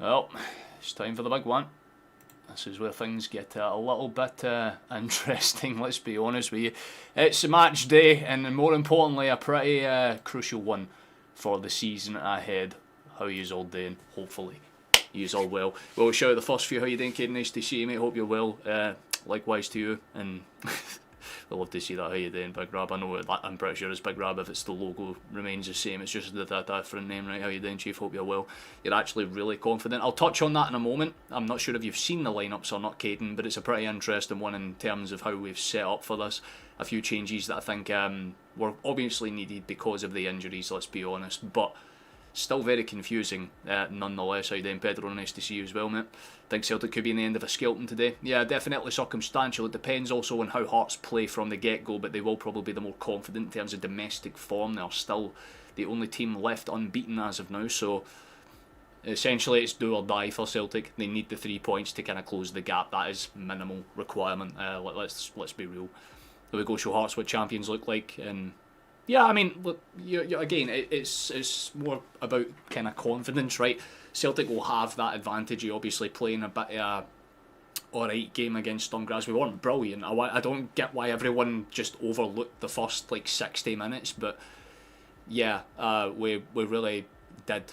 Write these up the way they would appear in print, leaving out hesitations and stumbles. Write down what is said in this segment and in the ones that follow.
Well, it's time for the big one. This is where things get a little bit interesting, let's be honest with you. It's a match day, and more importantly, a pretty crucial one for the season ahead. How yous all doing? Hopefully, yous all well. We'll shout out the first few. How you doing, kid? Nice to see you, mate. Hope you're well. Likewise to you, and we'll love to see that. How you doing, Big Rab? I know I'm pretty sure it's Big Rab if it's the logo remains the same. It's just a different name, right? How you doing, Chief? Hope you're well. You're actually really confident. I'll touch on that in a moment. I'm not sure if you've seen the lineups or not, Caden, but it's a pretty interesting one in terms of how we've set up for this. A few changes that I think were obviously needed because of the injuries, let's be honest, but still very confusing nonetheless. How you doing, Pedro? Nice to see you as well, mate. Think Celtic could be in the end of a skeleton today. Yeah, definitely circumstantial. It depends also on how Hearts play from the get-go, but they will probably be the more confident in terms of domestic form. They're still the only team left unbeaten as of now, so essentially it's do or die for Celtic. They need the 3 points to kind of close the gap. That is minimal requirement. Let's be real. There we go, show Hearts what champions look like, and yeah, I mean, look, again, it's more about kind of confidence, right? Celtic will have that advantage of obviously playing a bit of a alright game against Stonegras. We weren't brilliant. I don't get why everyone just overlooked the first like 60 minutes, but yeah, we really did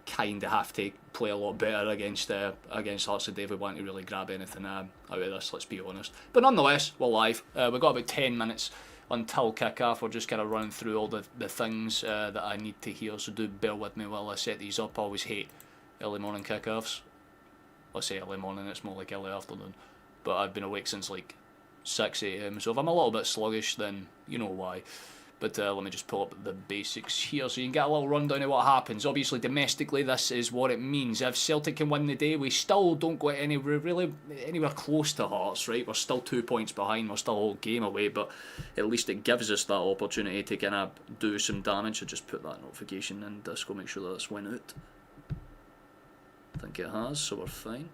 kind of have to play a lot better against Hearts today if we want to really grab anything out of this, let's be honest. But nonetheless, we're live. We've got about 10 minutes until kick-off. We're just kind of running through all the things that I need to hear, so do bear with me while I set these up. I always hate early morning kick-offs. I say early morning, it's more like early afternoon. But I've been awake since like 6 AM, so if I'm a little bit sluggish, then you know why. But let me just pull up the basics here so you can get a little rundown of what happens. Obviously, domestically, this is what it means. If Celtic can win the day, we still don't go anywhere close to Hearts, right? We're still 2 points behind. We're still a whole game away, but at least it gives us that opportunity to kind of do some damage. So just put that notification in Disco, make sure that this went out. I think it has, so we're fine.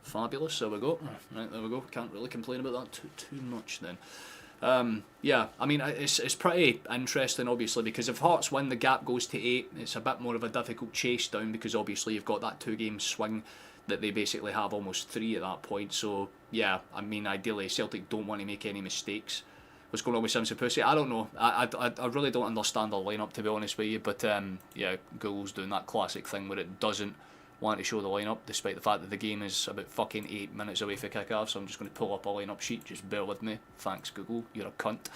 Fabulous, there we go. Right, there we go. Can't really complain about that too much then. Yeah, I mean, it's pretty interesting, obviously, because if Hearts win, the gap goes to 8. It's a bit more of a difficult chase down because obviously you've got that 2-game swing that they basically have almost 3 at that point. So yeah, I mean, ideally Celtic don't want to make any mistakes. What's going on with Simpson Pussy? I don't know. I really don't understand the lineup, to be honest with you. But yeah, Google's doing that classic thing where it doesn't want to show the lineup, despite the fact that the game is about fucking 8 minutes away for kick-off. So I'm just going to pull up a lineup sheet. Just bear with me. Thanks, Google. You're a cunt.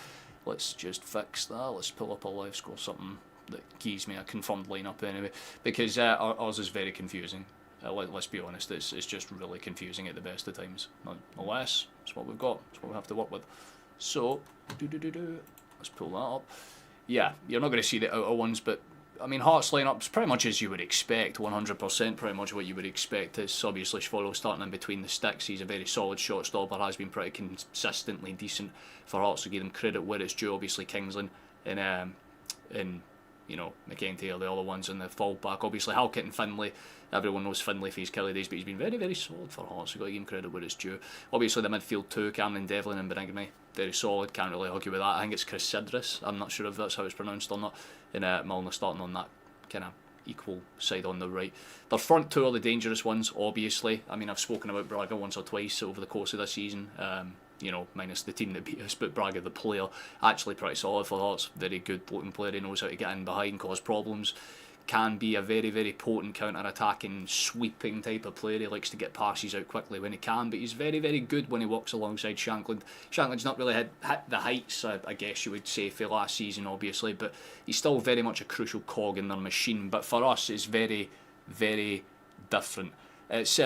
Let's just fix that. Let's pull up a live score, something that gives me a confirmed lineup anyway, because ours is very confusing. Let's be honest, it's just really confusing at the best of times. Nonetheless, it's what we've got. It's what we have to work with. So, let's pull that up. Yeah, you're not going to see the outer ones, but I mean, Hearts lineup's pretty much as you would expect, 100% pretty much what you would expect. It's obviously Schwarrow starting in between the sticks. He's a very solid shot stopper, has been pretty consistently decent for Hearts, to give him credit where it's due. Obviously Kingsland and you know, McEntee are the other ones in the fallback. Obviously Halkett and Finlay, everyone knows Finlay for his Kelly days, but he's been very, very solid for Hearts. You've got to give him credit where it's due. Obviously the midfield too, Cameron Devlin and Benigni, very solid, can't really argue with that. I think it's Chris Sidris, I'm not sure if that's how it's pronounced or not, and Milner starting on that kind of equal side on the right. Their front two are the dangerous ones, obviously. I mean, I've spoken about Braga once or twice over the course of this season, you know, minus the team that beat us, but Braga, the player, actually pretty solid for Hearts. Very good looking player. He knows how to get in behind, cause problems. Can be a very, very potent counter-attacking, sweeping type of player. He likes to get passes out quickly when he can, but he's very, very good when he works alongside Shankland. Shankland's not really hit the heights, I guess you would say, for last season, obviously, but he's still very much a crucial cog in their machine. But for us, it's very, very different. It's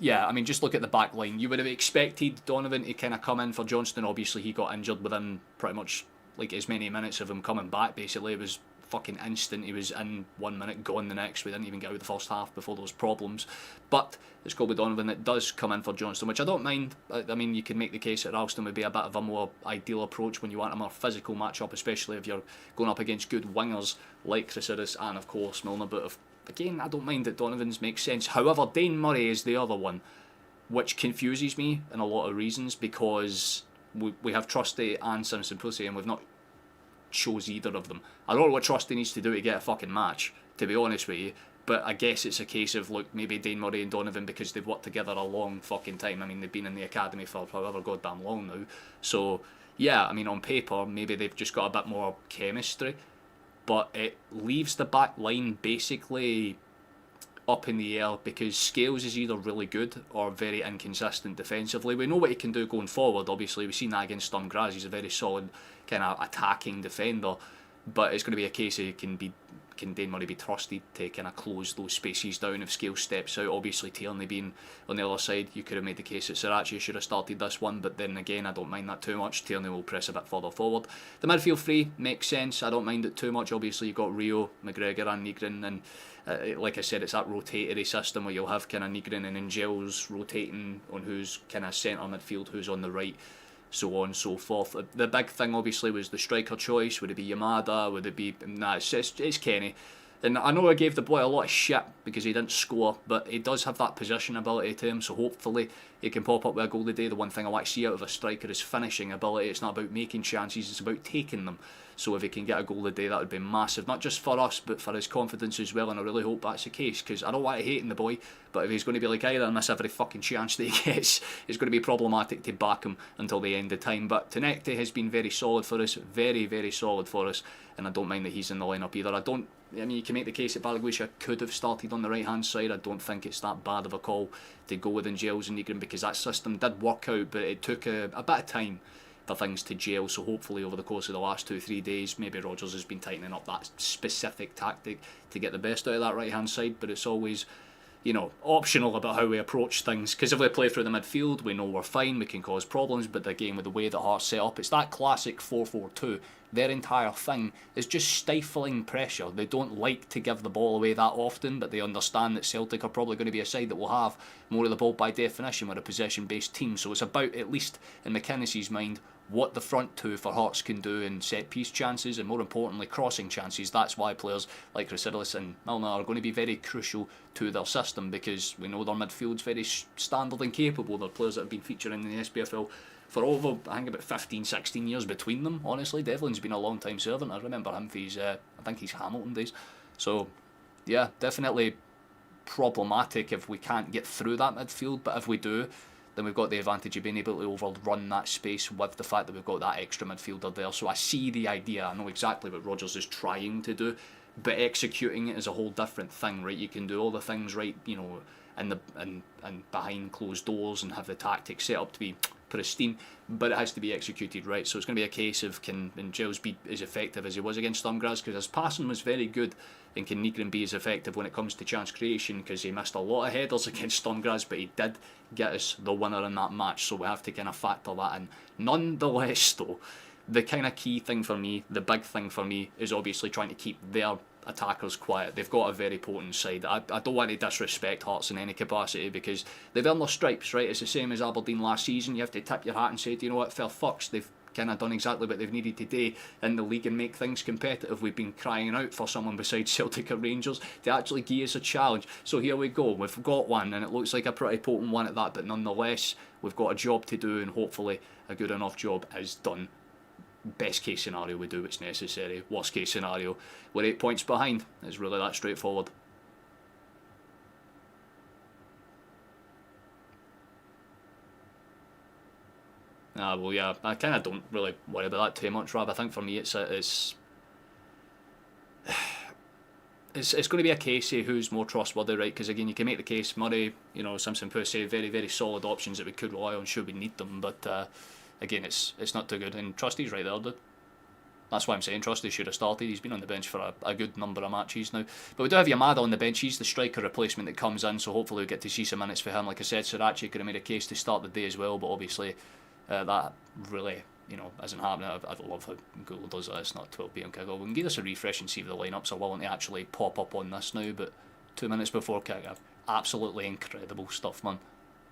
yeah, I mean, just look at the back line. You would have expected Donovan to kind of come in for Johnston. Obviously, he got injured within pretty much like as many minutes of him coming back, basically. It was fucking instant. He was in 1 minute, gone the next. We didn't even get out the first half before those problems. But it's got with Donovan that does come in for Johnston, which I don't mind. I mean, you can make the case that Ralston would be a bit of a more ideal approach when you want a more physical matchup, especially if you're going up against good wingers like Chrysidis and, of course, Milner. But again, I don't mind that Donovan's makes sense. However, Dane Murray is the other one, which confuses me in a lot of reasons, because we have Trusty and Simpson Pussy, and we've not chose either of them. I don't know what Trusty needs to do to get a fucking match, to be honest with you, but I guess it's a case of, look, maybe Dane Murray and Donovan, because they've worked together a long fucking time. I mean, they've been in the academy for however goddamn long now. So, yeah, I mean, on paper, maybe they've just got a bit more chemistry, but it leaves the back line basically up in the air, because Scales is either really good or very inconsistent defensively. We know what he can do going forward, obviously. We've seen that against Sturm Graz. He's a very solid kind of attacking defender, but it's going to be a case of can Dane Murray be trusted to kind of close those spaces down if Scales steps out? Obviously, Tierney being on the other side, you could have made the case that Sriracha should have started this one, but then again, I don't mind that too much. Tierney will press a bit further forward. The midfield three makes sense. I don't mind it too much. Obviously, you've got Rio, McGregor and Nygren, and like I said, it's that rotatory system where you'll have kind of Nygren and Angels rotating on who's kind of centre midfield, who's on the right, so on and so forth. The big thing obviously was the striker choice. Would it be Yamada? Would it be... Nah, it's Kenny. And I know I gave the boy a lot of shit because he didn't score, but he does have that possession ability to him, so hopefully he can pop up with a goal today. The one thing I like to see out of a striker is finishing ability. It's not about making chances, it's about taking them. So if he can get a goal today, that would be massive, not just for us, but for his confidence as well, and I really hope that's the case, because I don't want to hate the boy, but if he's going to be like Ira and miss every fucking chance that he gets, it's going to be problematic to back him until the end of time. But Tynecastle has been very solid for us, very, very solid for us, and I don't mind that he's in the lineup either. I mean, you can make the case that Balaguisha could have started on the right-hand side. I don't think it's that bad of a call to go with Angels and Nygren, because that system did work out, but it took a bit of time for things to gel. So hopefully over the course of the last 2-3 days, maybe Rodgers has been tightening up that specific tactic to get the best out of that right-hand side. But it's always, you know, optional about how we approach things, because if we play through the midfield, we know we're fine, we can cause problems, but again, with the way that Hearts set up, it's that classic 4-4-2. Their entire thing is just stifling pressure. They don't like to give the ball away that often, but they understand that Celtic are probably going to be a side that will have more of the ball by definition. We're a possession-based team, so it's about, at least in McInnes's mind, what the front two for Hearts can do in set-piece chances, and more importantly, crossing chances. That's why players like Chrysilis and Milner are going to be very crucial to their system, because we know their midfield's very standard and capable. They're players that have been featuring in the SPFL for over, I think, about 15-16 years between them, honestly. Devlin's been a long time servant. I remember him for his, I think his Hamilton days. So, yeah, definitely problematic if we can't get through that midfield, but if we do, then we've got the advantage of being able to overrun that space with the fact that we've got that extra midfielder there. So I see the idea, I know exactly what Rodgers is trying to do, but executing it is a whole different thing, right? You can do all the things right, you know, and behind closed doors and have the tactics set up to be pristine, but it has to be executed right. So it's going to be a case of, can Giles be as effective as he was against Sturm Graz, because his passing was very good, and can Nygren be as effective when it comes to chance creation, because he missed a lot of headers against Sturm Graz, but he did get us the winner in that match, so we have to kind of factor that in. Nonetheless though, the kind of key thing for me, the big thing for me, is obviously trying to keep their attackers quiet. They've got a very potent side. I don't want to disrespect Hearts in any capacity, because they've earned their stripes, right? It's the same as Aberdeen last season. You have to tip your hat and say, do you know what, fair fucks, they've kind of done exactly what they've needed today in the league and make things competitive. We've been crying out for someone besides Celtic or Rangers to actually give us a challenge. So here we go, we've got one, and it looks like a pretty potent one at that, but nonetheless, we've got a job to do, and hopefully a good enough job is done. Best case scenario, we do what's necessary. Worst case scenario, we're 8 points behind. It's really that straightforward. Well, yeah, I kind of don't really worry about that too much, Rob. I think for me it's going to be a case of who's more trustworthy, right? Because again, you can make the case, Murray, you know, Simpson, Pussy, very, very solid options that we could rely on should we need them, but again, it's not too good, and Trusty's right there, dude. That's why I'm saying Trusty should have started. He's been on the bench for a good number of matches now. But we do have Yamada on the bench. He's the striker replacement that comes in, so hopefully we get to see some minutes for him. Like I said, Sriracha could have made a case to start the day as well, but obviously that really, you know, isn't happening. I love how Google does that. It's not 12 PM kickoff. We can give us a refresh and see if the lineups are willing to actually pop up on this now, but 2 minutes before kickoff. Absolutely incredible stuff, man.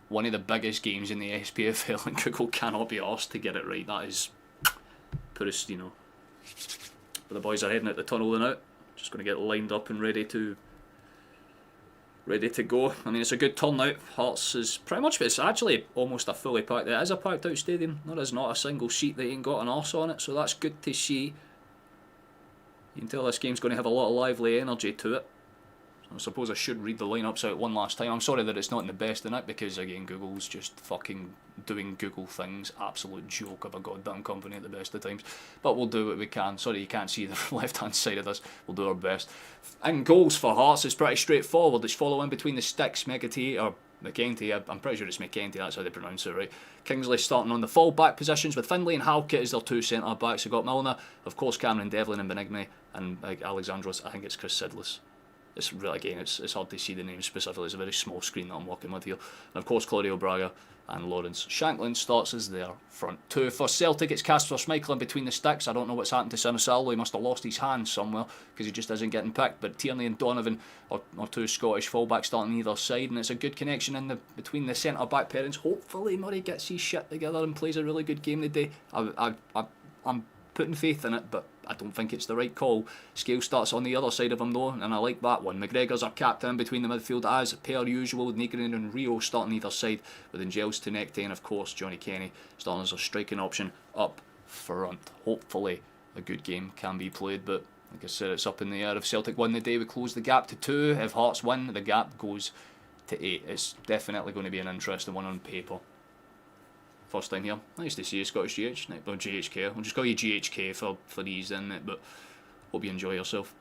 One of the biggest games in the SPFL, and Google cannot be asked to get it right. That is purest, you know. But the boys are heading out the tunnel and out. Just going to get lined up and ready to go. I mean, it's a good turnout. Hearts is pretty much, it's actually almost a fully packed. It is a packed out stadium. There is not a single seat that ain't got an arse on it, so that's good to see. You can tell this game's going to have a lot of lively energy to it. I suppose I should read the lineups out one last time. I'm sorry that it's not in the best in it, because again, Google's just fucking doing Google things. Absolute joke of a goddamn company at the best of times. But we'll do what we can. Sorry you can't see the left hand side of this. We'll do our best. And goals for Hearts is pretty straightforward. It's following between the sticks, McEntee, I'm pretty sure it's McEntee, that's how they pronounce it, right? Kingsley starting on the full back positions with Findlay and Halkett as their two centre backs. They've got Milner, of course Cameron Devlin and Benigni, and Alexandros, I think it's Chris Sidless. It's really, again, it's hard to see the name specifically. It's a very small screen that I'm working with here. And of course, Claudio Braga and Lawrence Shankland starts as their front two. For Celtic, it's Casper Schmeichel in between the sticks. I don't know what's happened to Sinisalo. He must have lost his hand somewhere because he just isn't getting picked. But Tierney and Donovan are two Scottish fullbacks starting either side, and it's a good connection in between the centre back pairings. Hopefully, Murray gets his shit together and plays a really good game today. I'm putting faith in it, but I don't think it's the right call. Scale starts on the other side of him though, and I like that one. McGregor's our captain between the midfield as per usual, with Negrin and Rio starting either side, with Angels, Tynecastle and of course Johnny Kenny starting as a striking option up front. Hopefully a good game can be played, but like I said, it's up in the air. If Celtic win the day, we close the gap to 2. If Hearts win, the gap goes to 8. It's definitely going to be an interesting one on paper. First time here. Nice to see you, Scottish GH. No, GHK. I'll just call you GHK for ease in it, but hope you enjoy yourself.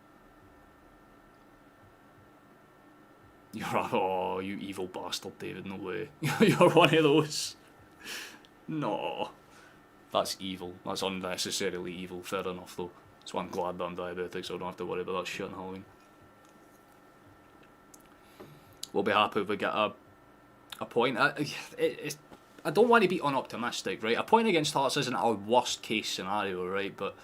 Oh, you evil bastard, David. No way. You're one of those. No. That's evil. That's unnecessarily evil. Fair enough, though. So I'm glad that I'm diabetic, so I don't have to worry about that shit on Halloween. We'll be happy if we get a point. I don't want to be unoptimistic, right? A point against Hearts isn't our worst case scenario, right? But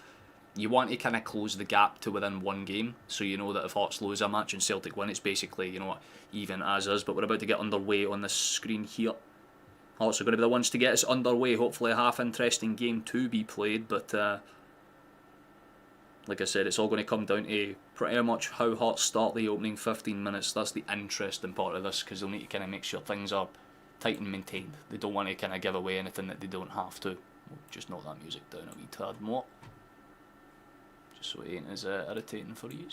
you want to kind of close the gap to within one game, so you know that if Hearts lose a match and Celtic win, it's basically, you know what, even as is. But we're about to get underway on this screen here. Hearts are going to be the ones to get us underway. Hopefully a half-interesting game to be played, but like I said, it's all going to come down to pretty much how Hearts start the opening 15 minutes. That's the interesting part of this, because they'll need to kind of make sure things are tight and maintained. They don't want to kind of give away anything that they don't have to. We'll just knock that music down a wee tad more, just so it ain't as irritating for you.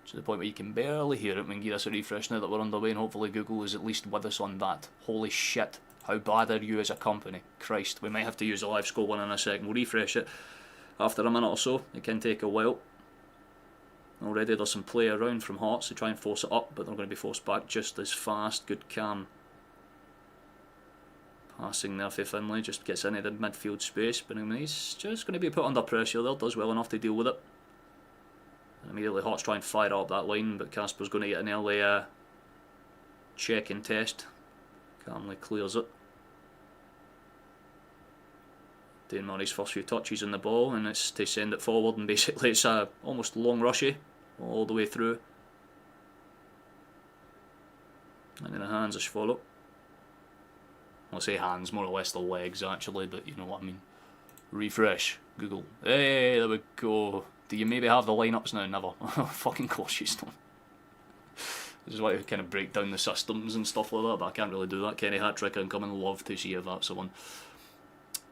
To the point where you can barely hear it when you give us a refresh now that we're underway, and hopefully Google is at least with us on that. Holy shit, how bad are you as a company? Christ, we might have to use a live score one in a second. We'll refresh it after a minute or so. It can take a while. Already there's some play around from Hearts to try and force it up, but they're going to be forced back just as fast. Good calm passing there for Finlay, just gets into the midfield space, but he's just going to be put under pressure there, does well enough to deal with it. And immediately Hearts try and fire up that line, but Casper's going to get an early check and test. Calmly clears it. Doing Murray's first few touches on the ball, and it's to send it forward, and basically it's a almost long rushy all the way through. And in the hands of Schwallow. I'll say hands, more or less the legs actually, but you know what I mean. Refresh, Google. Hey, there we go. Do you maybe have the lineups now? Never. Fucking course you don't. This is why I kind of break down the systems and stuff like that, but I can't really do that. Kenny hat-trick incoming, love to see if that's the one.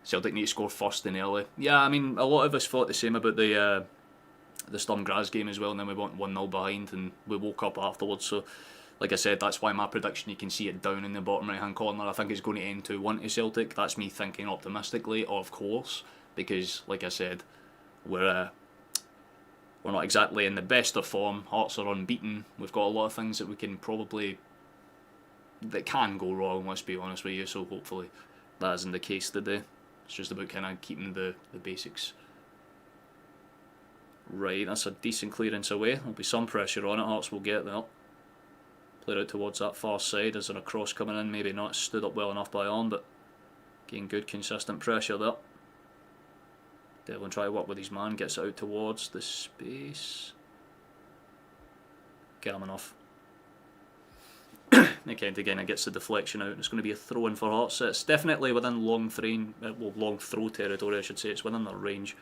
Celtic need to score first and early. Yeah, I mean, a lot of us thought the same about the Sturm Graz game as well, and then we went 1-0 behind and we woke up afterwards. So, like I said, that's why my prediction, you can see it down in the bottom right hand corner, I think it's going to end 2-1 to Celtic. That's me thinking optimistically, of course, because, like I said, we're not exactly in the best of form. Hearts are unbeaten. We've got a lot of things that we can that can go wrong, let's be honest with you, so hopefully that isn't the case today. It's just about kind of keeping the basics right. That's a decent clearance away. There'll be some pressure on it. Hearts will get there. Played out towards that far side. Is there a cross coming in? Maybe not. Stood up well enough by Arm, but getting good consistent pressure there. Devlin try to work with his man. Gets it out towards the space. Calm enough. Again, it gets the deflection out. It's going to be a throw in for Hearts. It's definitely within long throw territory, I should say. It's within their range.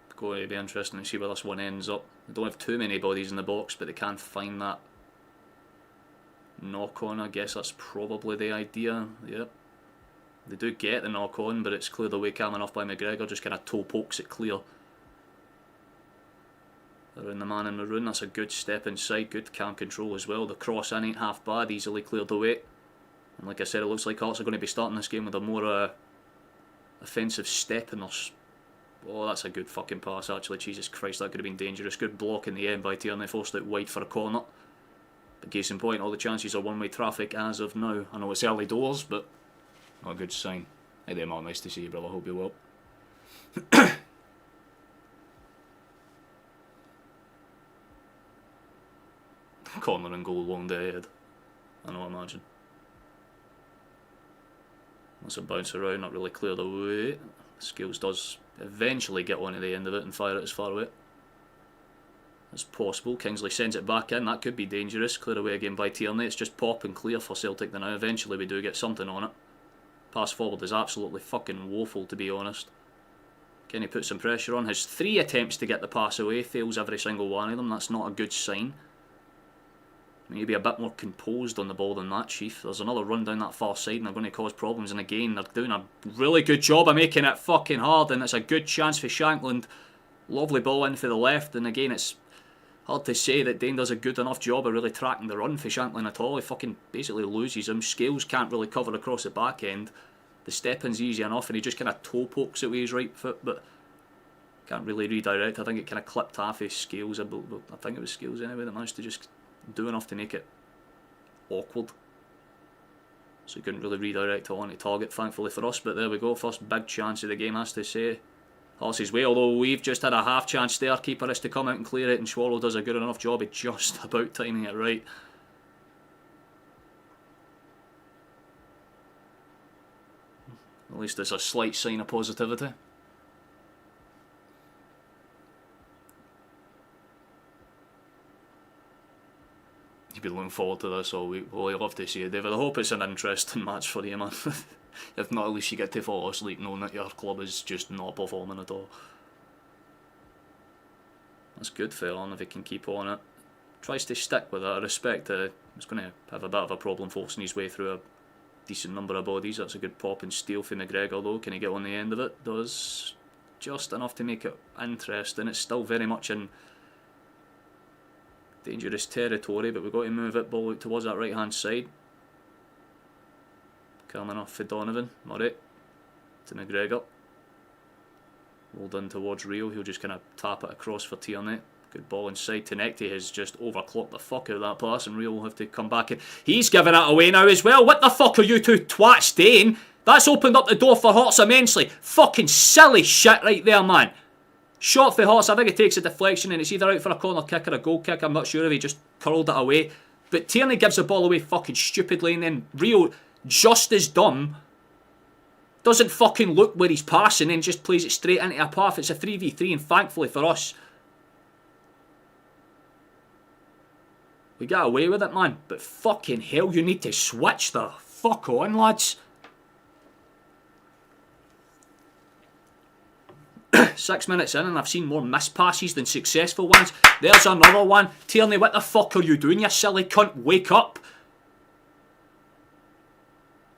It's going to be interesting to see where this one ends up. They don't have too many bodies in the box, but they can find that knock on. I guess that's probably the idea. Yep. They do get the knock on, but it's cleared away calm enough by McGregor, just kind of toe pokes it clear. Around the man in maroon, that's a good step inside, good calm control as well. The cross in ain't half bad, easily cleared away. And like I said, it looks like Hearts are going to be starting this game with a more offensive step in their... Oh, that's a good fucking pass actually, Jesus Christ, that could have been dangerous. Good block in the end by Tierney, forced it wide for a corner. But case in point, all the chances are one-way traffic as of now. I know it's early doors, but not a good sign. Hey there, Mark, nice to see you, brother, hope you're well. Corner and goal long day ahead, I know, imagine. That's a bounce around, not really cleared away. Scales does eventually get onto the end of it and fire it as far away as possible. Kingsley sends it back in, that could be dangerous. Cleared away again by Tierney, it's just pop and clear for Celtic now. Eventually we do get something on it. Pass forward is absolutely fucking woeful, to be honest. Kenny puts some pressure on, has 3 attempts to get the pass away, fails every single one of them. That's not a good sign. Maybe a bit more composed on the ball than that, Chief. There's another run down that far side and they're going to cause problems, and again they're doing a really good job of making it fucking hard, and it's a good chance for Shankland. Lovely ball in for the left, and again it's hard to say that Dane does a good enough job of really tracking the run for Shankland at all. He fucking basically loses him. Scales can't really cover across the back end. The step-in's easy enough and he just kind of toe pokes it with his right foot, but can't really redirect. I think it kind of clipped half his Scales. I think it was Scales anyway that managed to just do enough to make it awkward, so he couldn't really redirect it onto target, thankfully for us. But there we go, first big chance of the game, has to say. Horse's way, although we've just had a half chance there. Keeper has to come out and clear it, and Swallow does a good enough job of just about timing it right. At least it's a slight sign of positivity. You've been looking forward to this all week. Well, I love to see it, David. I hope it's an interesting match for you, man. If not, at least you get to fall asleep knowing that your club is just not performing at all. That's good for Allen if he can keep on it. Tries to stick with it. I respect that he's going to have a bit of a problem forcing his way through a decent number of bodies. That's a good pop and steal for McGregor though. Can he get on the end of it? Does just enough to make it interesting. It's still very much in dangerous territory, but we've got to move it ball out towards that right hand side. Calm enough for Donovan. Murray to McGregor. Well done towards Rio. He'll just kind of tap it across for Tierney. Good ball inside. Tynecastle has just overclocked the fuck out of that pass, and Rio will have to come back in. He's giving it away now as well. What the fuck are you two twats doing? That's opened up the door for Hearts immensely. Fucking silly shit right there, man. Shot for Hearts. I think it takes a deflection and it's either out for a corner kick or a goal kick. I'm not sure if he just curled it away. But Tierney gives the ball away fucking stupidly, and then Rio, just as dumb, doesn't fucking look where he's passing and just plays it straight into a path. It's a 3v3, and thankfully for us, we got away with it, man. But fucking hell, you need to switch the fuck on, lads. 6 minutes in and I've seen more missed passes than successful ones. There's another one. Tierney, what the fuck are you doing, you silly cunt? Wake up.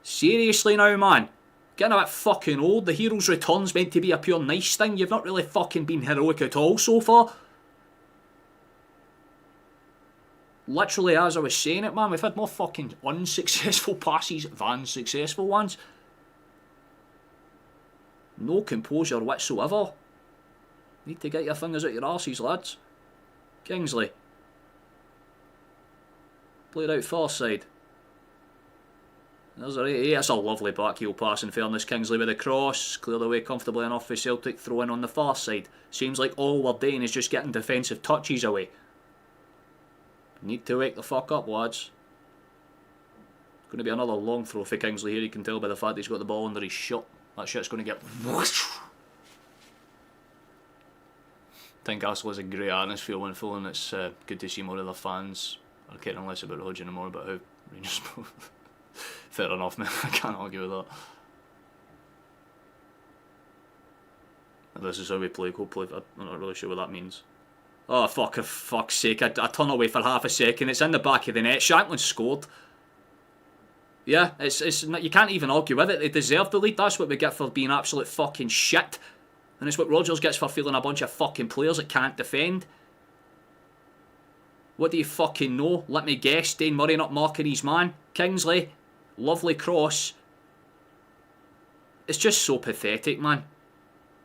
Seriously now, man. Getting a bit fucking old. The hero's return's meant to be a pure nice thing. You've not really fucking been heroic at all so far. Literally, as I was saying it, man, we've had more fucking unsuccessful passes than successful ones. No composure whatsoever. Need to get your fingers out your arses, lads. Kingsley. Played out far side. There's that's a lovely back heel pass, in fairness. Kingsley with a cross. Cleared away comfortably enough for Celtic. Throw in on the far side. Seems like all we're doing is just getting defensive touches away. Need to wake the fuck up, lads. Going to be another long throw for Kingsley here. You can tell by the fact he's got the ball under his shirt. That shit's going to get... Tynecastle is a great atmosphere when full, and it's good to see more of the fans are caring less about Hodge and more about how Rangers... Fair enough, man. I can't argue with that. This is how we play. Hopefully, I'm not really sure what that means. Oh, for fuck's sake. I turn away for half a second. It's in the back of the net. Shankland scored. Yeah, it's not, you can't even argue with it. They deserve the lead. That's what we get for being absolute fucking shit. And it's what Rodgers gets for feeling a bunch of fucking players that can't defend. What do you fucking know? Let me guess. Dane Murray not marking his man. Kingsley, lovely cross. It's just so pathetic, man.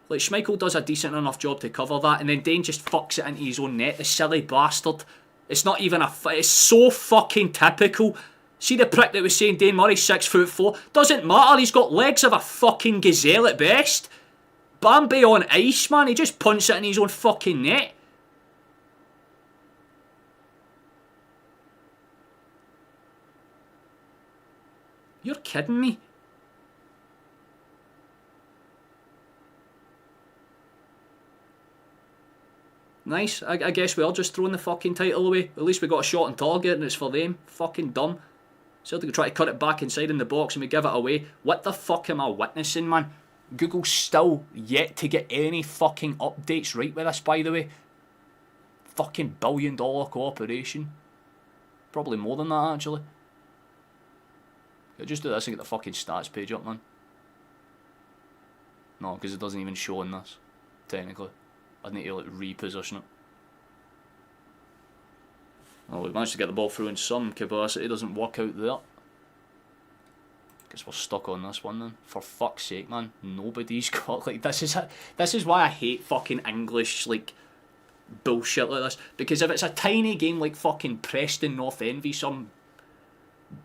Like, Schmeichel does a decent enough job to cover that, and then Dane just fucks it into his own net, the silly bastard. It's not even a... It's so fucking typical. See the prick that was saying Dane Murray's 6'4"? Doesn't matter, he's got legs of a fucking gazelle at best. Bambi on ice, man. He just punts it in his own fucking net. You're kidding me. Nice. I guess we are just throwing the fucking title away. At least we got a shot on target and it's for them. Fucking dumb. Celtic will try to cut it back inside in the box and we give it away. What the fuck am I witnessing, man? Google's still yet to get any fucking updates right with this, by the way. Fucking $1 billion cooperation. Probably more than that, actually. I'll just do this and get the fucking stats page up, man. No, because it doesn't even show in this, technically. I'd need to like reposition it. Well, we've managed to get the ball through in some capacity. It doesn't work out there. Guess we're stuck on this one then. For fuck's sake, man. Nobody's got like this is why I hate fucking English like bullshit like this. Because if it's a tiny game like fucking Preston North Envy, some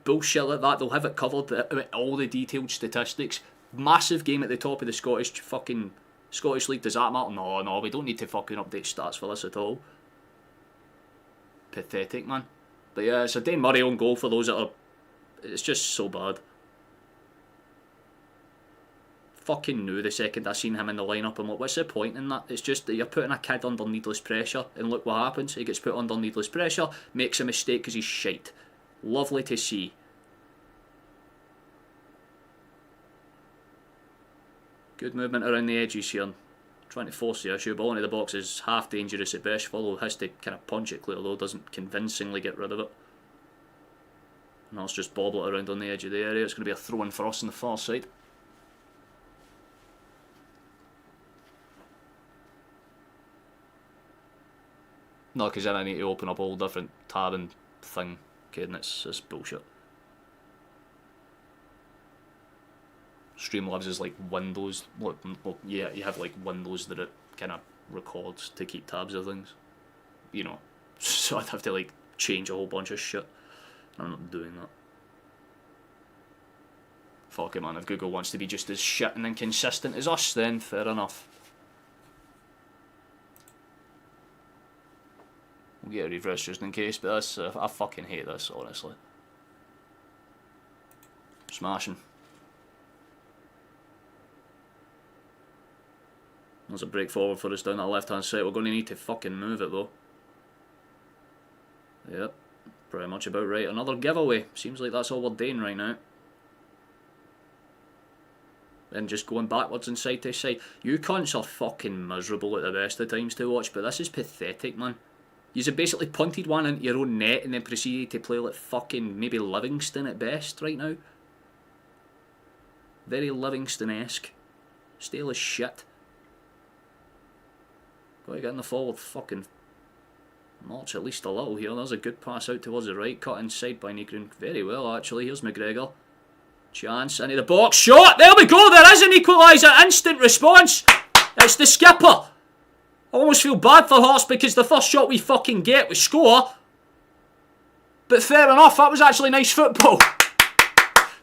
bullshit like that, they'll have it covered with all the detailed statistics. Massive game at the top of the Scottish League, does that matter? No, we don't need to fucking update stats for this at all. Pathetic, man. But yeah, it's a Dane Murray own goal for those that are... It's just so bad. Fucking knew the second I seen him in the lineup. I'm like, what's the point in that? It's just that you're putting a kid under needless pressure, and look what happens. He gets put under needless pressure, makes a mistake because he's shite. Lovely to see. Good movement around the edges here. Trying to force the issue. Ball into the box is half dangerous at best. Follow has to kind of punch it clear though. Doesn't convincingly get rid of it. And let's just bobble it around on the edge of the area. It's going to be a throw-in for us on the far side. No, because then I need to open up a whole different tab and thing. Okay, and it's bullshit. Streamlabs is like Windows. Look, yeah, you have like Windows that it kind of records to keep tabs of things. You know, so I'd have to like change a whole bunch of shit. I'm not doing that. Fuck it, man. If Google wants to be just as shit and inconsistent as us, then fair enough. We'll get a refresh just in case, but this, I fucking hate this, honestly. Smashing. There's a break forward for us down that left hand side. We're going to need to fucking move it though. Yep, pretty much about right. Another giveaway. Seems like that's all we're doing right now. And just going backwards and side to side. You cunts are fucking miserable at the best of times to watch, but this is pathetic, man. You've basically punted one into your own net and then proceeded to play like fucking maybe Livingston at best right now. Very Livingston-esque. Stale as shit. Got to get in the forward fucking march at least a little here. There's a good pass out towards the right. Cut inside by Negrin. Very well, actually. Here's McGregor. Chance into the box. Shot! There we go! There is an equaliser. Instant response. It's the skipper. I almost feel bad for Hearts because the first shot we fucking get, we score. But fair enough. That was actually nice football.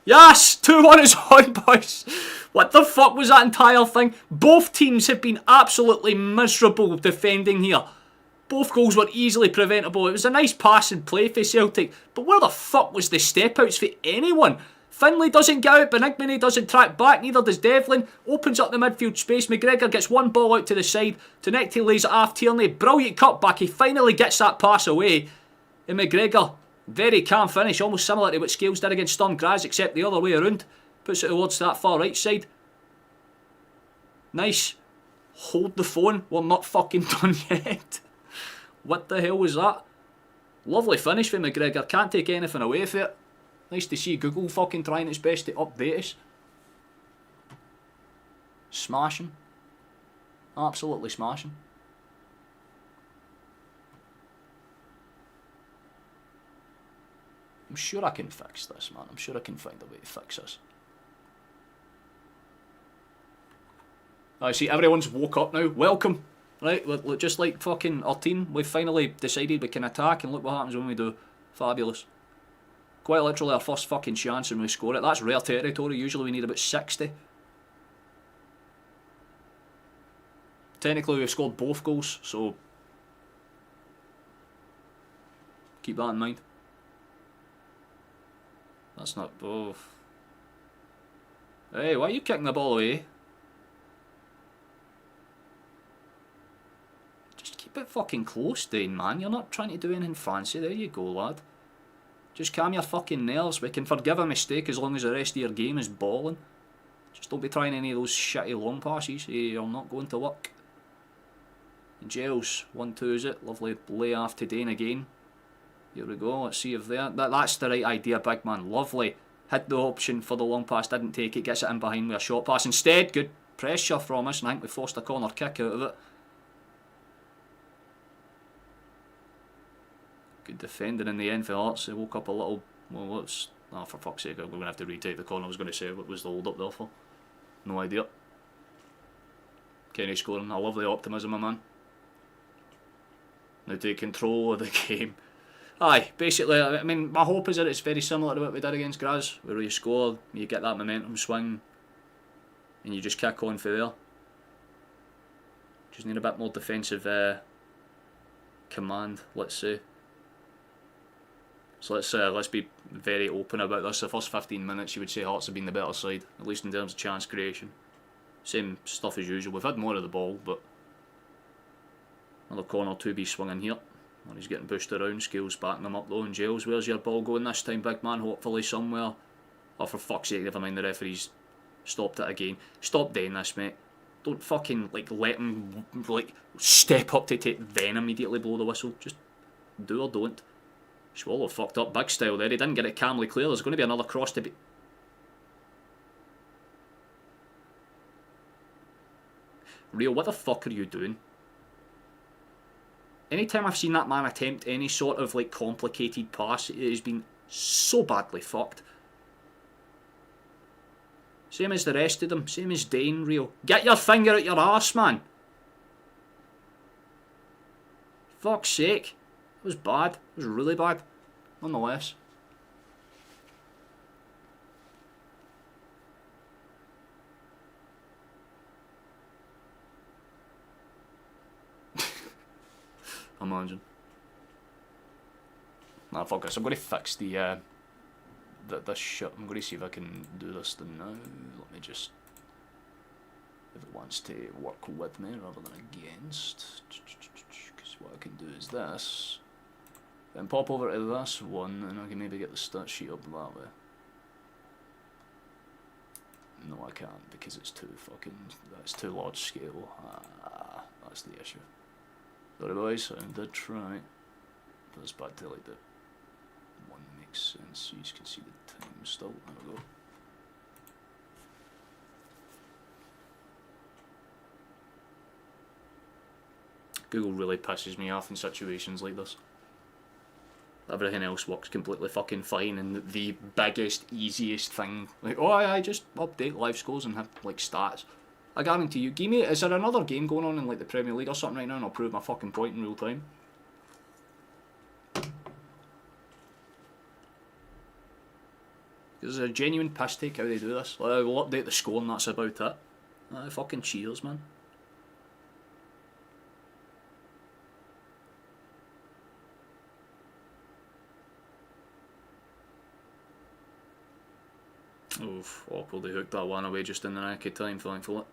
Yes! 2-1 is on, boys. What the fuck was that entire thing? Both teams have been absolutely miserable defending here. Both goals were easily preventable. It was a nice pass and play for Celtic. But where the fuck was the step-outs for anyone? Finlay doesn't get out. Benigni doesn't track back. Neither does Devlin. Opens up the midfield space. McGregor gets one ball out to the side. Tynecastle lays it off Tierney. Brilliant cutback. He finally gets that pass away. And McGregor, very calm finish. Almost similar to what Scales did against Sturm Graz, except the other way around. Puts it towards that far right side. Nice. Hold the phone. We're not fucking done yet. What the hell was that? Lovely finish for McGregor. Can't take anything away from it. Nice to see Google fucking trying its best to update us. Smashing. Absolutely smashing. I'm sure I can fix this, man. I'm sure I can find a way to fix this. I see everyone's woke up now. Welcome. Right, look, just like fucking our team, we've finally decided we can attack, and look what happens when we do. Fabulous. Quite literally our first fucking chance and we score it. That's rare territory. Usually we need about 60. Technically we've scored both goals, so keep that in mind. That's not both. Hey, why are you kicking the ball away? Just keep it fucking close, Dane, man. You're not trying to do anything fancy. There you go, lad. Just calm your fucking nerves. We can forgive a mistake as long as the rest of your game is balling. Just don't be trying any of those shitty long passes. You're not going to work. Gels, 1-2 is it? Lovely lay off to Dane again. Here we go, let's see if that's the right idea, big man. Lovely. Hit the option for the long pass, didn't take it, gets it in behind with a short pass instead. Good pressure from us, and I think we forced a corner kick out of it. Good defending in the end for Hearts. They woke up a little. Well, let's. Oh, for fuck's sake, we're going to have to retake the corner. I was going to say, what was the hold up there for? No idea. Kenny scoring. I love the optimism, my man. Now take control of the game. Aye, basically, I mean, my hope is that it's very similar to what we did against Graz, where you score, you get that momentum swing, and you just kick on for there. Just need a bit more defensive command, let's say. So let's be very open about this. The first 15 minutes, you would say Hearts have been the better side, at least in terms of chance creation. Same stuff as usual. We've had more of the ball, but another corner to be swinging here. And he's getting pushed around. Scales backing them up though. And Jails, where's your ball going this time, big man? Hopefully somewhere. Oh, for fuck's sake, never mind, the referee's stopped it again. Stop doing this, mate. Don't fucking let him step up to take then immediately blow the whistle. Just do or don't. Swallow fucked up big style there. He didn't get it calmly clear. There's going to be another cross to be. Rio, what the fuck are you doing? Anytime I've seen that man attempt any sort of complicated pass, it has been so badly fucked. Same as the rest of them. Same as Dane, Rio. Get your finger out your arse, man. Fuck's sake. It was bad. It was really bad. Nonetheless. Imagine. Nah, fuck this. I'm going to fix this shit. I'm going to see if I can do this now. Let me just... If it wants to work with me rather than against. Because what I can do is this. Then pop over to this one and I can maybe get the stat sheet up that way. No, I can't because it's too large scale. That's the issue. Sorry boys, I did try. But it's back to the one that makes sense so you can see the time still. There we go. Google really pisses me off in situations like this. Everything else works completely fucking fine, and the biggest, easiest thing, I just update live scores and have stats. I guarantee you, is there another game going on in the Premier League or something right now, and I'll prove my fucking point in real time. There's a genuine piss take how they do this. We'll update the score and that's about it. Fucking cheers, man. Oof, awkward, they hooked that one away just in the nick of time, thankfully.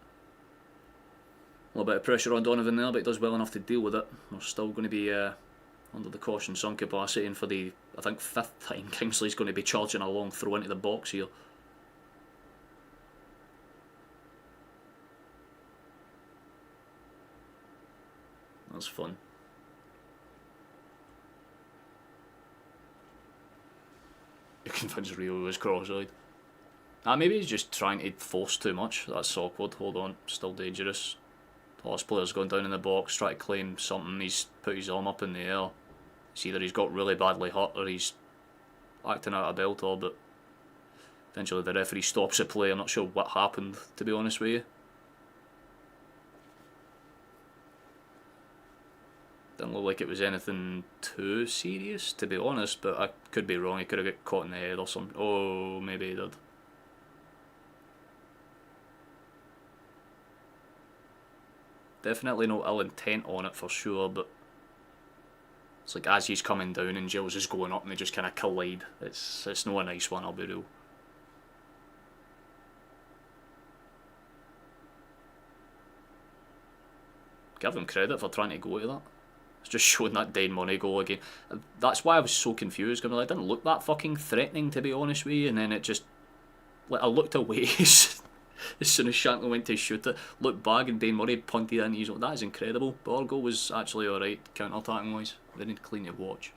A little bit of pressure on Donovan there, but he does well enough to deal with it. We're still going to be under the caution some capacity, and for the, I think, 5th time, Kingsley's going to be charging a long throw into the box here. That's fun. convinced Rio was cross-eyed. Maybe he's just trying to force too much. That's awkward. Hold on, still dangerous. Horse player's going down in the box, trying to claim something. He's put his arm up in the air. It's either he's got really badly hurt or he's acting out a belter, but eventually the referee stops the play. I'm not sure what happened, to be honest with you. Didn't look like it was anything too serious, to be honest, but I could be wrong. He could have got caught in the head or something. Oh, maybe he did. Definitely no ill intent on it for sure, but it's like as he's coming down and Jambos is going up and they just kind of collide. It's not a nice one, I'll be real. Give him credit for trying to go to that. It's just showing that dead money goal again. That's why I was so confused. It didn't look that fucking threatening, to be honest with you, and then it just... Like, I looked away as soon as Shankland went to shoot it, looked back and Dane Murray punted in. He's like, that is incredible. But our goal was actually alright, counter-attacking wise. Very clean to watch.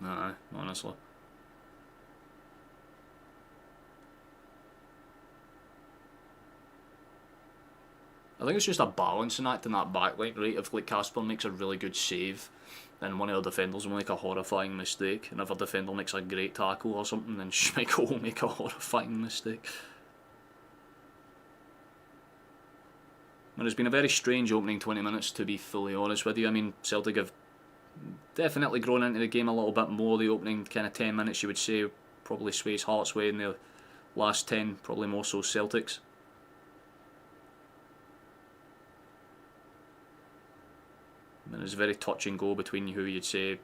Nah, honestly. I think it's just a balancing act in that back line, right? If like Casper makes a really good save, then one of the defenders will make a horrifying mistake, and if a defender makes a great tackle or something, then Schmeichel will make a horrifying mistake. But it's been a very strange opening 20 minutes, to be fully honest with you. I mean, Celtic have definitely grown into the game a little bit more. The opening kind of 10 minutes, you would say, probably sways Hearts' way. In the last 10, probably more so Celtic's. And it's a very touch and go between who you'd say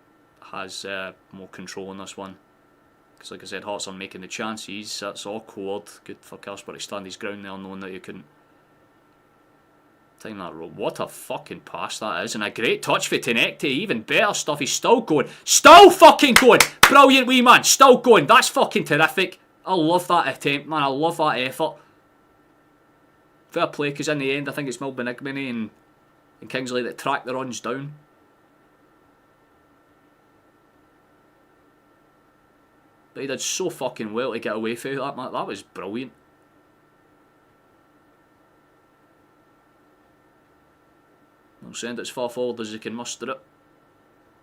has more control in this one. Because like I said, Hearts are making the chances. That's awkward. Good for Casper to stand his ground there, knowing that you couldn't time that roll. What a fucking pass that is. And a great touch for Tynecastle. Even better stuff. He's still going. Still fucking going. Brilliant wee man. Still going. That's fucking terrific. I love that attempt, man. I love that effort. Fair play, because in the end, I think it's Milben Igmini and Kingsley that track the runs down. But he did so fucking well to get away from that, man. That was brilliant. He'll send it as far forward as he can muster it.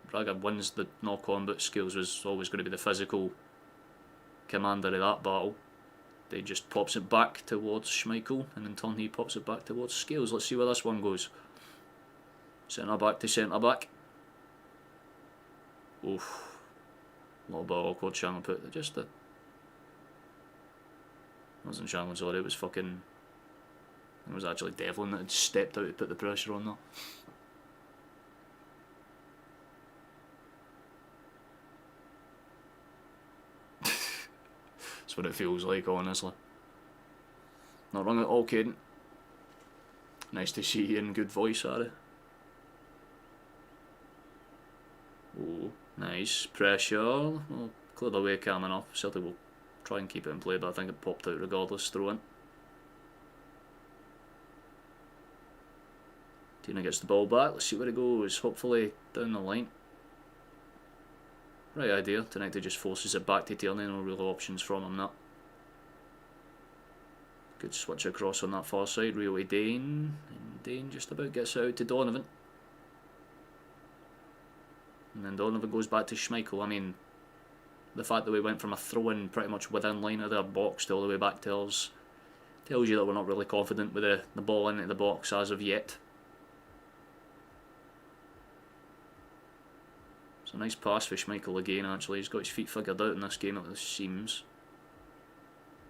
Braga wins the knock-on, but Scales was always going to be the physical commander of that battle. They just pops it back towards Schmeichel, and in turn he pops it back towards Scales. Let's see where this one goes. Centre back to centre back. Oof. A little bit awkward. Shankland put it. Just a. It wasn't Shankland, sorry. It was fucking. It was actually Devlin that had stepped out to put the pressure on that. That's what it feels like, honestly. Not wrong at all, Caden. Nice to see you in good voice, Harry. Oh, nice. Pressure. Well, cleared away calm enough. Celtic will try and keep it in play, but I think it popped out regardless. Throw in. Tina gets the ball back. Let's see where it goes. Hopefully down the line. Right idea. Tynecastle just forces it back to Tierney. No real options from him, that. Good switch across on that far side. Rio to Dane. And Dane just about gets it out to Donovan. And then Donovan goes back to Schmeichel. I mean, the fact that we went from a throw-in pretty much within line of their box to all the way back to us tells you that we're not really confident with the ball into the box as of yet. It's a nice pass for Schmeichel again, actually. He's got his feet figured out in this game, it seems.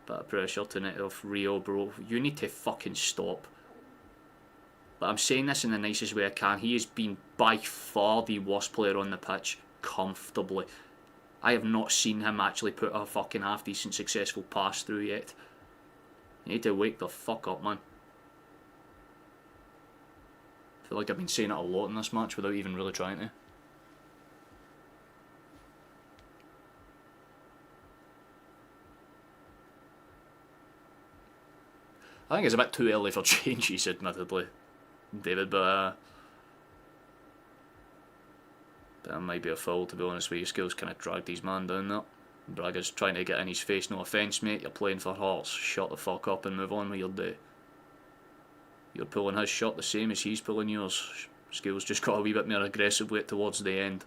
Bit of pressure to net off Rio, bro. You need to fucking stop. But I'm saying this in the nicest way I can. He has been by far the worst player on the pitch, comfortably. I have not seen him actually put a fucking half-decent successful pass through yet. You need to wake the fuck up, man. I feel like I've been saying it a lot in this match without even really trying to. I think it's a bit too early for changes, admittedly, David, but that might be a foul, to be honest with you. Skills kind of dragged his man down there. Braga's trying to get in his face. No offence, mate. You're playing for Hearts. Shut the fuck up and move on with your day. You're pulling his shot the same as he's pulling yours. Skills just got a wee bit more aggressive with it towards the end.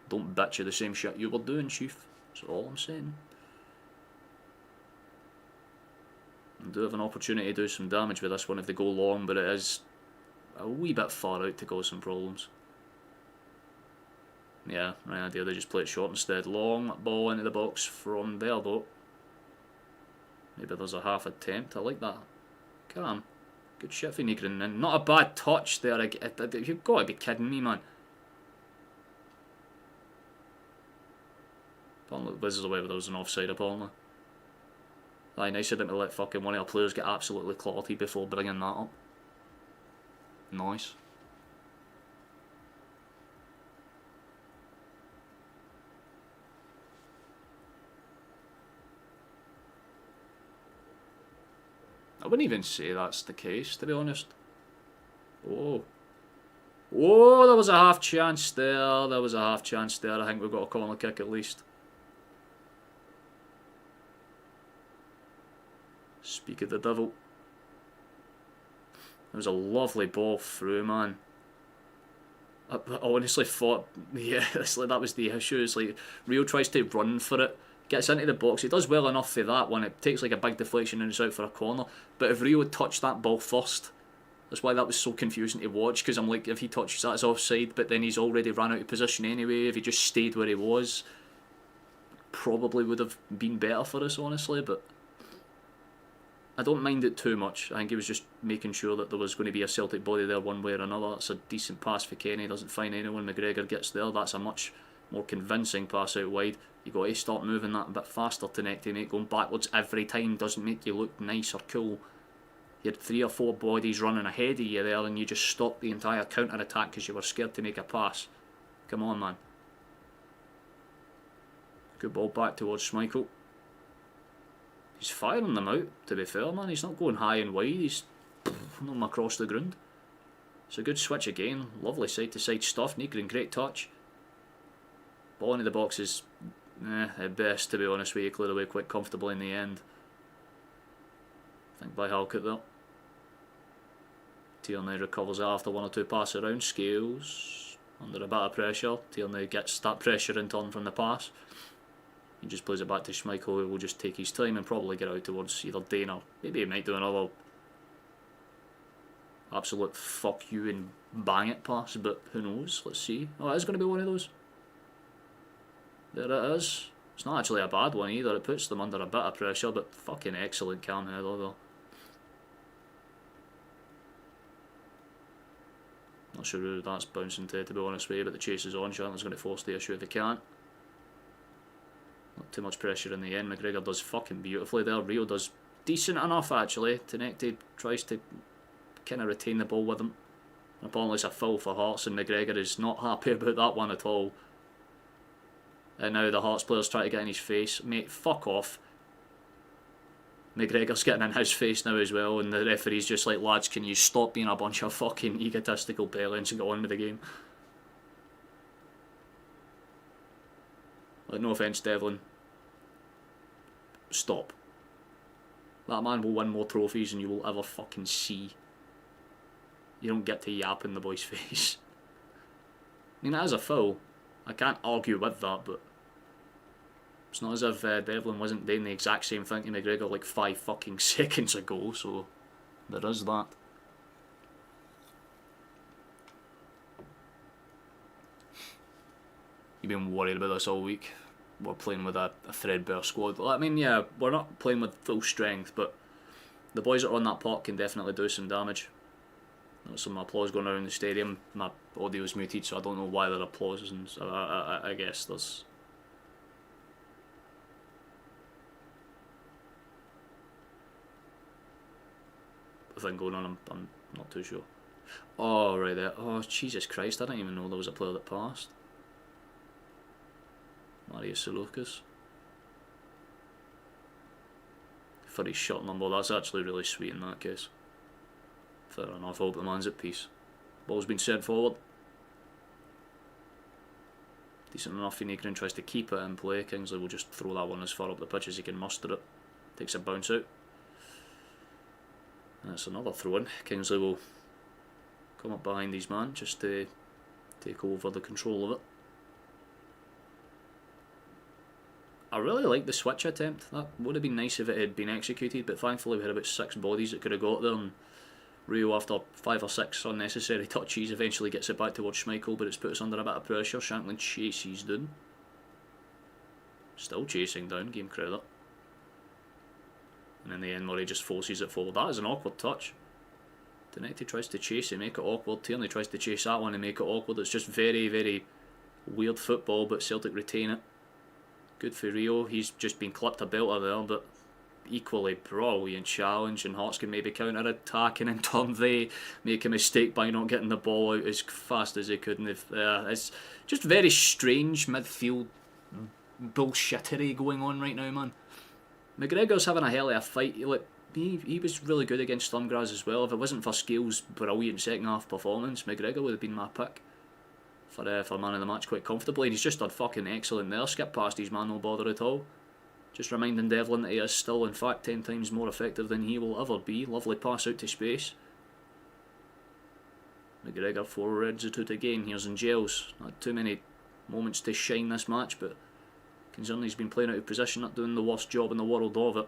Don't bitch you the same shit you were doing, Chief. That's all I'm saying. I do have an opportunity to do some damage with this one if they go long, but it is a wee bit far out to cause some problems. Yeah, right idea, they just play it short instead. Long ball into the box from there though. Maybe there's a half attempt, I like that. Calm. Good shit for Nigrin, and not a bad touch there. You've got to be kidding me, man. Apparently this is the way there was an offside, apparently. Aye, nice of them to let fucking one of our players get absolutely clotted before bringing that up. Nice. I wouldn't even say that's the case, to be honest. Oh. Oh, there was a half chance there. There was a half chance there. I think we've got a corner kick at least. Speak of the devil. It was a lovely ball through, man. I honestly thought, yeah, that was the issue. It's like Rio tries to run for it, gets into the box. He does well enough for that one. It takes like a big deflection and it's out for a corner. But if Rio had touched that ball first, that's why that was so confusing to watch. Because I'm like, if he touches that, it's offside. But then he's already ran out of position anyway. If he just stayed where he was, probably would have been better for us, honestly. But I don't mind it too much. I think he was just making sure that there was going to be a Celtic body there one way or another. That's a decent pass for Kenny. Doesn't find anyone. McGregor gets there. That's a much more convincing pass out wide. You got to start moving that a bit faster to neck to mate. Going backwards every time doesn't make you look nice or cool. You had 3 or 4 bodies running ahead of you there and you just stopped the entire counter attack because you were scared to make a pass. Come on, man. Good ball back towards Schmeichel. He's firing them out, to be fair, man. He's not going high and wide. He's putting them across the ground. It's a good switch again. Lovely side-to-side stuff. Nigrin, great touch. Ball into the box is at best, to be honest with you. Cleared away quite comfortably in the end. I think by Halkett there. Tierney recovers it after 1 or 2 passes around. Scales under a bit of pressure. Tierney gets that pressure in turn from the pass. He just plays it back to Schmeichel, who will just take his time and probably get out towards either Dane or maybe he might do another absolute fuck you and bang it pass, but who knows? Let's see. Oh, it is going to be one of those. There it is. It's not actually a bad one either. It puts them under a bit of pressure, but fucking excellent calm header though. Not sure who that's bouncing to be honest with you, but the chase is on. Shatner's going to force the issue if they can't. Not too much pressure in the end. McGregor does fucking beautifully there. Rio does decent enough actually. Tynecastle tries to kind of retain the ball with him. And apparently it's a foul for Hearts and McGregor is not happy about that one at all. And now the Hearts players try to get in his face. Mate, fuck off. McGregor's getting in his face now as well, and the referee's just like, lads, can you stop being a bunch of fucking egotistical bellends and go on with the game? Like, no offence, Devlin. Stop. That man will win more trophies than you will ever fucking see. You don't get to yap in the boy's face. I mean, that is a foul. I can't argue with that, but it's not as if Devlin wasn't doing the exact same thing to McGregor like 5 fucking seconds ago, so there is that. You've been worried about this all week. We're playing with a threadbare squad. I mean, yeah, we're not playing with full strength, but the boys that are on that pot can definitely do some damage. There's some applause going around the stadium. My audio's muted, so I don't know why there are applauses, and so I guess there's a thing going on. I'm not too sure. Oh, right there. Oh, Jesus Christ, I didn't even know there was a player that passed. Marius Salokas. for his shot number. That's actually really sweet in that case. Fair enough, I hope the man's at peace. Ball's been sent forward. Decent enough, Finnegan tries to keep it in play. Kingsley will just throw that one as far up the pitch as he can muster it. Takes a bounce out. And it's another throw in. Kingsley will come up behind his man just to take over the control of it. I really like the switch attempt. That would have been nice if it had been executed, but thankfully we had about 6 bodies that could have got there, and Rio, after 5 or 6 unnecessary touches, eventually gets it back towards Schmeichel, but it's put us under a bit of pressure. Shankland chases down. Still chasing down, game credit. And in the end, Murray just forces it forward. That is an awkward touch. Tynecastle tries to chase it, make it awkward. Tierney tries to chase that one and make it awkward. It's just very, very weird football, but Celtic retain it. Good for Rio. He's just been clipped a belter there, but equally brilliant challenge, and Hearts can maybe counter-attack, and in turn they make a mistake by not getting the ball out as fast as they could. And it's just very strange midfield bullshittery going on right now, man. McGregor's having a hell of a fight. He was really good against Slumgrass as well. If it wasn't for Scales' brilliant second half performance, McGregor would have been my pick for man of the match quite comfortably. And he's just done fucking excellent there. Skip past his man, no bother at all. Just reminding Devlin that he is still, in fact, 10 times more effective than he will ever be. Lovely pass out to space. McGregor forwards it out again. Here's Angels. Not too many moments to shine this match, but concerned he's been playing out of position, not doing the worst job in the world of it.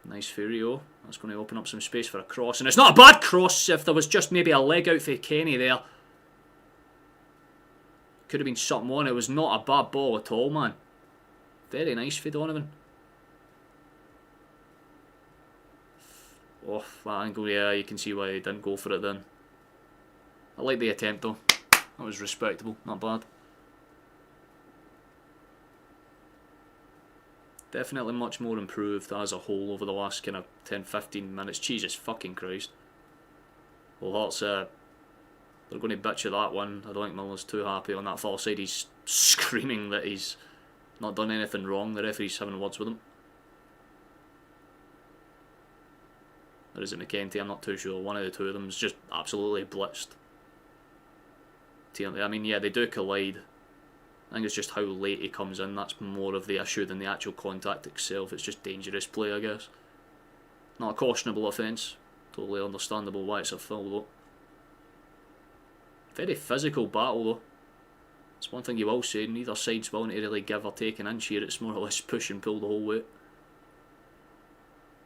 Nice for Rio. That's going to open up some space for a cross, and it's not a bad cross if there was just maybe a leg out for Kenny there. Could have been something on. It was not a bad ball at all, man. Very nice for Donovan. Oh, that angle, yeah, you can see why he didn't go for it then. I like the attempt though. That was respectable, not bad. Definitely much more improved as a whole over the last kind of 10-15 minutes. Jesus fucking Christ. Well, Hearts, they're going to bitch at that one. I don't think Miller's too happy on that far side. He's screaming that he's not done anything wrong. The referee's having words with him. Or is it McKenty? I'm not too sure. One of the two of them is just absolutely blitzed. I mean, yeah, they do collide. I think it's just how late he comes in. That's more of the issue than the actual contact itself. It's just dangerous play, I guess. Not a cautionable offence. Totally understandable why it's a foul, though. Very physical battle, though. It's one thing you will say. Neither side's willing to really give or take an inch here. It's more or less push and pull the whole way.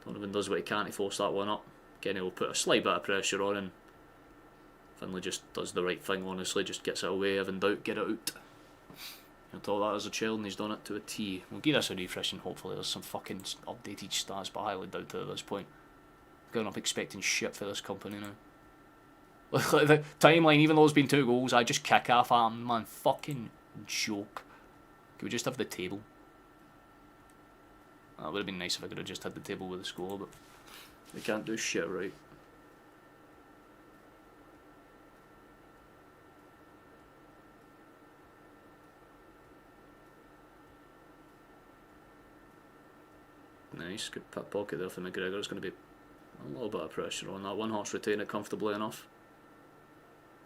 Donovan does what he can to force that one up. Kenny will put a slight bit of pressure on, and Finlay just does the right thing, honestly. Just gets it away, if in doubt, get it out. I thought that as a child, and he's done it to a T. We'll give this a refresh, and hopefully there's some fucking updated stats, but I highly doubt it at this point. Going up expecting shit for this company now. Like the timeline, even though it's been 2 goals, I just kick off at him, man. Fucking joke. Can we just have the table? That would have been nice if I could have just had the table with the score, but we can't do shit right. Nice, good pit pocket there for McGregor. It's going to be a little bit of pressure on that one. Hearts retain it comfortably enough.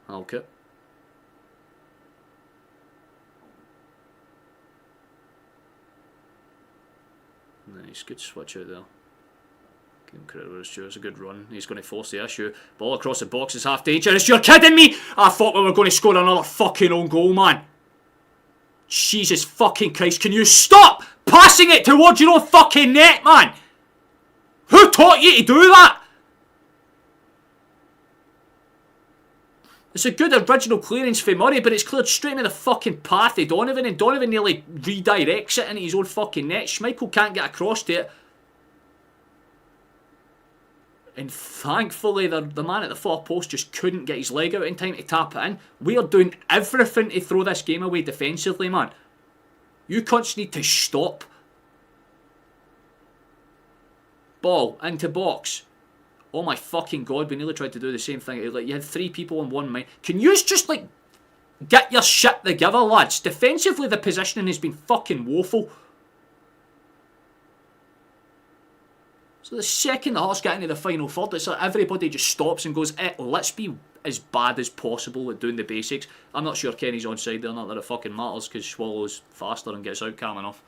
Halkett. Nice, good switch out there. Give him credit where it's due. It's a good run. He's going to force the issue. Ball across the box is half dangerous. You're kidding me! I thought we were going to score another fucking own goal, man. Jesus fucking Christ, can you stop passing it towards your own fucking net, man? Who taught you to do that? It's a good original clearance for Murray, but it's cleared straight into the fucking path of Donovan, and Donovan nearly redirects it into his own fucking net. Schmeichel can't get across to it. And thankfully, the man at the far post just couldn't get his leg out in time to tap it in. We are doing everything to throw this game away defensively, man. You cunts need to stop. Ball into box. Oh my fucking god, we nearly tried to do the same thing. Like, you had 3 people on one mind. Can you just, like, get your shit together, lads? Defensively, the positioning has been fucking woeful. So the second the Hearts get into the final third, it's like everybody just stops and goes, let's be as bad as possible at doing the basics. I'm not sure Kenny's onside there, not that it fucking matters, because Swallows faster and gets out calm enough.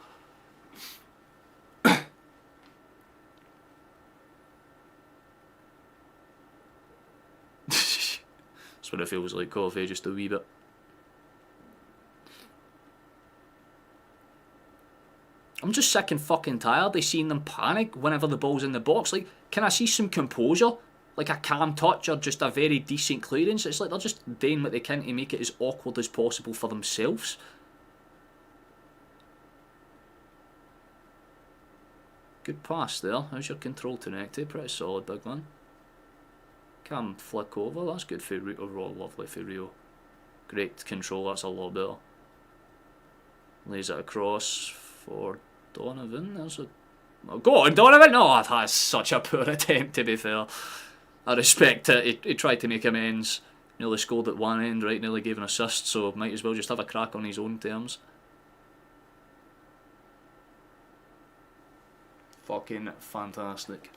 That's what it feels like, coffee, just a wee bit. I'm just sick and fucking tired of seeing them panic whenever the ball's in the box. Like, can I see some composure? Like a calm touch or just a very decent clearance? It's like they're just doing what they can to make it as awkward as possible for themselves. Good pass there. How's your control connected? Pretty solid, big man. Calm flick over. That's good for Rio. Oh, lovely for Rio. Great control. That's a lot better. Lays it across for Donovan. There's a... Oh, go on, Donovan! No, that's such a poor attempt, to be fair. I respect it. He tried to make amends. Nearly scored at one end, right? Nearly gave an assist, so might as well just have a crack on his own terms. Fucking fantastic.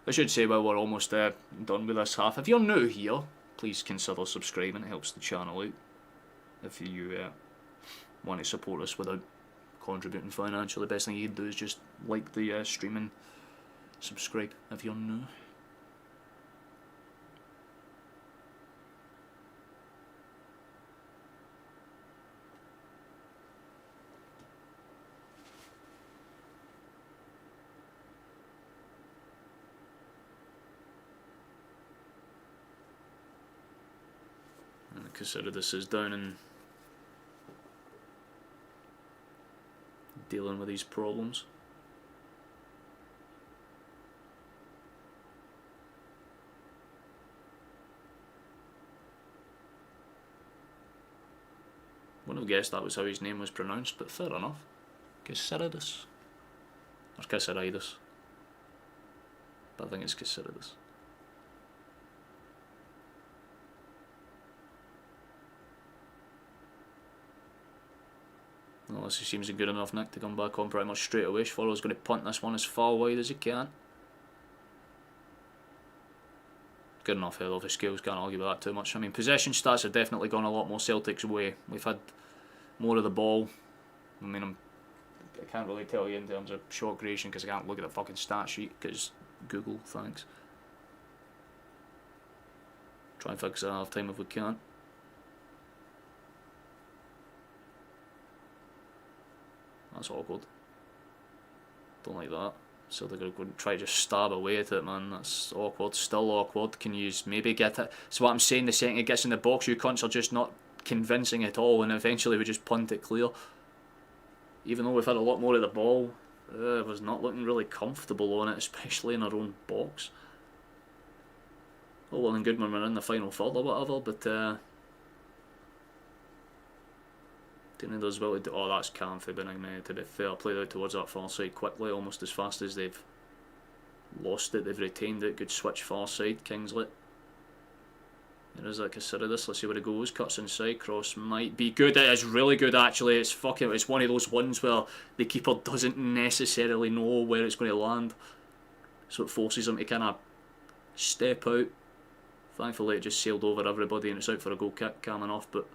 I should say, well, we're almost done with this half. If you're new here, please consider subscribing. It helps the channel out. If you want to support us without contributing financially, the best thing you can do is just like the stream and subscribe if you're new. Consider this is down and dealing with these problems. Wouldn't have guessed that was how his name was pronounced, but fair enough. Caceridis. Or Caceridis. But I think it's Caceridis. Unless he seems in good enough nick to come back on pretty much straight away. Swallow's going to punt this one as far wide as he can. Good enough head off his skills, can't argue with that too much. I mean, possession stats have definitely gone a lot more Celtic's way. We've had more of the ball. I mean, I can't really tell you in terms of shot creation because I can't look at the fucking stat sheet because Google, thanks. Try and fix that half time if we can. That's awkward. Don't like that. So they're going to try to just stab away at it, man. That's awkward. Still awkward. Can you maybe get it? So what I'm saying, the second it gets in the box, you cunts are just not convincing at all, and eventually we just punt it clear. Even though we've had a lot more of the ball, it was not looking really comfortable on it, especially in our own box. Oh, well and good when we're in the final third or whatever, but does well to do. Oh, that's calm for Benigni, to be fair. Played out towards that far side quickly, almost as fast as they've lost it. They've retained it. Good switch far side, Kingsley. There is that Caceridis. Let's see where it goes. Cuts inside. Cross might be good. It is really good, actually. It's fucking. It's one of those ones where the keeper doesn't necessarily know where it's going to land, so it forces him to kind of step out. Thankfully, it just sailed over everybody and it's out for a goal kick. Calm enough, but.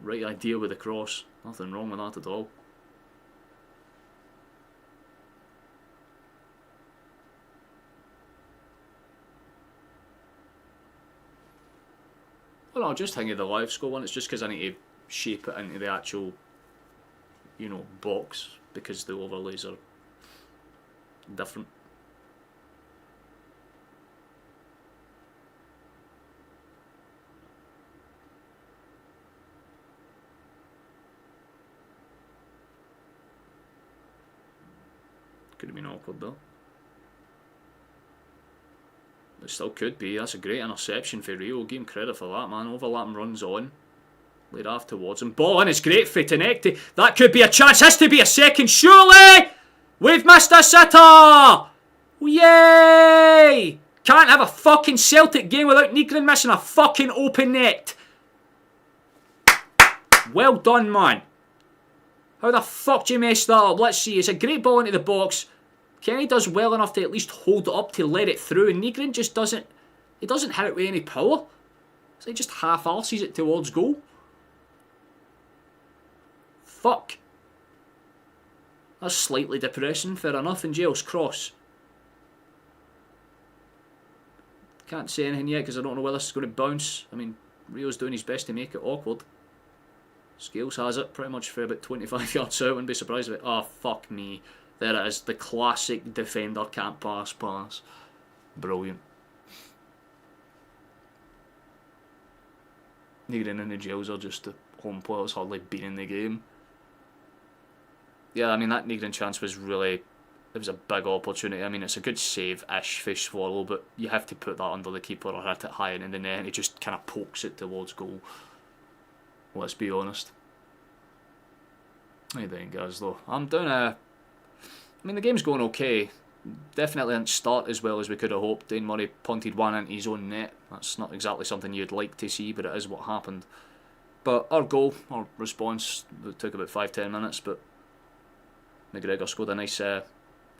Right idea with the cross. Nothing wrong with that at all. Well, I'll just hang you the live score one. It's just because I need to shape it into the actual, you know, box because the overlays are different. Could have been awkward though. It still could be. That's a great interception for Rio. Give him credit for that, man. Overlapping runs on. Laid off towards him. Ball in is great for Tynecastle. That could be a chance. Has to be a second, surely! We've missed a sitter! Yay! Can't have a fucking Celtic game without Nygren missing a fucking open net. Well done, man. How the fuck do you mess that up? Let's see. It's a great ball into the box. Kenny does well enough to at least hold it up to let it through, and Negrin just doesn't. He doesn't hit it with any power. So he just half-arses it towards goal. Fuck. That's slightly depressing, fair enough. And Jail's cross. Can't say anything yet because I don't know whether this is going to bounce. I mean, Rio's doing his best to make it awkward. Scales has it pretty much for about 25 yards out. Wouldn't be surprised if it. Oh, fuck me. There it is. The classic defender can't pass. Brilliant. Negrin and the Jails are just the home players hardly been in the game. Yeah, I mean, that Negrin chance was really... It was a big opportunity. I mean, it's a good save-ish for Swallow, but you have to put that under the keeper or hit it high in the net, and he just kind of pokes it towards goal. Let's be honest. How you doing, guys, though? I'm doing a... I mean, the game's going okay. Definitely didn't start as well as we could have hoped. Dane Murray punted one into his own net. That's not exactly something you'd like to see, but it is what happened. But our goal, our response, it took about 5-10 minutes, but McGregor scored a nice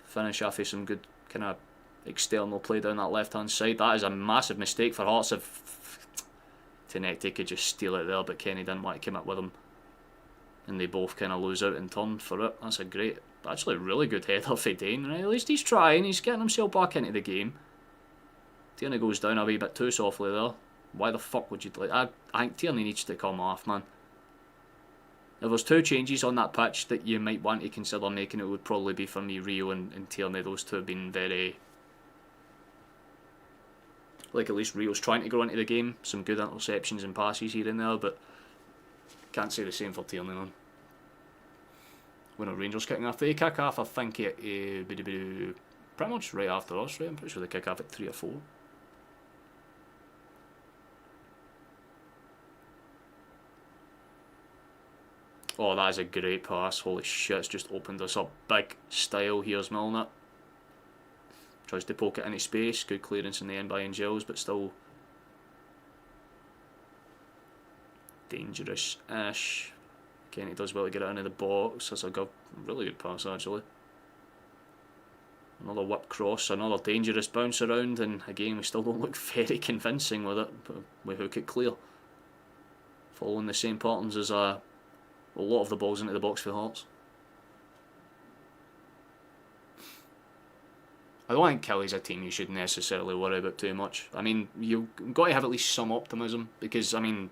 finish after some good kind of external play down that left-hand side. That is a massive mistake for Hearts. If Tynecastle could just steal it there, but Kenny didn't want to come up with him. And they both kind of lose out in turn for it. That's a great, actually really good header for Dane. Right? At least he's trying, he's getting himself back into the game. Tierney goes down a wee bit too softly there. Why the fuck would you like... I think Tierney needs to come off, man. If there's two changes on that pitch that you might want to consider making, it would probably be for me, Rio and Tierney. Those two have been very... Like, at least Rio's trying to grow into the game. Some good interceptions and passes here and there, but can't say the same for Tierney, man. When a Rangers kicking off, they kick off, I think it pretty much right after us, right? I'm pretty sure they kick off at 3 or 4. Oh, that is a great pass. Holy shit, it's just opened us up big style. Here's Milner. Tries to poke it into space. Good clearance in the end by Angels, but still dangerous-ish. Kenny does well to get it into the box. That's a good, really good pass, actually. Another whip cross, another dangerous bounce around, and again, we still don't look very convincing with it, but we hook it clear. Following the same patterns as a lot of the balls into the box for Hearts. I don't think Kelly's a team you should necessarily worry about too much. I mean, you've got to have at least some optimism, because, I mean,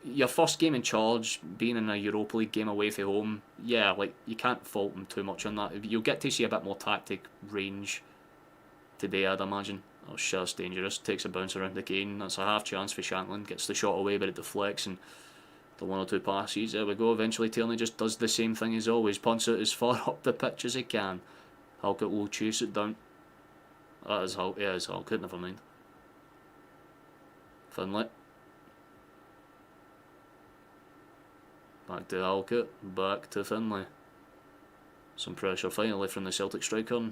your first game in charge, being in a Europa League game away from home, yeah, like, you can't fault them too much on that. You'll get to see a bit more tactic range today, I'd imagine. Oh shit, that's dangerous. Takes a bounce around again. That's a half chance for Shanklin. Gets the shot away, but it deflects, and the one or two passes, there we go. Eventually Tierney just does the same thing as always. Punts it as far up the pitch as he can. Halkett will chase it down. That is Halkett. Yeah, it's Halkett, never mind. Finlay. Back to Halkett. Back to Finlay. Some pressure finally from the Celtic striker.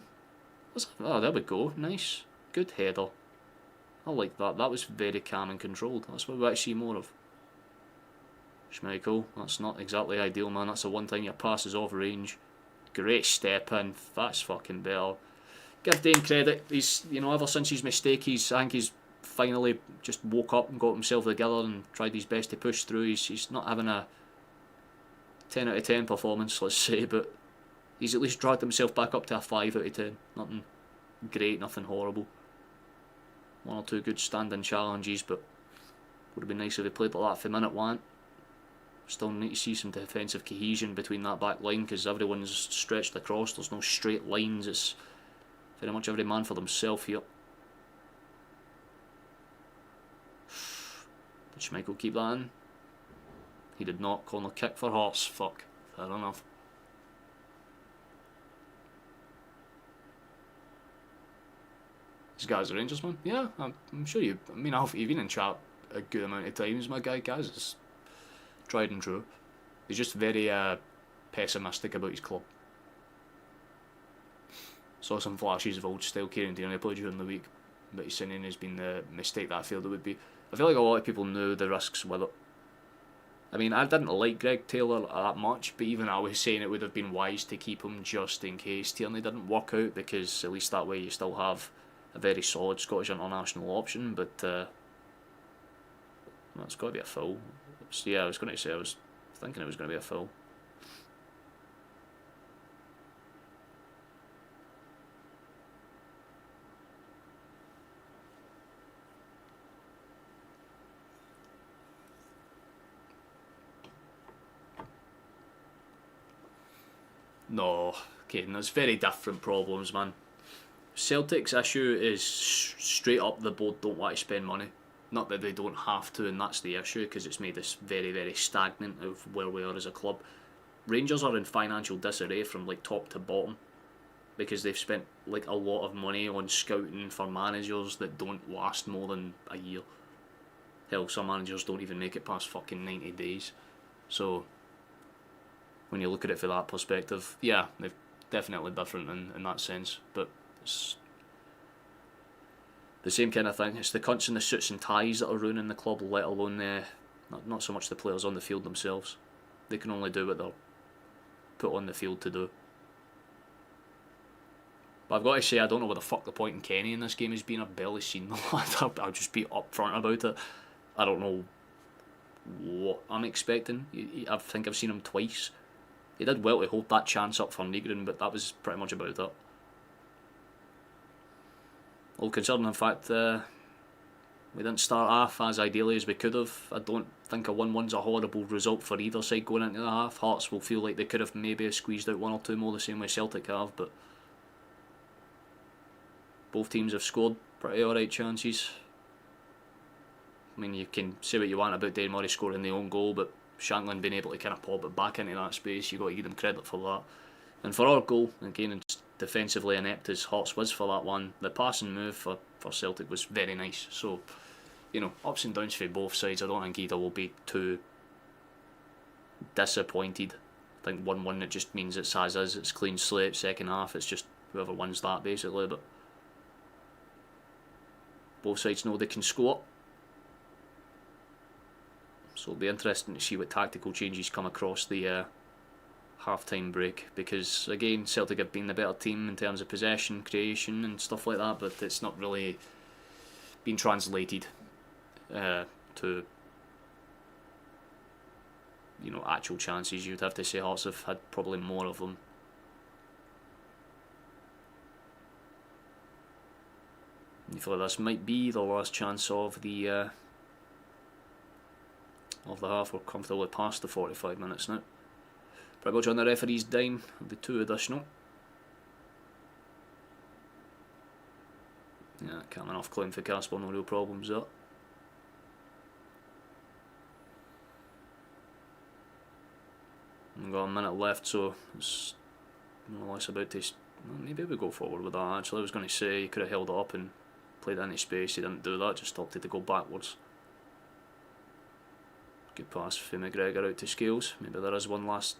Oh, there we go. Nice. Good header. I like that. That was very calm and controlled. That's what we want to see more of. Schmeichel, that's not exactly ideal, man. That's the one time your pass is off range. Great step in. That's fucking better. Give Dane credit. He's, you know, ever since his mistake, I think he's finally just woke up and got himself together and tried his best to push through. He's not having a 10 out of 10 performance, let's say, but he's at least dragged himself back up to a 5 out of 10. Nothing great, nothing horrible. One or two good standing challenges, but would have been nice if he played like that for minute one. Still need to see some defensive cohesion between that back line, because everyone's stretched across. There's no straight lines. It's very much every man for themselves here. Did Schmeichel keep that in? He did not. Corner kick for Hearts. Fuck. Fair enough. These guys are Rangers, man. Yeah, I'm sure you. I mean, you've been in chat a good amount of times, my guy. Guys, it's tried and true. He's just very pessimistic about his club. Saw some flashes of old style Kieran Tierney played during the week, but he's saying has been the mistake that I feel it would be. I feel like a lot of people knew the risks with it. I mean, I didn't like Greg Taylor that much, but even I was saying it would have been wise to keep him just in case Tierney didn't work out, because at least that way you still have a very solid Scottish international option. But it's got to be a foul. Yeah, I was going to say, I was thinking it was going to be a foul. No, okay, there's very different problems, man. Celtic's issue is straight up the board don't want to spend money. Not that they don't have to, and that's the issue, because it's made us very, very stagnant of where we are as a club. Rangers are in financial disarray from like top to bottom, because they've spent like a lot of money on scouting for managers that don't last more than a year. Hell, some managers don't even make it past fucking 90 days. So when you look at it from that perspective, yeah, they're definitely different in that sense, but it's the same kind of thing. It's the cunts in the suits and ties that are ruining the club, let alone not so much the players on the field themselves. They can only do what they're put on the field to do. But I've got to say, I don't know what the fuck the point in Kenny in this game has been. I've barely seen the lad. I'll just be upfront about it. I don't know what I'm expecting. I think I've seen him twice. He did well to hold that chance up for Negrin, but that was pretty much about it. All concerning, in fact, we didn't start off as ideally as we could have. I don't think a 1-1's a horrible result for either side going into the half. Hearts will feel like they could have maybe squeezed out one or two more the same way Celtic have, but both teams have scored pretty alright chances. I mean, you can say what you want about Dane Murray scoring the own goal, but Shanklin being able to kind of pop it back into that space, you've got to give them credit for that. And for our goal, again, it's defensively inept as Hearts was for that one, the passing move for Celtic was very nice. So, you know, ups and downs for both sides. I don't think either will be too disappointed. I think 1-1, it just means it's as is, it's clean slate. Second half, it's just whoever wins that basically, but both sides know they can score. So it'll be interesting to see what tactical changes come across the half-time break, because again, Celtic have been the better team in terms of possession, creation and stuff like that, but it's not really been translated to, you know, actual chances. You'd have to say Hearts have had probably more of them. I feel like this might be the last chance of the half. We're comfortably past the 45 minutes now. Pretty much on the referee's dime, it'll be 2 additional. Yeah, coming off clean for Casper, no real problems there. We've got a minute left, so it's more or less about to. Well, maybe we go forward with that. Actually, I was going to say he could have held it up and played it into space. He didn't do that, just opted to go backwards. Good pass for McGregor out to Scales. Maybe there is one last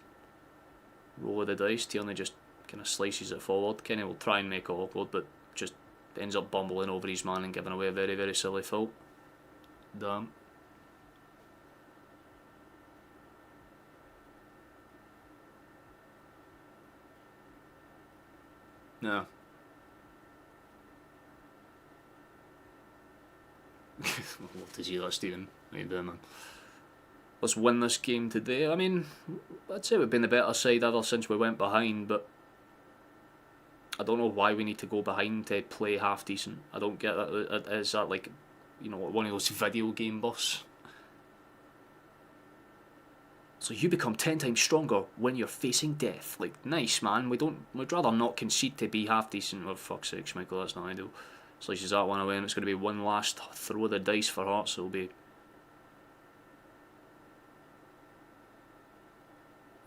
roll of the dice. Tierney just kind of slices it forward. Kenny will try and make it awkward, but just ends up bumbling over his man and giving away a very, very silly foul. Damn. No. Love to see that, Stephen. How you doing, man? Let's win this game today. I mean, I'd say we've been the better side ever since we went behind, but I don't know why we need to go behind to play half decent. I don't get that. Is that like, you know, one of those video game buffs? So you become 10 times stronger when you're facing death. Like, nice, man. We'd rather not concede to be half decent. Oh, fuck's sake, Michael, that's not ideal. Slices that one away, and it's going to be one last throw of the dice for Hearts. It'll be.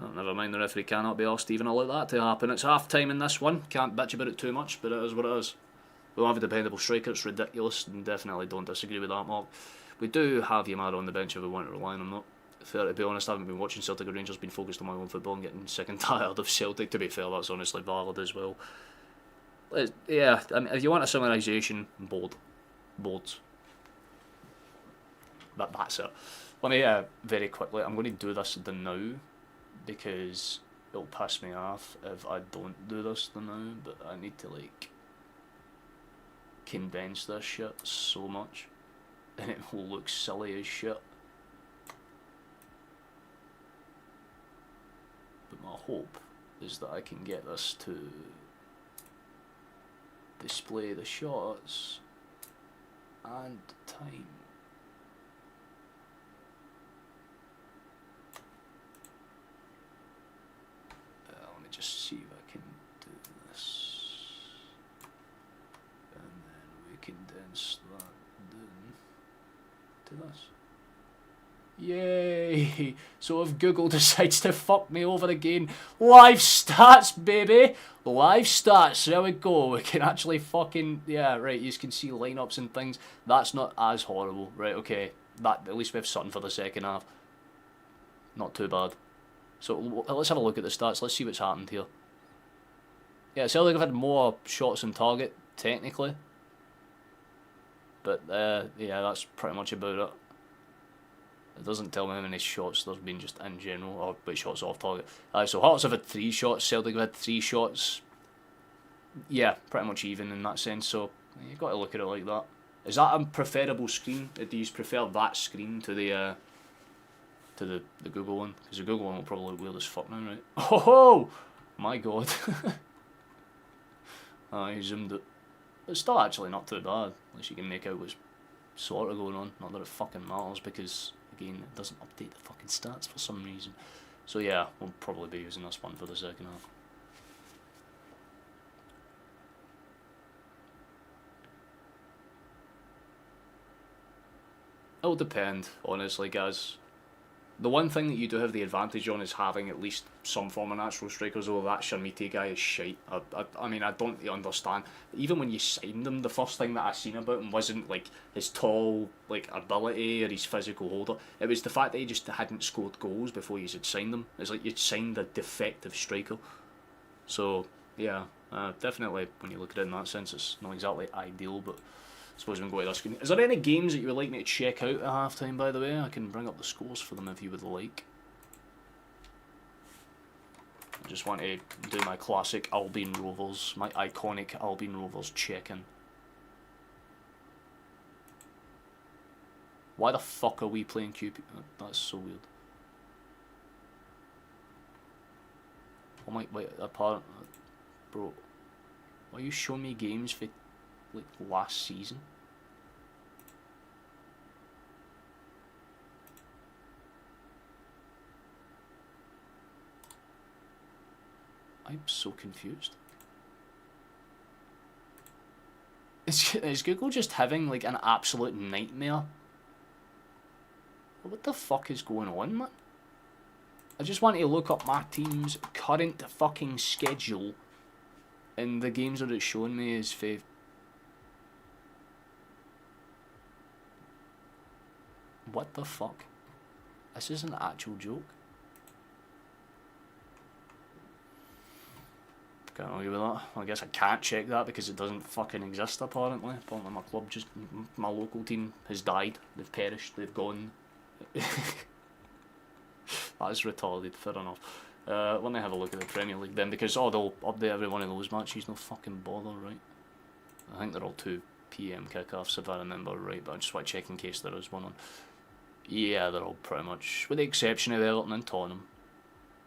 Oh, never mind, the referee cannot be asked to even allow that to happen. It's half time in this one. Can't bitch about it too much, but it is what it is. We don't have a dependable striker, it's ridiculous, and definitely don't disagree with that, Mark. We do have Yamada on the bench if we want to rely on him, though. Fair to be honest, I haven't been watching Celtic or Rangers, been focused on my own football and getting sick and tired of Celtic. To be fair, that's honestly valid as well. Yeah, I mean, if you want a summarisation, boards. That's it. Let me, very quickly, I'm going to do this the now, because it'll piss me off if I don't do this the now, but I need to, like, condense this shit so much, and it will look silly as shit. But my hope is that I can get this to display the shots and time. Let me just see if I can do this, and then we condense that down to this. Yay! So if Google decides to fuck me over again, live stats, baby! Live stats, there we go. We can actually fucking, yeah, right, you can see lineups and things. That's not as horrible, right, okay. That, at least we have something for the second half. Not too bad. So let's have a look at the stats, let's see what's happened here. Yeah, Celtic have had more shots on target, technically. But, yeah, that's pretty much about it. It doesn't tell me how many shots there's been just in general, or which shots off target. So Hearts have had 3 shots, Celtic have had 3 shots. Yeah, pretty much even in that sense, so you've got to look at it like that. Is that a preferable screen? Do you prefer that screen to the Google one? Because the Google one will probably look weird as fuck now, right? Oh ho! My god. I zoomed it. It's still actually not too bad, at least you can make out what's sort of going on. Not that it fucking matters, because again, it doesn't update the fucking stats for some reason. So yeah, we'll probably be using this one for the second half. It'll depend, honestly, guys. The one thing that you do have the advantage on is having at least some form of natural strikers, although that Sharmiti guy is shite. I mean, I don't understand. Even when you signed him, the first thing that I seen about him wasn't, like, his tall, like, ability or his physical holder. It was the fact that he just hadn't scored goals before you had signed him. It's like you'd signed a defective striker. So, yeah, definitely, when you look at it in that sense, it's not exactly ideal, but I suppose we can go to this screen. Is there any games that you would like me to check out at half time, by the way? I can bring up the scores for them if you would like. I just want to do my classic Albion Rovers, my iconic Albion Rovers check-in. Why the fuck are we playing QP? That's so weird. Oh my, wait, apart, bro, why are you showing me games for, like, last season? I'm so confused. Is Google just having, like, an absolute nightmare? What the fuck is going on, man? I just want to look up my team's current fucking schedule, and the games that it's showing me is for... What the fuck? This is an actual joke. Can't argue with that. I guess I can't check that because it doesn't fucking exist apparently. Apparently my club just... my local team has died. They've perished. They've gone. That is retarded. Fair enough. Let me have a look at the Premier League then, because they'll update every one of those matches. No fucking bother, right? I think they're all 2 PM kickoffs if I remember right, but I just want to check in case there is one on. Yeah, they're all pretty much, with the exception of Everton and Tottenham.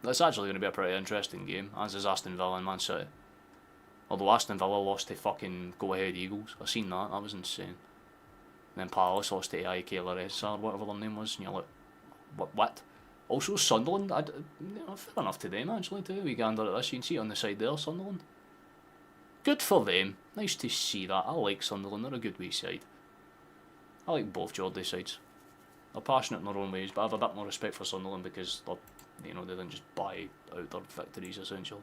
That's actually going to be a pretty interesting game, as is Aston Villa and Man City. Although Aston Villa lost to fucking Go Ahead Eagles. I seen that was insane. And then Palace lost to equalizes or whatever their name was, and you're like, what? Also Sunderland, fair enough to them actually too. We gander at this, you can see it on the side there, Sunderland. Good for them, nice to see that. I like Sunderland, they're a good wee side. I like both Geordie sides. They're passionate in their own ways, but I have a bit more respect for Sunderland because they're, they didn't just buy out their victories essentially.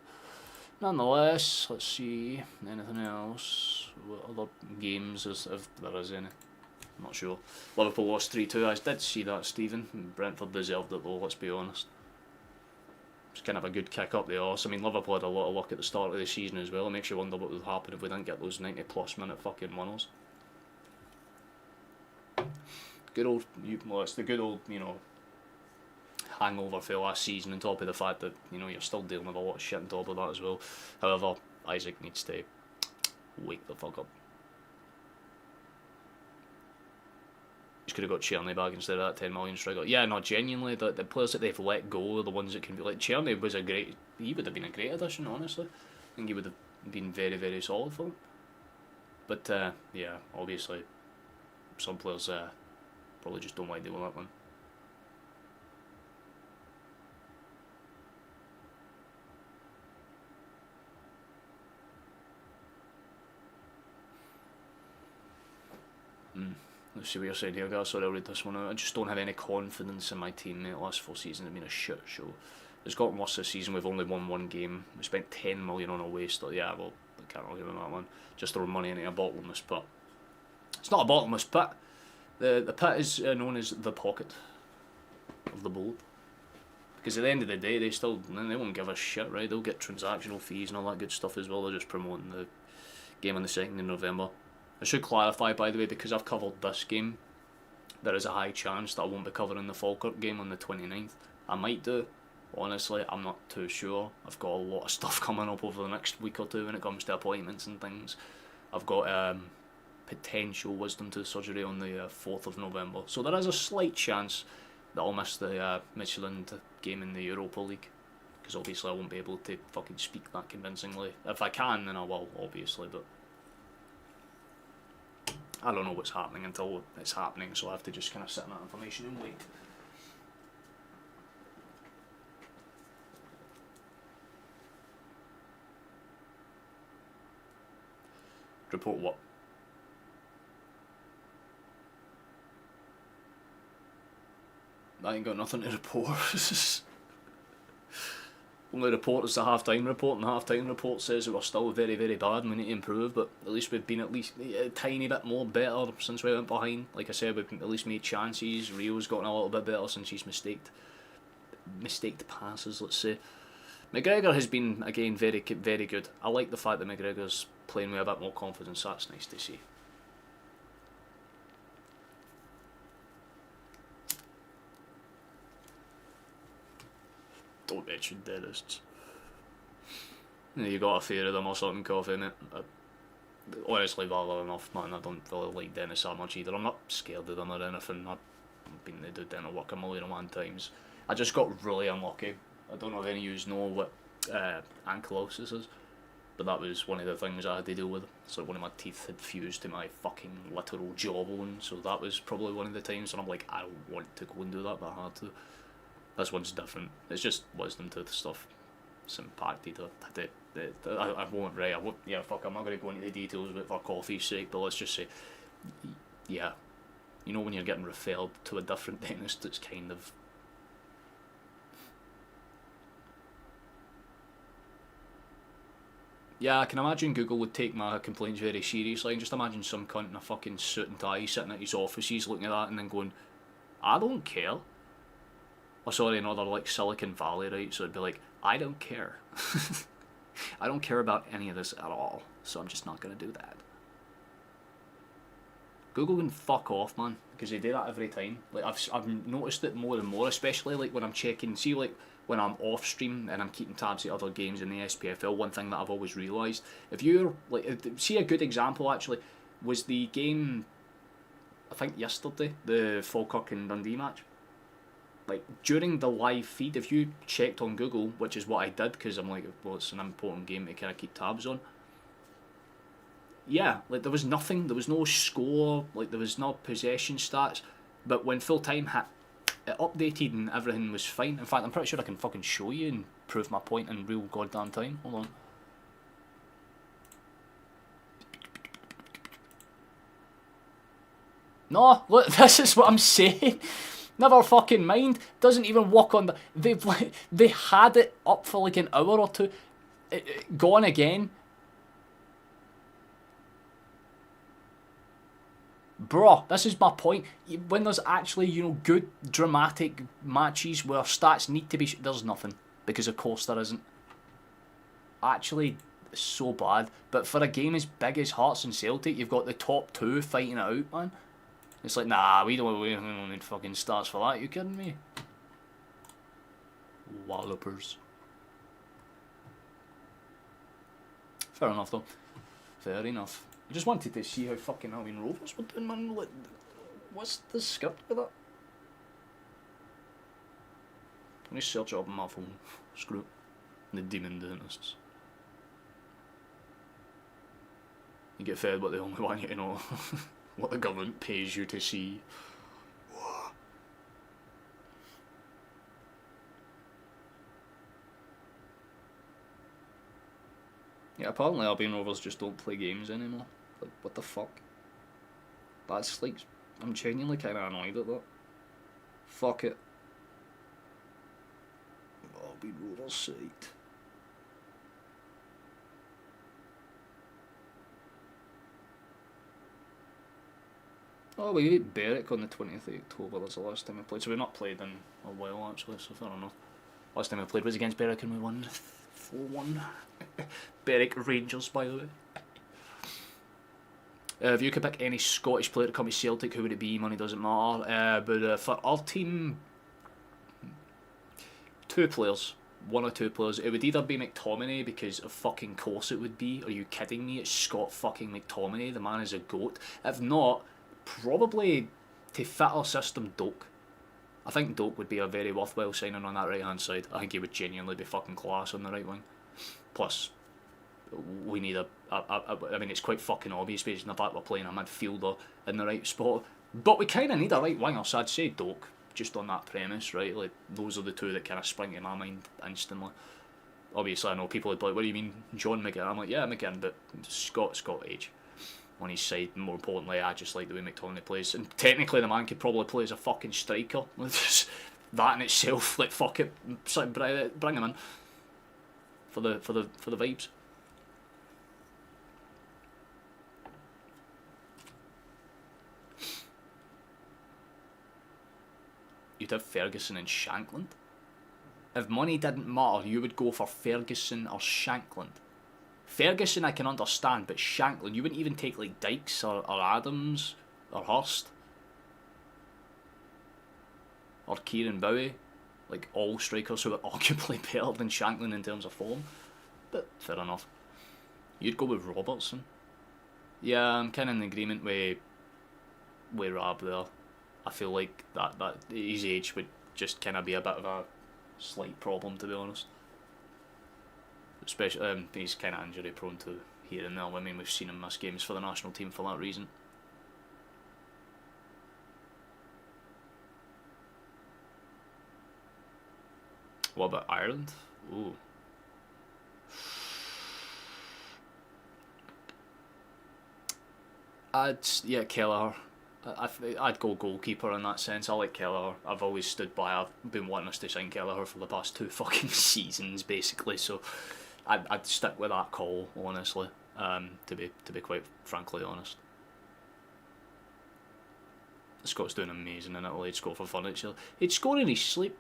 Nonetheless, let's see, anything else? What other games, if there is any? I'm not sure. Liverpool lost 3-2, I did see that, Stephen. Brentford deserved it though, let's be honest. It's kind of a good kick up the arse. I mean, Liverpool had a lot of luck at the start of the season as well. It makes you wonder what would happen if we didn't get those 90+ minute fucking winners. good old, well, it's the good old, you know, hangover for last season, on top of the fact that, you know, you're still dealing with a lot of shit on top of that as well. However, Isaac needs to wake the fuck up. Just could have got Czerny back instead of that 10 million striker. Yeah, no, genuinely, the players that they've let go are the ones that can be, like, Czerny was he would have been a great addition, honestly. I think he would have been very, very solid for them. But, yeah, obviously, some players probably just don't like doing that one. Let's see what you're saying here, guys. Sorry, I'll read this one out. I just don't have any confidence in my team, mate. Last 4 seasons have been a shit show. It's gotten worse this season. We've only won 1 game. We spent 10 million on a waste. Yeah, well, I can't argue with that one. Just throwing money into a bottomless pit. It's not a bottomless pit. The pit is known as the pocket of the bold. Because at the end of the day, they won't give a shit, right? They'll get transactional fees and all that good stuff as well. They're just promoting the game on the 2nd of November. I should clarify, by the way, because I've covered this game, there is a high chance that I won't be covering the Falkirk game on the 29th. I might do. Honestly, I'm not too sure. I've got a lot of stuff coming up over the next week or two when it comes to appointments and things. I've got potential wisdom tooth surgery on the 4th of November. So there is a slight chance that I'll miss the Midtjylland game in the Europa League. Because obviously I won't be able to fucking speak that convincingly. If I can, then I will, obviously, but I don't know what's happening until it's happening, so I have to just kind of sit on that information and wait. Report what? I ain't got nothing to report. Only report is the half-time report, and the half-time report says that we're still very, very bad and we need to improve, but at least we've been a tiny bit more better since we went behind. Like I said, we've at least made chances. Rio's gotten a little bit better since he's mistaked passes, let's say. McGregor has been, again, very, very good. I like the fact that McGregor's playing with a bit more confidence. That's nice to see. Don't mention dentists. You got a fear of them or something, coffee, mate. Honestly, valid enough, man. I don't really like dentists that much either. I'm not scared of them or anything. I've been to do dental work a million and one times. I just got really unlucky. I don't know if any of you know what ankylosing is, but that was one of the things I had to deal with. So one of my teeth had fused to my fucking literal jawbone, so that was probably one of the times when I'm like, I don't want to go and do that, but I had to. This one's different. It's just wisdom tooth stuff. It's impacted. I won't, right? Yeah, fuck, I'm not going to go into the details of it for coffee's sake, but let's just say, yeah, you know when you're getting referred to a different dentist, it's kind of... Yeah, I can imagine Google would take my complaints very seriously, and just imagine some cunt in a fucking suit and tie sitting at his offices looking at that and then going, I don't care. Or sorry, another like Silicon Valley, right? So it'd be like, I don't care. I don't care about any of this at all, so I'm just not going to do that. Google can fuck off, man, because they do that every time. Like I've noticed it more and more, especially like when I'm checking, see like when I'm off stream and I'm keeping tabs at other games in the SPFL, one thing that I've always realised, if you're like, see a good example actually, was the game, I think yesterday, the Falkirk and Dundee match. Like, during the live feed, if you checked on Google, which is what I did, because I'm like, well, it's an important game to kind of keep tabs on. Yeah, like, there was nothing, there was no score, like, there was no possession stats, but when full time hit, it updated and everything was fine. In fact, I'm pretty sure I can fucking show you and prove my point in real goddamn time. Hold on. No, look, this is what I'm saying. Never fucking mind. Doesn't even work on the... They had it up for like an hour or two. Gone again. Bruh, this is my point. When there's actually, you know, good dramatic matches where stats need to be... There's nothing. Because of course there isn't. Actually, it's so bad. But for a game as big as Hearts and Celtic, you've got the top two fighting it out, man. It's like, nah, we don't need fucking stats for that. You kidding me? Wallopers. Fair enough though. Fair enough. I just wanted to see how fucking Albion Rovers were doing, man. Like, what's the script with that? Let me search it up on my phone. Screw it. The Demon Dentists. You get fed what they only want you to know. What the government pays you to see. Yeah, apparently Albion Rovers just don't play games anymore. Like, what the fuck? That's like, I'm genuinely kind of annoyed at that. Fuck it. Albion Rovers site. Oh, we beat Berwick on the 20th of October, that's the last time we played. So we've not played in a while actually, so fair enough. Last time we played was against Berwick and we won 4-1. Berwick Rangers, by the way. If you could pick any Scottish player to come to Celtic, who would it be? Money doesn't matter. But for our team, 2 players. 1 or 2 players. It would either be McTominay, because of fucking course it would be. Are you kidding me? It's Scott fucking McTominay. The man is a goat. If not, probably to fit our system, Doak. I think Doak would be a very worthwhile signing on that right hand side. I think he would genuinely be fucking class on the right wing. Plus, we need I mean, it's quite fucking obvious based on the fact we're playing a midfielder in the right spot. But we kind of need a right winger, so I'd say Doak, just on that premise, right? Like, those are the 2 that kind of spring to my mind instantly. Obviously, I know people would be like, what do you mean, John McGinn? I'm like, yeah, McGinn, but Scott's got age on his side. More importantly, I just like the way McTominay plays. And technically, the man could probably play as a fucking striker. That in itself, like, fuck it, bring him in for the vibes. You'd have Ferguson and Shankland. If money didn't matter, you would go for Ferguson or Shankland. Ferguson I can understand, but Shankland, you wouldn't even take like Dykes or Adams or Hurst or Kieran Bowie, like all strikers who are arguably better than Shankland in terms of form. But fair enough. You'd go with Robertson. Yeah, I'm kind of in agreement with Rab there. I feel like that his age would just kind of be a bit of a slight problem, to be honest. Especially, he's kind of injury prone to here and there. I mean, we've seen him miss games for the national team for that reason. What about Ireland? Ooh. Kelleher. I'd go goalkeeper in that sense. I like Kelleher. I've always stood by. I've been wanting us to sign Kelleher for the past 2 fucking seasons, basically. So I'd stick with that call, honestly. To be quite frankly honest. Scott's doing amazing in Italy. He'd score for fun. He'd score in his sleep.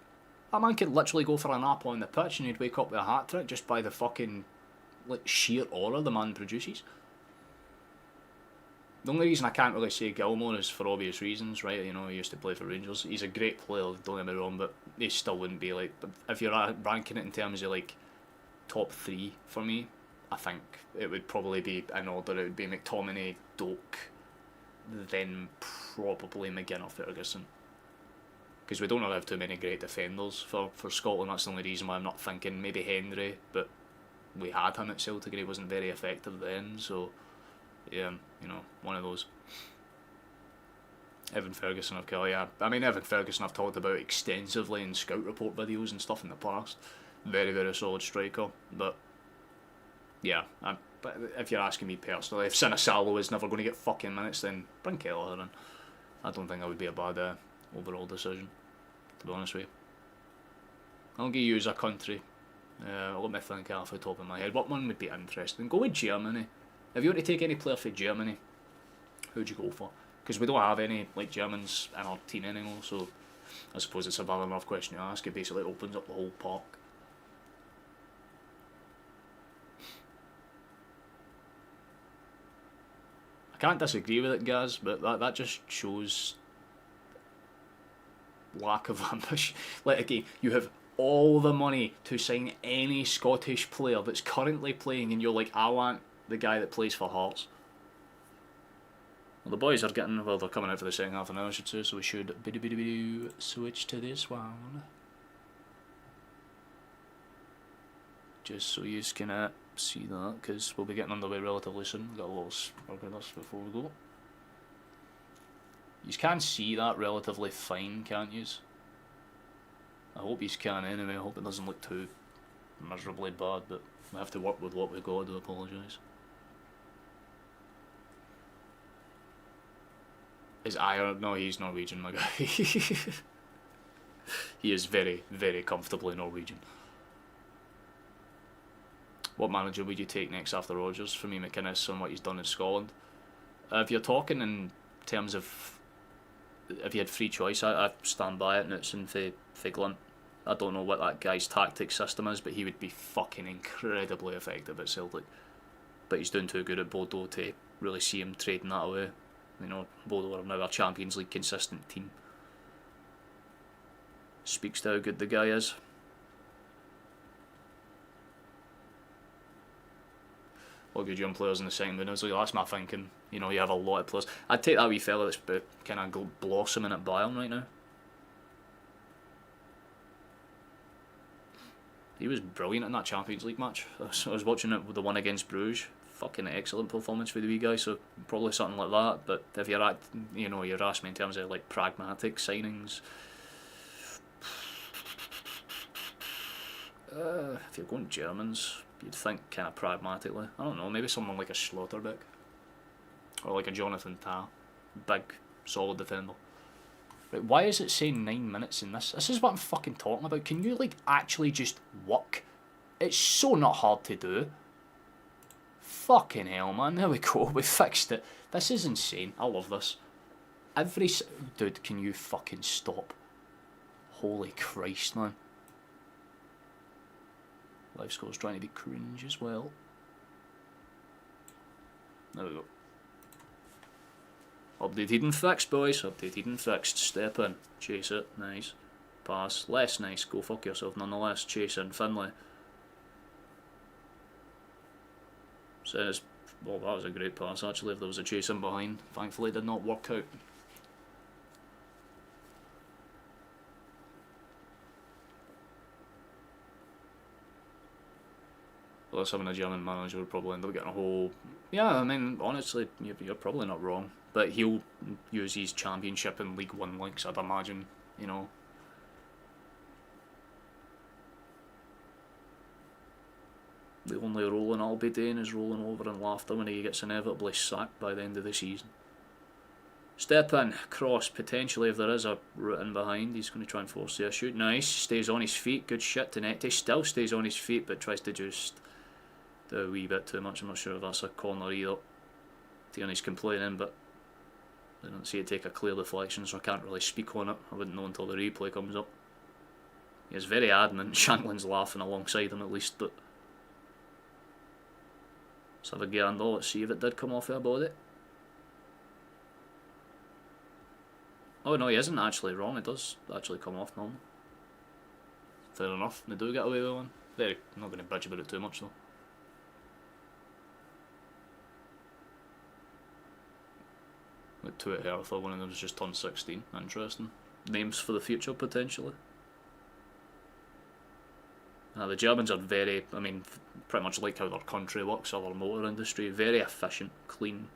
That man could literally go for a nap on the pitch and he'd wake up with a hat trick just by the fucking like sheer aura the man produces. The only reason I can't really say Gilmore is for obvious reasons, right? You know, he used to play for Rangers. He's a great player, don't get me wrong, but he still wouldn't be like. If you're ranking it in terms of like top 3 for me, I think it would probably be in order. It would be McTominay, Doak, then probably McGinn or Ferguson. Because we don't really have too many great defenders for Scotland. That's the only reason why I'm not thinking maybe Henry, but we had him at Celtic and he wasn't very effective then, so. Yeah, you know, one of those. Evan Ferguson, Evan Ferguson I've talked about extensively in scout report videos and stuff in the past. Very, very solid striker. But, yeah, but if you're asking me personally, if Sinisalo is never going to get fucking minutes, then bring Kelleher in. I don't think that would be a bad overall decision, to be honest with you. I'll give you as a country. Let me think off the top of my head. What one would be interesting? Go with Germany. If you were to take any player for Germany, who'd you go for? Because we don't have any like Germans in our team anymore, so I suppose it's a valid enough question to ask. It basically opens up the whole park. I can't disagree with it, Gaz, but that just shows lack of ambition. Like, again, you have all the money to sign any Scottish player that's currently playing, and you're like, I want the guy that plays for Hearts. Well, the boys are getting, well, they're coming out for the second half an hour, I should say, so we should switch to this one. Just so you can see that, because we'll be getting underway relatively soon. We've got a little work with us before we go. You can see that relatively fine, can't you? I hope you can anyway. I hope it doesn't look too miserably bad, but we have to work with what we've got. I do apologise. Is Iron? No, he's Norwegian, my guy. He is very, very comfortably Norwegian. What manager would you take next after Rodgers? For me, McInnes and what he's done in Scotland. If you're talking in terms of if you had free choice, I stand by it. Knutson for Glunt. I don't know what that guy's tactic system is, but he would be fucking incredibly effective at Celtic. But he's doing too good at Bodo to really see him trading that away. You know, Bodo are now a Champions League consistent team. Speaks to how good the guy is. What good young players in the second Bundesliga? That's my thinking. You know, you have a lot of players. I'd take that wee fella that's kind of blossoming at Bayern right now. He was brilliant in that Champions League match. I was watching it with the one against Bruges. Fucking excellent performance for the wee guy. So probably something like that. But if you're you're asking me in terms of like pragmatic signings. If you're going Germans, you'd think kind of pragmatically. I don't know, maybe someone like a Slotterbeck. Or like a Jonathan Tah. Big, solid defender. Right, why is it saying 9 minutes in this? This is what I'm fucking talking about. Can you like actually just work? It's so not hard to do. Fucking hell, man. There we go. We fixed it. This is insane. I love this. Dude, can you fucking stop? Holy Christ, man. Live score's trying to be cringe as well. There we go. Updated and fixed, boys. Updated and fixed. Step in. Chase it. Nice. Pass. Less nice. Go fuck yourself nonetheless. Chase in. Finlay. Says, well, that was a great pass actually. If there was a chase in behind. Thankfully, it did not work out. Plus, having a German manager would probably end up getting a whole... Yeah, I mean, honestly, you're probably not wrong. But he'll use his Championship and League One links, I'd imagine, you know. The only rolling I'll be doing is rolling over in laughter when he gets inevitably sacked by the end of the season. Step in, cross, potentially if there is a route in behind, he's going to try and force the issue. Nice, stays on his feet, good shit. Tynecastle still stays on his feet but tries to just do a wee bit too much. I'm not sure if that's a corner either. Tierney's complaining, but I don't see it take a clear deflection, so I can't really speak on it. I wouldn't know until the replay comes up. He's very adamant. Shanklin's laughing alongside him at least, but let's have a gander. Let's see if it did come off her body. Oh no, he isn't actually wrong. It does actually come off normal. Fair enough. They do get away with one. I'm not going to bitch about it too much though. Like two at Hertha, one of them was just turned 16. Interesting. Names for the future potentially. The Germans are very, I mean, pretty much like how their country works, or their motor industry. Very efficient, clean.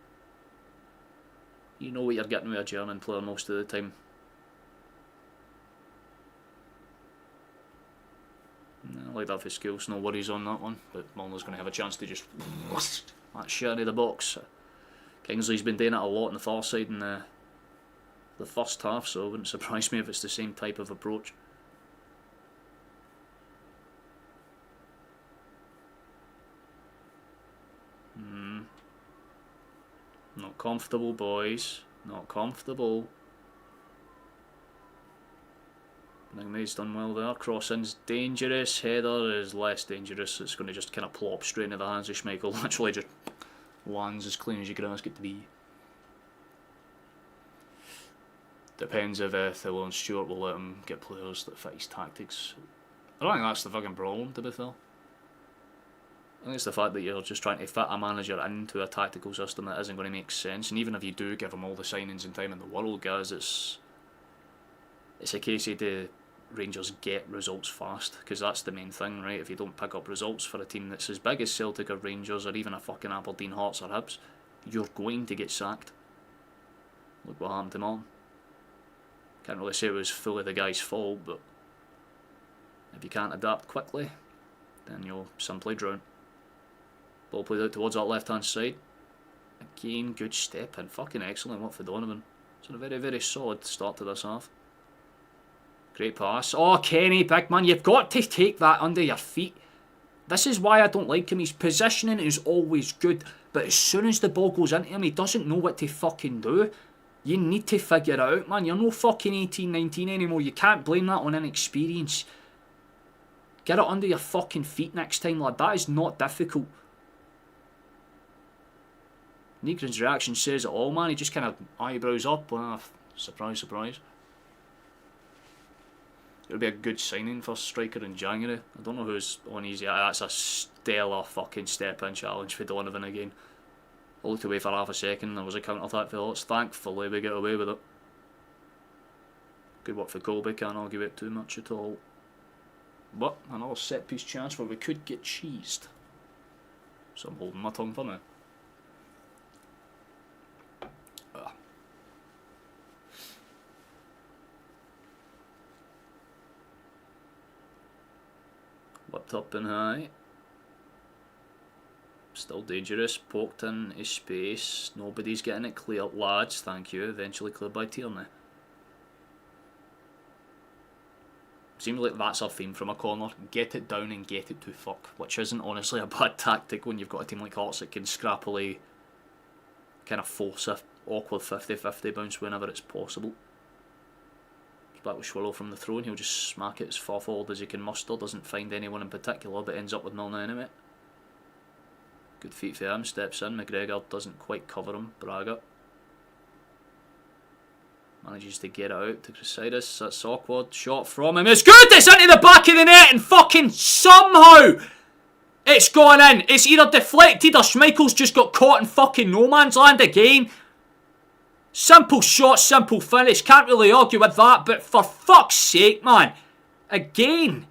You know what you're getting with a German player most of the time. I like that for skills, no worries on that one. But Milner's going to have a chance to just that shit out of the box. Kingsley's been doing it a lot on the far side in the first half, so it wouldn't surprise me if it's the same type of approach. Not comfortable, boys. Not comfortable. Ningmay's done well there. Crossing's dangerous. Header is less dangerous. It's going to just kind of plop straight into the hands of Schmeichel. Actually just lands as clean as you can ask it to be. Depends if Thillo and Stewart will let him get players that fit his tactics. I don't think that's the fucking problem, to be fair. I think it's the fact that you're just trying to fit a manager into a tactical system that isn't going to make sense. And even if you do give him all the signings and time in the world, guys, it's a case of the Rangers get results fast, because that's the main thing, right? If you don't pick up results for a team that's as big as Celtic or Rangers or even a fucking Aberdeen, Hearts or Hibs, you're going to get sacked. Look what happened to Martin. Can't really say it was fully the guy's fault, but if you can't adapt quickly, then you'll simply drown. Ball played out towards that left hand side. Again, good step in. Fucking excellent work for Donovan. It's a very, very solid start to this half. Great pass. Oh, Kenny, big man, you've got to take that under your feet. This is why I don't like him. His positioning is always good, but as soon as the ball goes into him, he doesn't know what to fucking do. You need to figure it out, man. You're no fucking 18, 19 anymore. You can't blame that on inexperience. Get it under your fucking feet next time, lad. That is not difficult. Nygren's reaction says it all, man. He just kind of eyebrows up. Surprise, surprise. It'll be a good signing for striker in January. I don't know who's on his... Yeah, that's a stellar fucking step-in challenge for Donovan again. I looked away for half a second. There was a counter-attack for Hearts. Thankfully, we get away with it. Good work for Colby. Can't argue it too much at all. But another set-piece chance where we could get cheesed. So I'm holding my tongue for now. Whipped up and high. Still dangerous. Poked in his space. Nobody's getting it clear. Lads, thank you. Eventually cleared by Tierney. Seems like that's our theme from a corner. Get it down and get it to fuck. Which isn't honestly a bad tactic when you've got a team like Hearts that can scrappily kind of force a awkward 50-50 bounce whenever it's possible. Back with Swallow from the throw and he'll just smack it as far forward as he can muster. Doesn't find anyone in particular but ends up with Milner anyway. Good feet for him. Steps in. McGregor doesn't quite cover him. Braga manages to get it out to Crusaders. That's awkward. Shot from him. It's good! It's into the back of the net and fucking somehow it's gone in. It's either deflected or Schmeichel's just got caught in fucking no man's land again. Simple shot, simple finish. Can't really argue with that, but for fuck's sake, man. Again.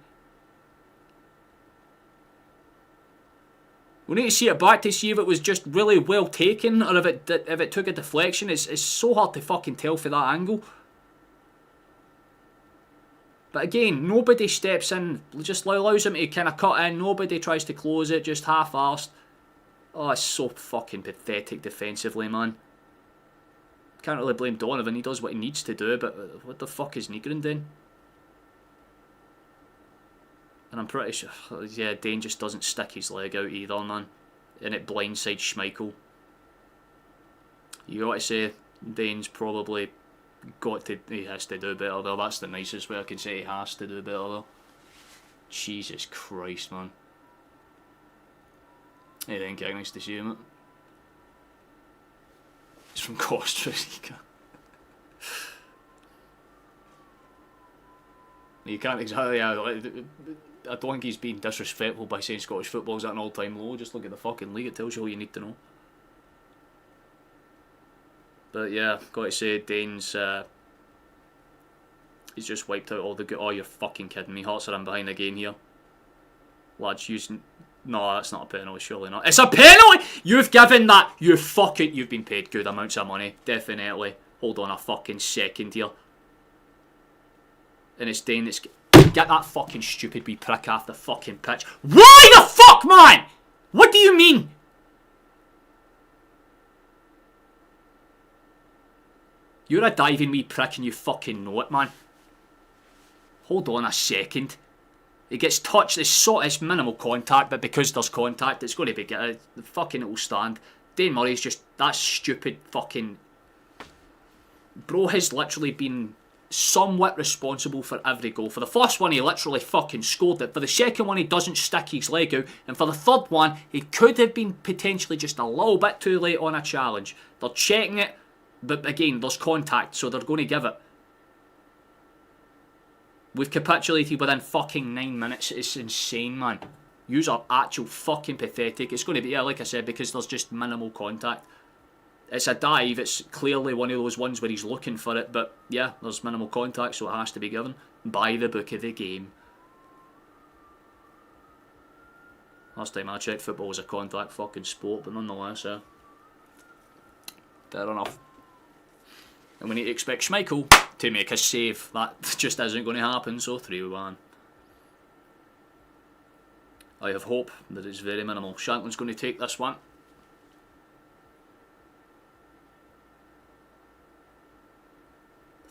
We need to see it back to see if it was just really well taken or if it took a deflection. It's so hard to fucking tell for that angle. But again, nobody steps in. Just allows him to kind of cut in. Nobody tries to close it, just half-arsed. Oh, it's so fucking pathetic defensively, man. Can't really blame Donovan, he does what he needs to do, but what the fuck is Nygren doing? And I'm pretty sure, yeah, Dane just doesn't stick his leg out either, man. And it blindsides Schmeichel. You got to say, Dane's probably he has to do better though. That's the nicest way I can say he has to do better though. Jesus Christ, man. Hey, then, nice to see him. He's from Costa Rica. You can't exactly... I don't think he's being disrespectful by saying Scottish football's at an all-time low. Just look at the fucking league. It tells you all you need to know. But yeah, got to say, Dane's... he's just wiped out all the good... Oh, you're fucking kidding me. Hearts are in behind again here. Lads, using... No, that's not a penalty, surely not. It's a penalty! You've given that. You've been paid good amounts of money. Definitely. Hold on a fucking second here. And it's Dane that's... Get that fucking stupid wee prick off the fucking pitch. Why the fuck, man? What do you mean? You're a diving wee prick and you fucking know it, man. Hold on a second. It gets touched, it's minimal contact, but because there's contact, it's going to be the fucking it'll stand. Dane Murray's just that stupid fucking... Bro has literally been somewhat responsible for every goal. For the first one, he literally fucking scored it. For the second one, he doesn't stick his leg out. And for the third one, he could have been potentially just a little bit too late on a challenge. They're checking it, but again, there's contact, so they're going to give it. We've capitulated within fucking 9 minutes. It's insane, man. Yous are actual fucking pathetic. It's going to be, yeah, like I said, because there's just minimal contact. It's a dive. It's clearly one of those ones where he's looking for it. But, yeah, there's minimal contact, so it has to be given. By the book of the game. Last time I checked, football was a contact fucking sport, but nonetheless, fair enough. And we need to expect Schmeichel to make a save. That just isn't going to happen, so 3-1. I have hope that it's very minimal. Shanklin's going to take this one.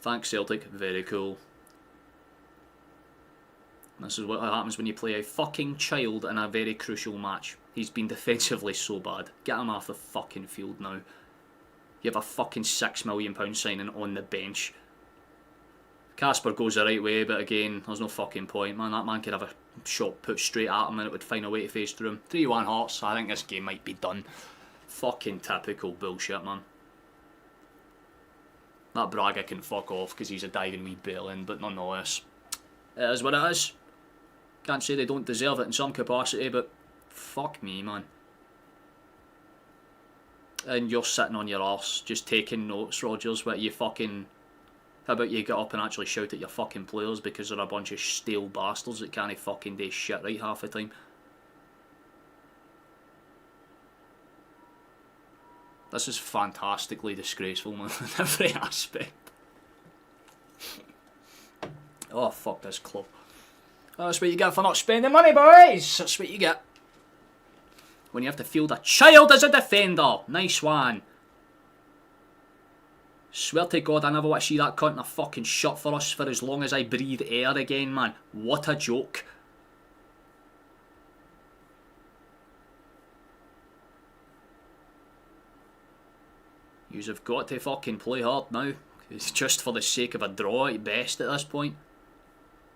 Thanks, Celtic. Very cool. This is what happens when you play a fucking child in a very crucial match. He's been defensively so bad. Get him off the fucking field now. You have a fucking £6 million signing on the bench. Casper goes the right way, but again, there's no fucking point, man. That man could have a shot put straight at him and it would find a way to phase through him. 3-1 Hearts. I think this game might be done. Fucking typical bullshit, man. That Braga can fuck off because he's a diving wee bellend, but nonetheless, it is what it is. Can't say they don't deserve it in some capacity, but fuck me, man. And you're sitting on your arse, just taking notes, Rodgers. But you fucking, how about you get up and actually shout at your fucking players because they're a bunch of stale bastards that can't fucking do shit right half the time. This is fantastically disgraceful, man, in every aspect. Oh, fuck this club. That's what you get for not spending money, boys. That's what you get. When you have to field a child as a defender. Nice one. Swear to God, I never want to see that cunt in a fucking shirt for us for as long as I breathe air again, man. What a joke. Yous have got to fucking play hard now. It's just for the sake of a draw at best at this point.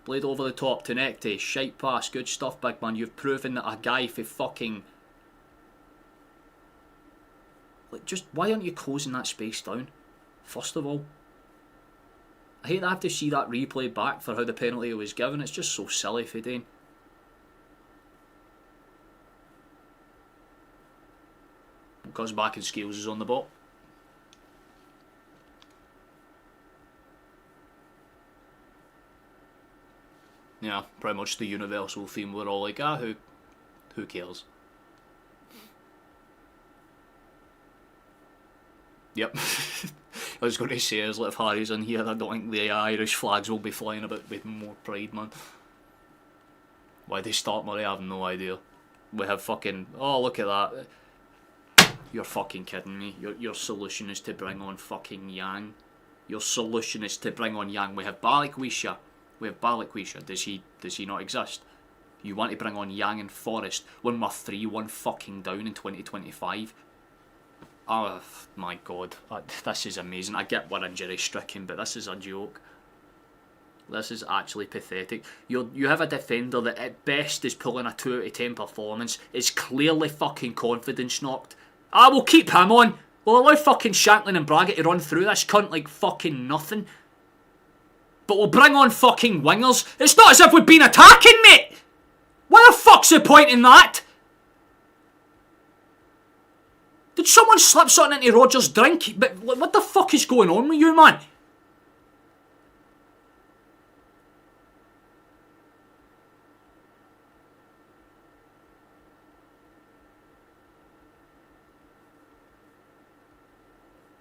Played over the top, Tynecastle, shite pass, good stuff, big man. You've proven that a guy for fucking... Like, just, why aren't you closing that space down? First of all. I hate to have to see that replay back for how the penalty was given. It's just so silly for Dane. Because back in scales is on the ball. Yeah, pretty much the universal theme. We're all like, who cares? Yep. I was going to say, as if Harry's in here, I don't think the Irish flags will be flying about with more pride, man. Why they start Murray, I have no idea. We have fucking... Oh, look at that. You're fucking kidding me. Your solution is to bring on fucking Yang. Your solution is to bring on Yang. We have Balikwisha. We have Balikwisha. Does he not exist? You want to bring on Yang and Forrest when we're 3-1 fucking down in 2025? Oh my God, this is amazing. I get we're injury stricken, but this is a joke. This is actually pathetic. You have a defender that at best is pulling a 2 out of 10 performance. Is clearly fucking confidence knocked. I will keep him on. We'll allow fucking Shanklin and Braga to run through this cunt like fucking nothing. But we'll bring on fucking wingers. It's not as if we've been attacking, mate! What the fuck's the point in that? Did someone slip something into Rodgers' drink? But what the fuck is going on with you, man?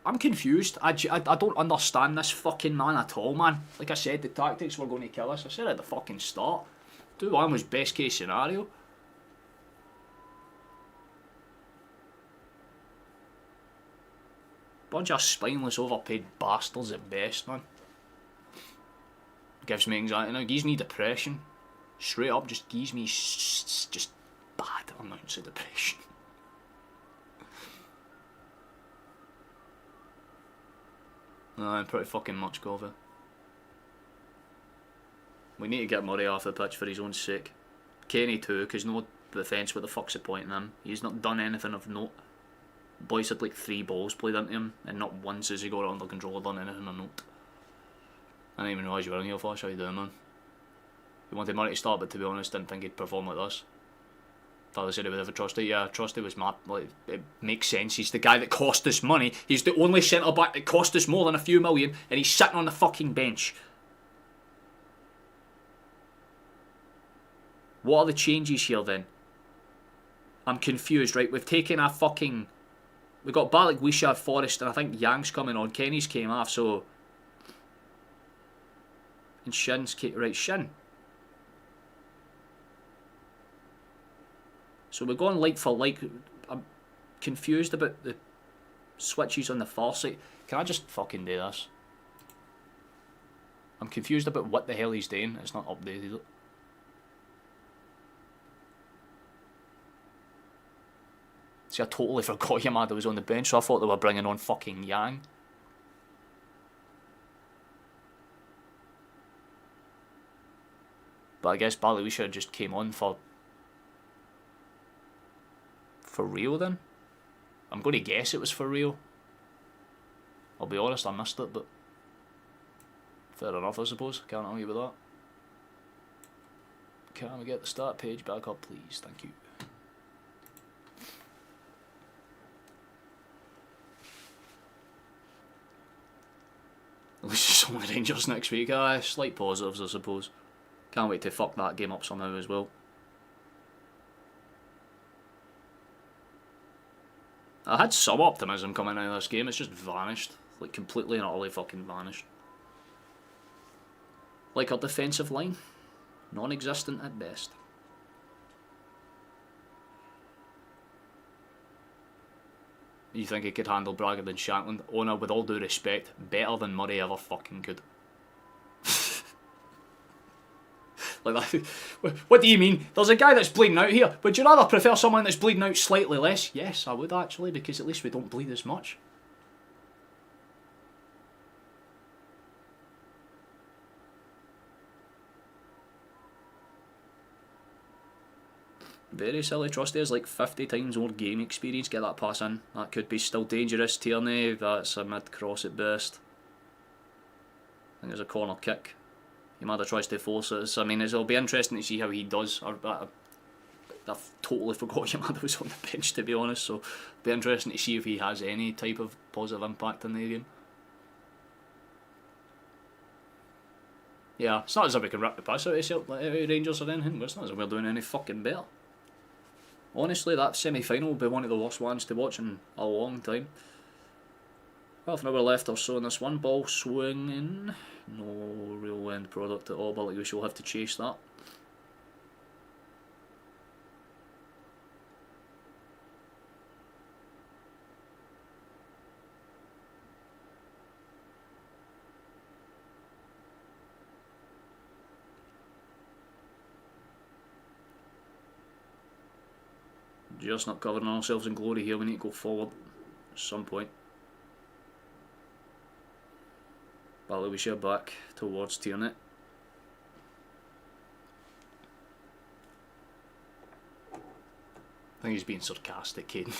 I'm confused. I don't understand this fucking man at all, man. Like I said, the tactics were going to kill us. I said at the fucking start. 2-1 was best case scenario. Bunch of spineless, overpaid bastards at best, man. Gives me anxiety now. Gives me depression. Straight up, just gives me just bad amounts of depression. No, pretty fucking much, Gova. We need to get Murray off the pitch for his own sake. Kenny too, because no defence, what the fuck's the point in him? He's not done anything of note. Bhoys had like 3 balls played into him, and not once has he got it under control or done anything of note. I didn't even realise you were in here, Flash. How you doing, man? He wanted money to start, but to be honest, didn't think he'd perform like this. Thought they said he would have trusted. Yeah, trusted was mad. Like, it makes sense. He's the guy that cost us money. He's the only centre back that cost us more than a few million, and he's sitting on the fucking bench. What are the changes here then? I'm confused, right? We've taken a fucking... We've got Balak, Wisha, Forrest, and I think Yang's coming on. Kenny's came off, so... And Shin's came... Right, Shin. So we're going like for like. I'm confused about the switches on the far side. Can I just fucking do this? I'm confused about what the hell he's doing. It's not updated. See, I totally forgot Yamada was on the bench, so I thought they were bringing on fucking Yang. But I guess Balawisha just came on for real then? I'm going to guess it was for real. I'll be honest, I missed it, but fair enough, I suppose. Can't argue with that. Can we get the start page back up, please? Thank you. At least it's only Rangers next week. Slight positives, I suppose. Can't wait to fuck that game up somehow as well. I had some optimism coming out of this game, it's just vanished. Like, completely and utterly fucking vanished. Like our defensive line, non-existent at best. You think he could handle Braga than Shatland? Oh no, with all due respect, better than Murray ever fucking could. Like that. What do you mean? There's a guy that's bleeding out here. Would you rather prefer someone that's bleeding out slightly less? Yes, I would actually, because at least we don't bleed as much. Very silly. Trusty has like 50 times more game experience. Get that pass in. That could be still dangerous. Tierney, that's a mid-cross at best. I think there's a corner kick. Yamada tries to force it. I mean, it'll be interesting to see how he does. I've totally forgot Yamada was on the bench, to be honest, so it'll be interesting to see if he has any type of positive impact in the game. Yeah, it's not as if we can rip the piss out of Rangers or anything, it's not as if we're doing any fucking better. Honestly, that semi-final will be one of the worst ones to watch in a long time. Half an hour left or so in this one. Ball swinging. No real end product at all, but like we shall have to chase that. Just not covering ourselves in glory here, we need to go forward at some point. Balawisha back towards Tierney. I think he's being sarcastic, Caden.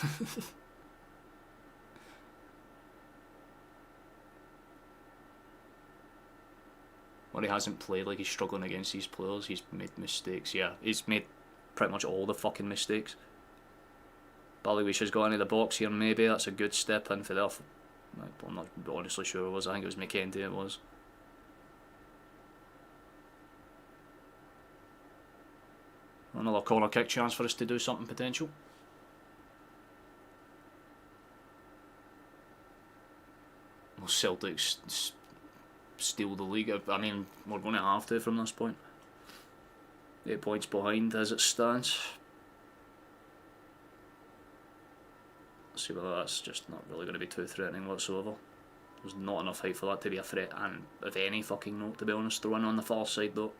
When he hasn't played like he's struggling against these players, he's made mistakes. Yeah, he's made pretty much all the fucking mistakes. Balawisha's got into the box here, maybe. That's a good step in for the... I'm not honestly sure it was. I think it was McKenty it was. Another corner kick chance for us to do something potential. Well, Celtic steal the league. I mean, we're going to have to from this point. 8 points behind as it stands. Let's see whether that's just not really going to be too threatening whatsoever. There's not enough height for that to be a threat, and of any fucking note, to be honest. Throw in on the far side though.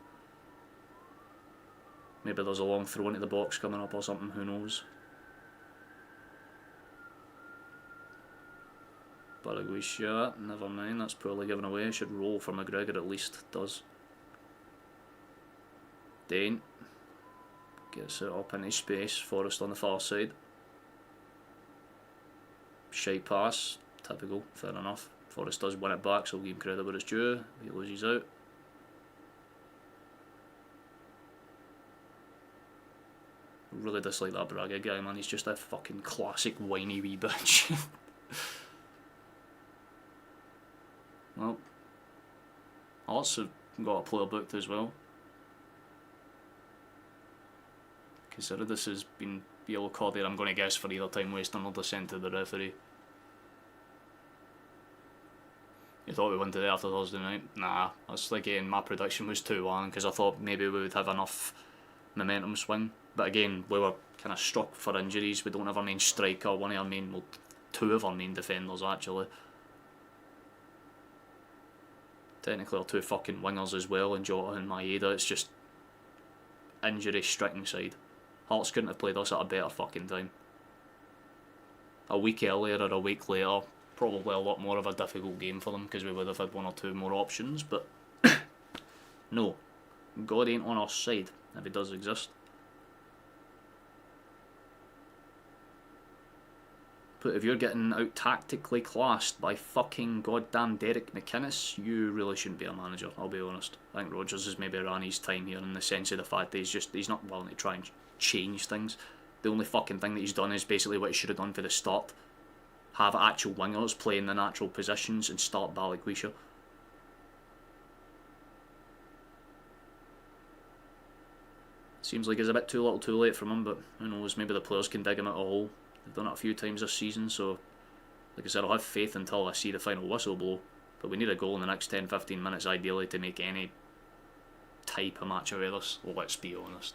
Maybe there's a long throw into the box coming up or something, who knows. Balawisha, never mind, that's probably given away. Should roll for McGregor at least, does. Dane gets it up into space, Forrest on the far side. Shy pass, typical, fair enough. Forrest does win it back, so we'll give him credit where it's due. He loses out. Really dislike that Braga guy, man. He's just a fucking classic whiny wee bitch. Well, Hearts have got a player booked as well. Consideridis has been yellow carded, I'm going to guess, for either time wasting or dissent to the referee. You thought we went to there after Thursday night? Nah, I was like, again, my prediction was 2-1 because I thought maybe we would have enough momentum swing. But again, we were kind of struck for injuries. We don't have our main striker, one of our main, well, two of our main defenders actually. Technically our two fucking wingers as well, and Jota and Maeda. It's just injury stricken side. Hearts couldn't have played us at a better fucking time. A week earlier or a week later, probably a lot more of a difficult game for them because we would have had one or two more options, but no, God ain't on our side if he does exist. But if you're getting out tactically classed by fucking goddamn Derek McInnes, you really shouldn't be a manager, I'll be honest. I think Rodgers has maybe ran his time here in the sense of the fact that he's not willing to try and change things. The only fucking thing that he's done is basically what he should have done for the start. Have actual wingers play in the natural positions and start Balikwisha. Seems like it's a bit too little too late from him, but who knows, maybe the players can dig him out a hole. They've done it a few times this season, so like I said, I'll have faith until I see the final whistle blow. But we need a goal in the next 10-15 minutes ideally to make any type of match out of this, let's be honest.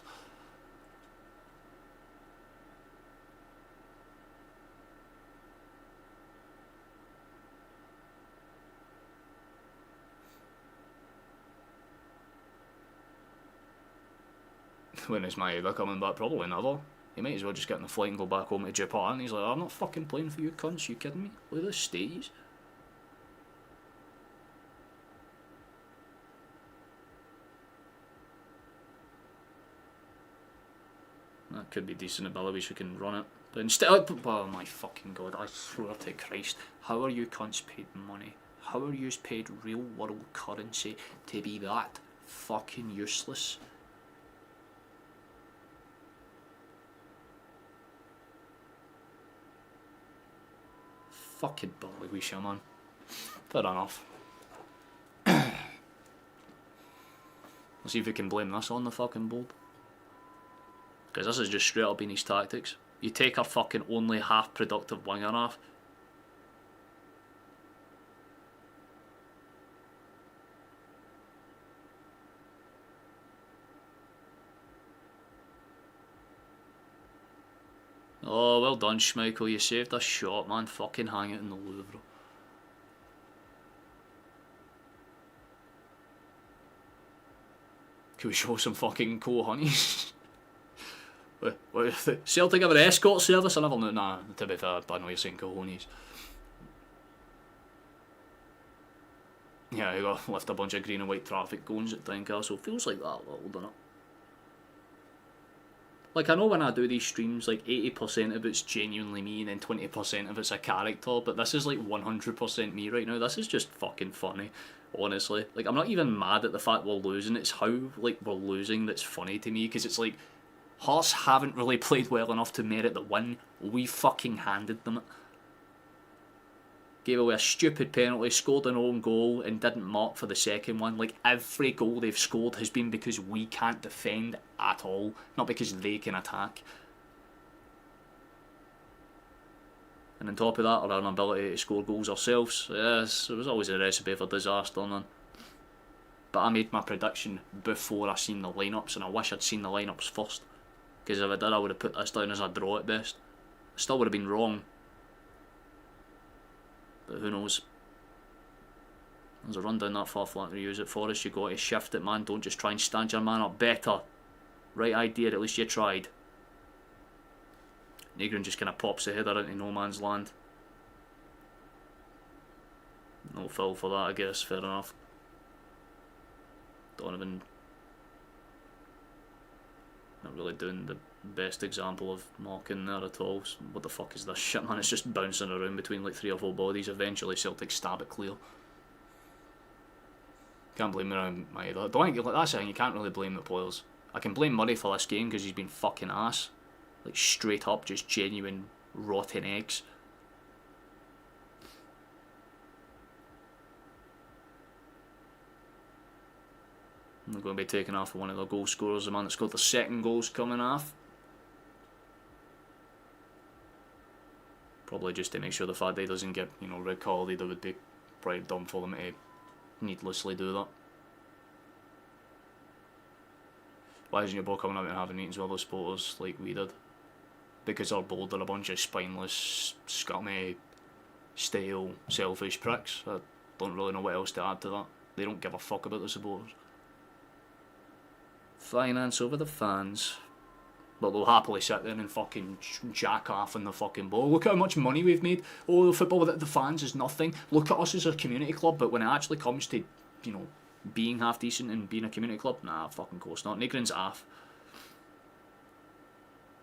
When is Maeda coming back? Probably never. He might as well just get on the flight and go back home to Japan. He's like, I'm not fucking playing for you cunts, you kidding me? Look at the stages. That could be decent abilities, we can run it. But instead, oh my fucking god, I swear to Christ, how are you cunts paid money? How are you paid real world currency to be that fucking useless? Fucking Balikwisha, man. Fair enough. Let's see if we can blame this on the fucking board. Because this is just straight up in his tactics. You take our fucking only half productive winger off. Oh, well done, Schmeichel. You saved a shot, man. Fucking hang it in the Louvre. Can we show some fucking cojones? Celtic have an escort service? I never knew. Nah, to be fair, I know you're saying cojones. Yeah, you gotta lift a bunch of green and white traffic cones at Tynecastle. Feels like that a little, doesn't it? Like, I know when I do these streams, like 80% of it's genuinely me and then 20% of it's a character, but this is like 100% me right now. This is just fucking funny, honestly. Like, I'm not even mad at the fact we're losing, it's how, like, we're losing that's funny to me, because it's like, Hearts haven't really played well enough to merit the win. We fucking handed them it. Gave away a stupid penalty, scored an own goal, and didn't mark for the second one. Like, every goal they've scored has been because we can't defend at all, not because they can attack. And on top of that, our inability to score goals ourselves. Yes, it was always a recipe for disaster, man. But I made my prediction before I seen the lineups, and I wish I'd seen the lineups first. Because if I did, I would have put this down as a draw at best. I still would have been wrong. But who knows? There's a run down that far flat to use it for us. You got to shift it, man. Don't just try and stand your man up better. Right idea, at least you tried. Negrin just kind of pops the header into no man's land. No foul for that, I guess. Fair enough. Donovan not really doing the best example of marking there at all. What the fuck is this shit, man? It's just bouncing around between like 3 or 4 bodies. Eventually Celtic stab it clear. Can't blame him either. Don't think, that's the thing, you can't really blame the players. I can blame Murray for this game because he's been fucking ass. Like straight up, just genuine rotten eggs. They're going to be taken off one of their goal scorers, the man that scored the second goal's coming off. Probably just to make sure the fact that he doesn't get, red carded, that would be probably dumb for them to needlessly do that. Why isn't your ball coming out and having meetings with other supporters like we did? Because our board are a bunch of spineless, scummy, stale, selfish pricks. I don't really know what else to add to that. They don't give a fuck about the supporters. Finance over the fans. But they'll happily sit there and fucking jack off on the fucking ball. Look at how much money we've made. Oh, the football without the fans is nothing. Look at us as a community club. But when it actually comes to, being half decent and being a community club, nah, fucking course not. Negrin's off.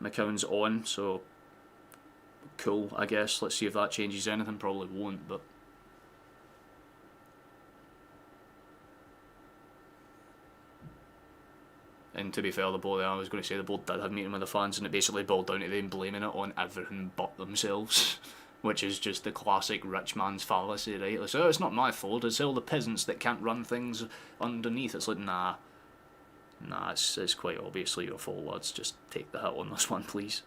McCown's on, so cool, I guess. Let's see if that changes anything. Probably won't, but and to be fair, the board, I was going to say the board did have a meeting with the fans, and it basically boiled down to them blaming it on everything but themselves, which is just the classic rich man's fallacy, right? Like, so it's not my fault, it's all the peasants that can't run things underneath. It's like, nah, it's quite obviously your fault, lads. Just take the hit on this one, please.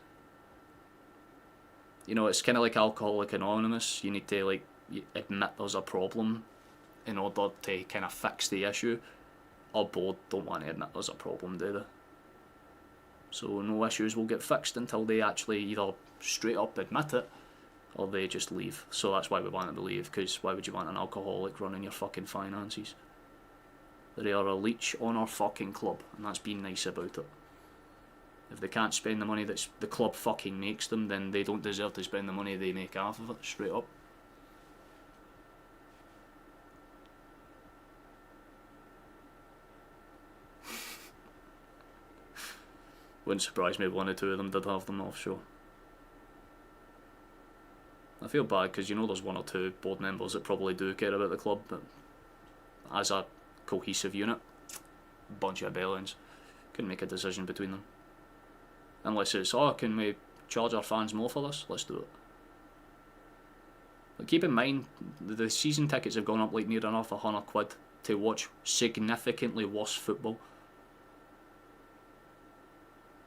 It's kind of like Alcoholic Anonymous. You need to, admit there's a problem in order to kind of fix the issue. Our board don't want to admit there's a problem, do they? So no issues will get fixed until they actually either straight up admit it or they just leave. So that's why we want them to leave, because why would you want an alcoholic running your fucking finances? They are a leech on our fucking club, and that's being nice about it. If they can't spend the money that the club fucking makes them, then they don't deserve to spend the money they make off of it, straight up. Wouldn't surprise me if one or two of them did have them offshore. I feel bad because there's one or two board members that probably do care about the club, but as a cohesive unit, bunch of bellends, couldn't make a decision between them. Unless it's, can we charge our fans more for this? Let's do it. But keep in mind, the season tickets have gone up near enough £100 to watch significantly worse football.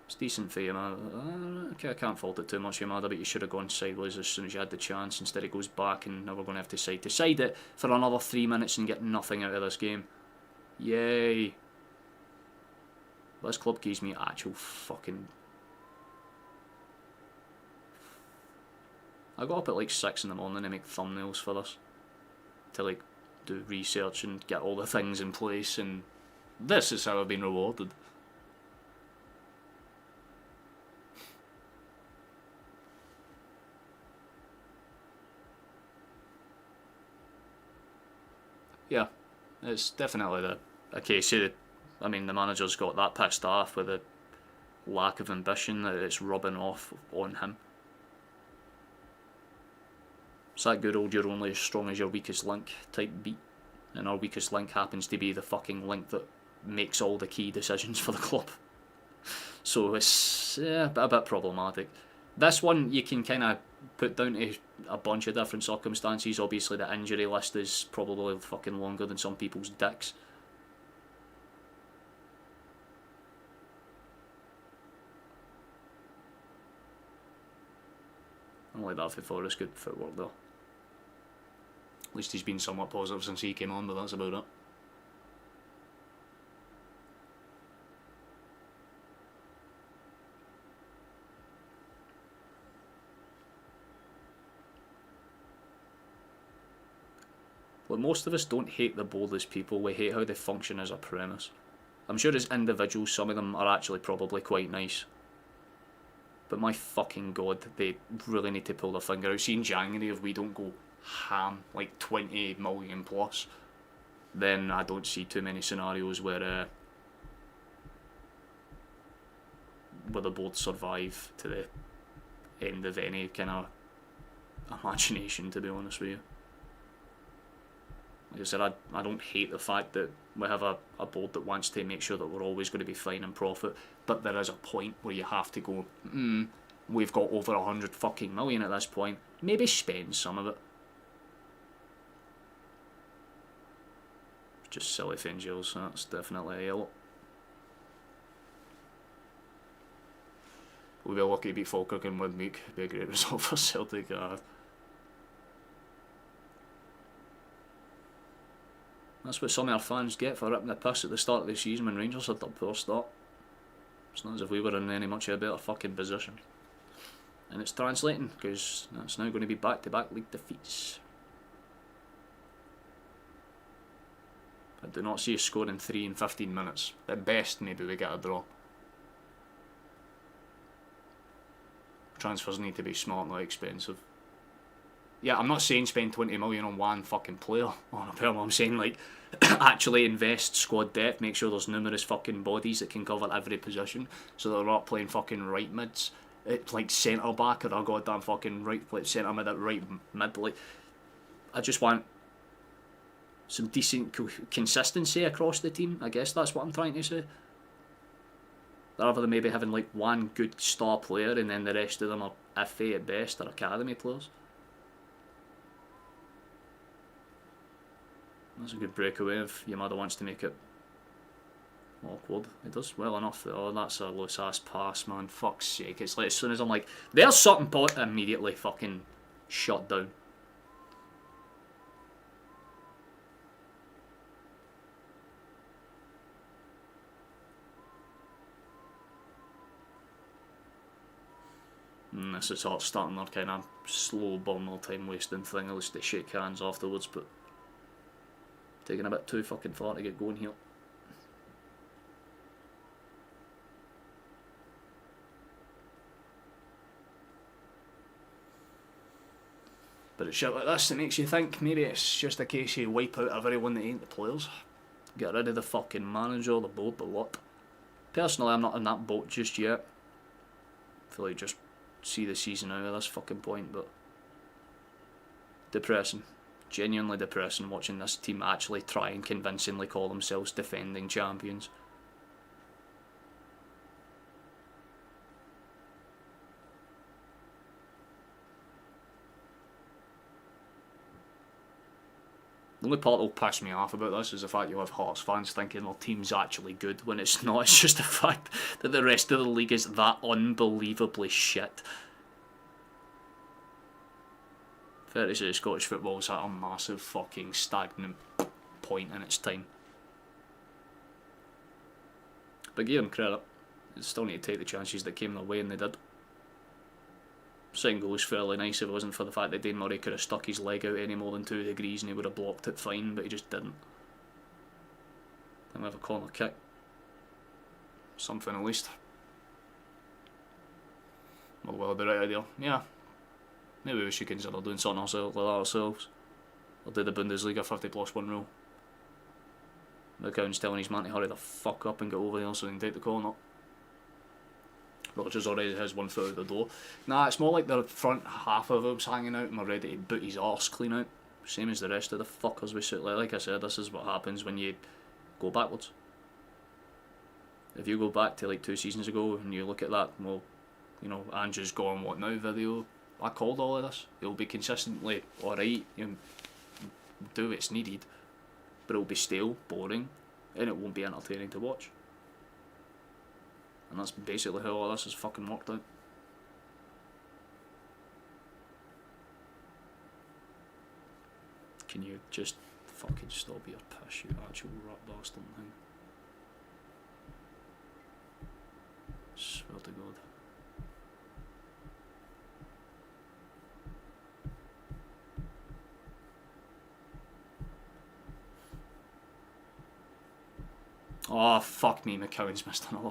It's decent for you, man. Okay, I can't fault it too much, Yamada, but you should have gone sideways as soon as you had the chance. Instead, it goes back, and now we're going to have to side it for another 3 minutes and get nothing out of this game. Yay! This club gives me actual fucking. I got up at 6 in the morning to make thumbnails for this, to do research and get all the things in place, and this is how I've been rewarded. Yeah, it's definitely a case of, the manager's got that pissed off with the lack of ambition that it's rubbing off on him. It's that good old you're only as strong as your weakest link type beat, and our weakest link happens to be the fucking link that makes all the key decisions for the club. So it's a bit problematic. This one you can kind of put down to a bunch of different circumstances. Obviously the injury list is probably fucking longer than some people's dicks. I don't like that for Forrest. Good footwork though. At least he's been somewhat positive since he came on, but that's about it. But most of us don't hate the board as people, we hate how they function as a premise. I'm sure as individuals some of them are actually probably quite nice. But my fucking god, they really need to pull their finger out. See, in January, if we don't go ham, 20 million plus, then I don't see too many scenarios where the board survive to the end of any kind of imagination, to be honest with you. Like I said, I don't hate the fact that we have a board that wants to make sure that we're always going to be fine and profit, but there is a point where you have to go, we've got over 100 fucking million at this point, maybe spend some of it. Just silly things, so that's definitely a yellow. We'll be lucky to beat Falkirk in midweek. Be a great result for Celtic. That's what some of our fans get for ripping the piss at the start of the season when Rangers had their poor start. It's not as if we were in any much of a better fucking position. And it's translating, because that's now going to be back-to-back league defeats. I do not see us scoring 3 in 15 minutes. At best, maybe we get a draw. Transfers need to be smart, not expensive. Yeah, I'm not saying spend 20 million on one fucking player on a perm. I'm saying, like, actually invest squad depth, make sure there's numerous fucking bodies that can cover every position, so they're not playing fucking right mids, like centre back or a goddamn fucking right centre mid at right mid. Like, I just want some decent consistency across the team. I guess that's what I'm trying to say. Rather than maybe having like one good star player and then the rest of them are iffy at best or academy players. That's a good breakaway if Yamada wants to make it awkward. It does well enough. Oh, that's a loose ass pass, man. Fuck's sake. It's like as soon as I'm like, there's something, immediately fucking shut down. And this is sort of starting their kind of slow burner time wasting thing. At least they shake hands afterwards, but taking a bit too fucking far to get going here. But it's shit like this that makes you think maybe it's just a case you wipe out everyone that ain't the players. Get rid of the fucking manager, the board, the lot. Personally, I'm not in that boat just yet. I feel like just see the season out at this fucking point, but depressing. Genuinely depressing watching this team actually try and convincingly call themselves defending champions. The only part that'll piss me off about this is the fact you have Hearts fans thinking their team's actually good when it's not. It's just the fact that the rest of the league is that unbelievably shit. Fair to say Scottish football's at a massive fucking stagnant point in its time. But give them credit. They still need to take the chances that came their way, and they did. Second goal was fairly nice if it wasn't for the fact that Dane Murray could have stuck his leg out any more than 2 degrees and he would have blocked it fine, but he just didn't. Then we have a corner kick. Something at least. Well, we'll be right idea. Yeah. Maybe we should consider doing something like that ourselves. Or do the Bundesliga 50+1 rule. McCown's telling his man to hurry the fuck up and get over there so he can take the corner. Rogers already has one foot out the door. Nah, it's more like the front half of him's hanging out and we're ready to boot his arse clean out. Same as the rest of the fuckers we sit like I said, this is what happens when you go backwards. If you go back to like 2 seasons ago and you look at that, well, you know, Andrew's gone what now video, I called all of this. It'll be consistently alright, you know, do what's needed, but it'll be stale, boring, and it won't be entertaining to watch. And that's basically how all this has fucking worked out. Can you just fucking stop your piss, you actual rat bastard thing? Swear to God. Oh, fuck me, McCowan's missed another.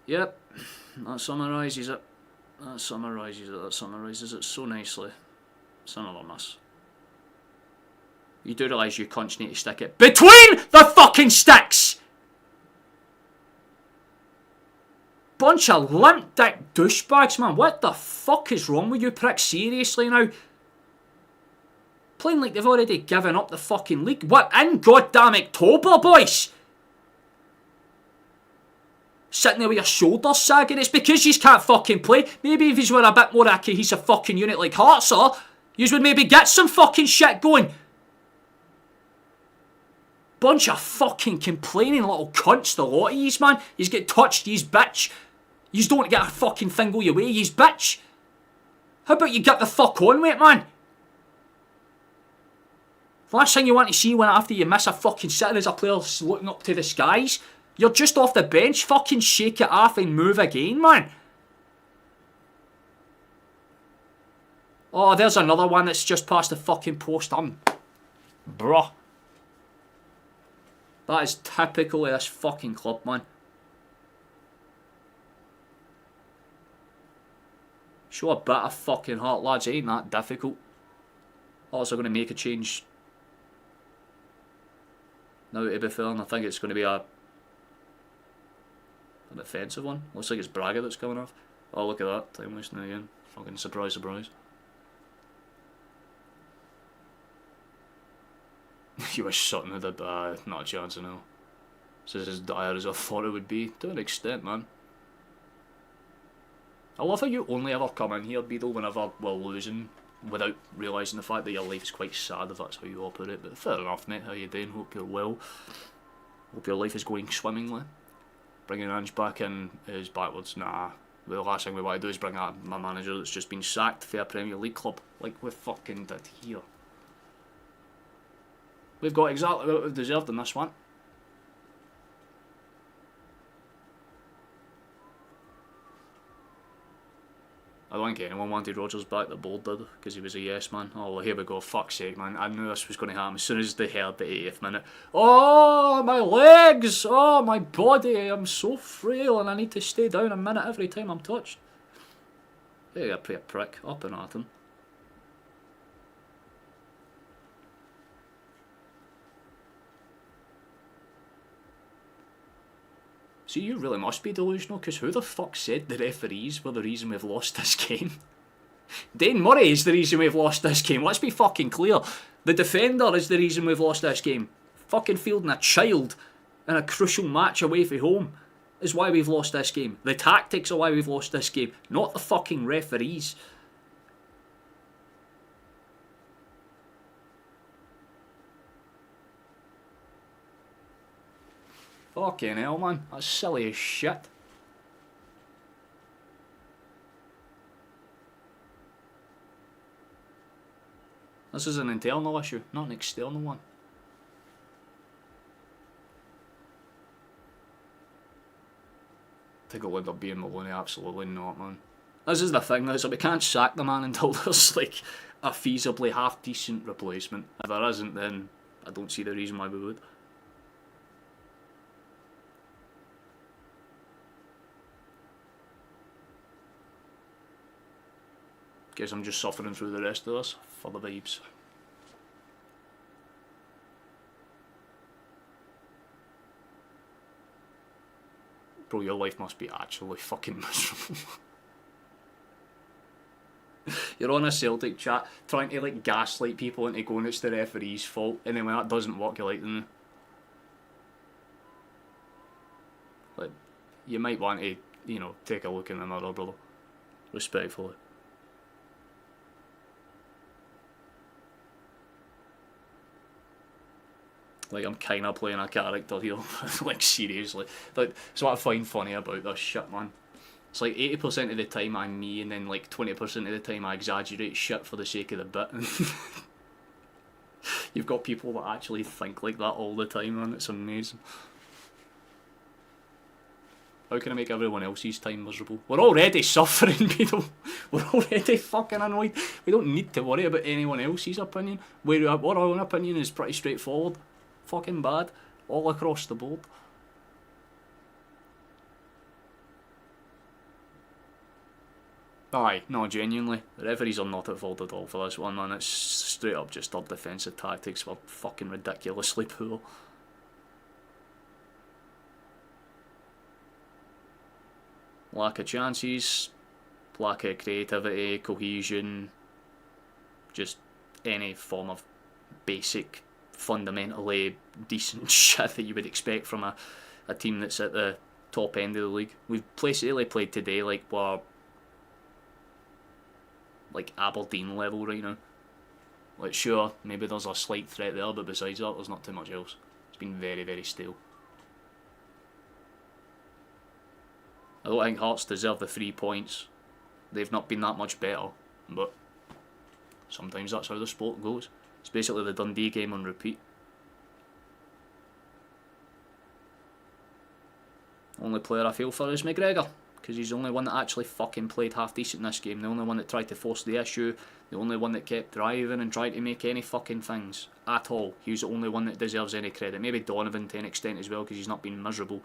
Yep, that summarises it. That summarises it so nicely. It's another miss. You do realise you cunts need to stick it between the fucking sticks! Bunch of limp dick douchebags, man. What the fuck is wrong with you pricks? Seriously now? Playing like they've already given up the fucking league. What in goddamn October, boys? Sitting there with your shoulders sagging. It's because you can't fucking play. Maybe if you were a bit more a cohesive fucking unit like Hearts are, you would maybe get some fucking shit going. Bunch of fucking complaining little cunts, the lot of yous, man. Yous get touched, yous bitch. Yous don't get a fucking thing go your way, yous bitch. How about you get the fuck on with it, man? The last thing you want to see when after you miss a fucking sitter is a player looking up to the skies. You're just off the bench, fucking shake it off and move again, man. Oh, there's another one that's just past the fucking post. Bruh. That is typical of this fucking club, man. Show a bit of fucking heart, lads. It ain't that difficult. Also going to make a change. Now, to be fair, and I think it's going to be a defensive one. Looks like it's Braga that's coming off. Oh, look at that. Time wasting again. Fucking surprise, surprise. You wish something had not a chance of now. This is as dire as I thought it would be, to an extent, man. I love how you only ever come in here, Beadle, whenever we're losing, without realising the fact that your life is quite sad if that's how you operate. But fair enough, mate. How you doing? Hope you're well. Hope your life is going swimmingly. Bringing Ange back in is backwards. Nah. The last thing we want to do is bring out my manager that's just been sacked for a Premier League club, like we fucking did here. We've got exactly what we've deserved in this one. I don't think anyone wanted Rodgers back. The board did, because he was a yes man. Oh, well, here we go. Fuck's sake, man. I knew this was going to happen as soon as they heard the 80th minute. Oh, my legs! Oh, my body! I'm so frail and I need to stay down a minute every time I'm touched. There you go, a prick. Up and at him. So you really must be delusional, because who the fuck said the referees were the reason we've lost this game? Dane Murray is the reason we've lost this game. Let's be fucking clear. The defender is the reason we've lost this game. Fucking fielding a child in a crucial match away from home is why we've lost this game. The tactics are why we've lost this game, not the fucking referees. Fucking hell, man. That's silly as shit. This is an internal issue, not an external one. I think it'll end up being Maloney. Absolutely not, man. This is the thing, though, so we can't sack the man until there's like a feasibly half decent replacement. If there isn't, then I don't see the reason why we would. Guess I'm just suffering through the rest of this for the vibes. Bro, your life must be actually fucking miserable. You're on a Celtic chat trying to like gaslight people into going it's the referee's fault, and then when that doesn't work, you're like, like, you might want to, you know, take a look in the mirror, brother. Respectfully. Like, I'm kind of playing a character here, like, seriously. Like, it's what I find funny about this shit, man. It's like 80% of the time I'm me, and then like 20% of the time I exaggerate shit for the sake of the bit. You've got people that actually think like that all the time, man. It's amazing. How can I make everyone else's time miserable? We're already suffering, people. We're already fucking annoyed. We don't need to worry about anyone else's opinion. Our own opinion is pretty straightforward. Fucking bad, all across the board. Aye, no, genuinely, the referees are not at fault at all for this one, man. It's straight up just our defensive tactics were fucking ridiculously poor. Lack of chances, lack of creativity, cohesion, just any form of basic, fundamentally decent shit that you would expect from a team that's at the top end of the league. We've basically played today like we're like Aberdeen level right now. Like, sure, maybe there's a slight threat there, but besides that, there's not too much else. It's been very, very stale. I don't think Hearts deserve the 3 points. They've not been that much better, but sometimes that's how the sport goes. It's basically the Dundee game on repeat. Only player I feel for is McGregor, because he's the only one that actually fucking played half decent in this game. The only one that tried to force the issue. The only one that kept driving and tried to make any fucking things at all. He's the only one that deserves any credit. Maybe Donovan to an extent as well, because he's not been miserable.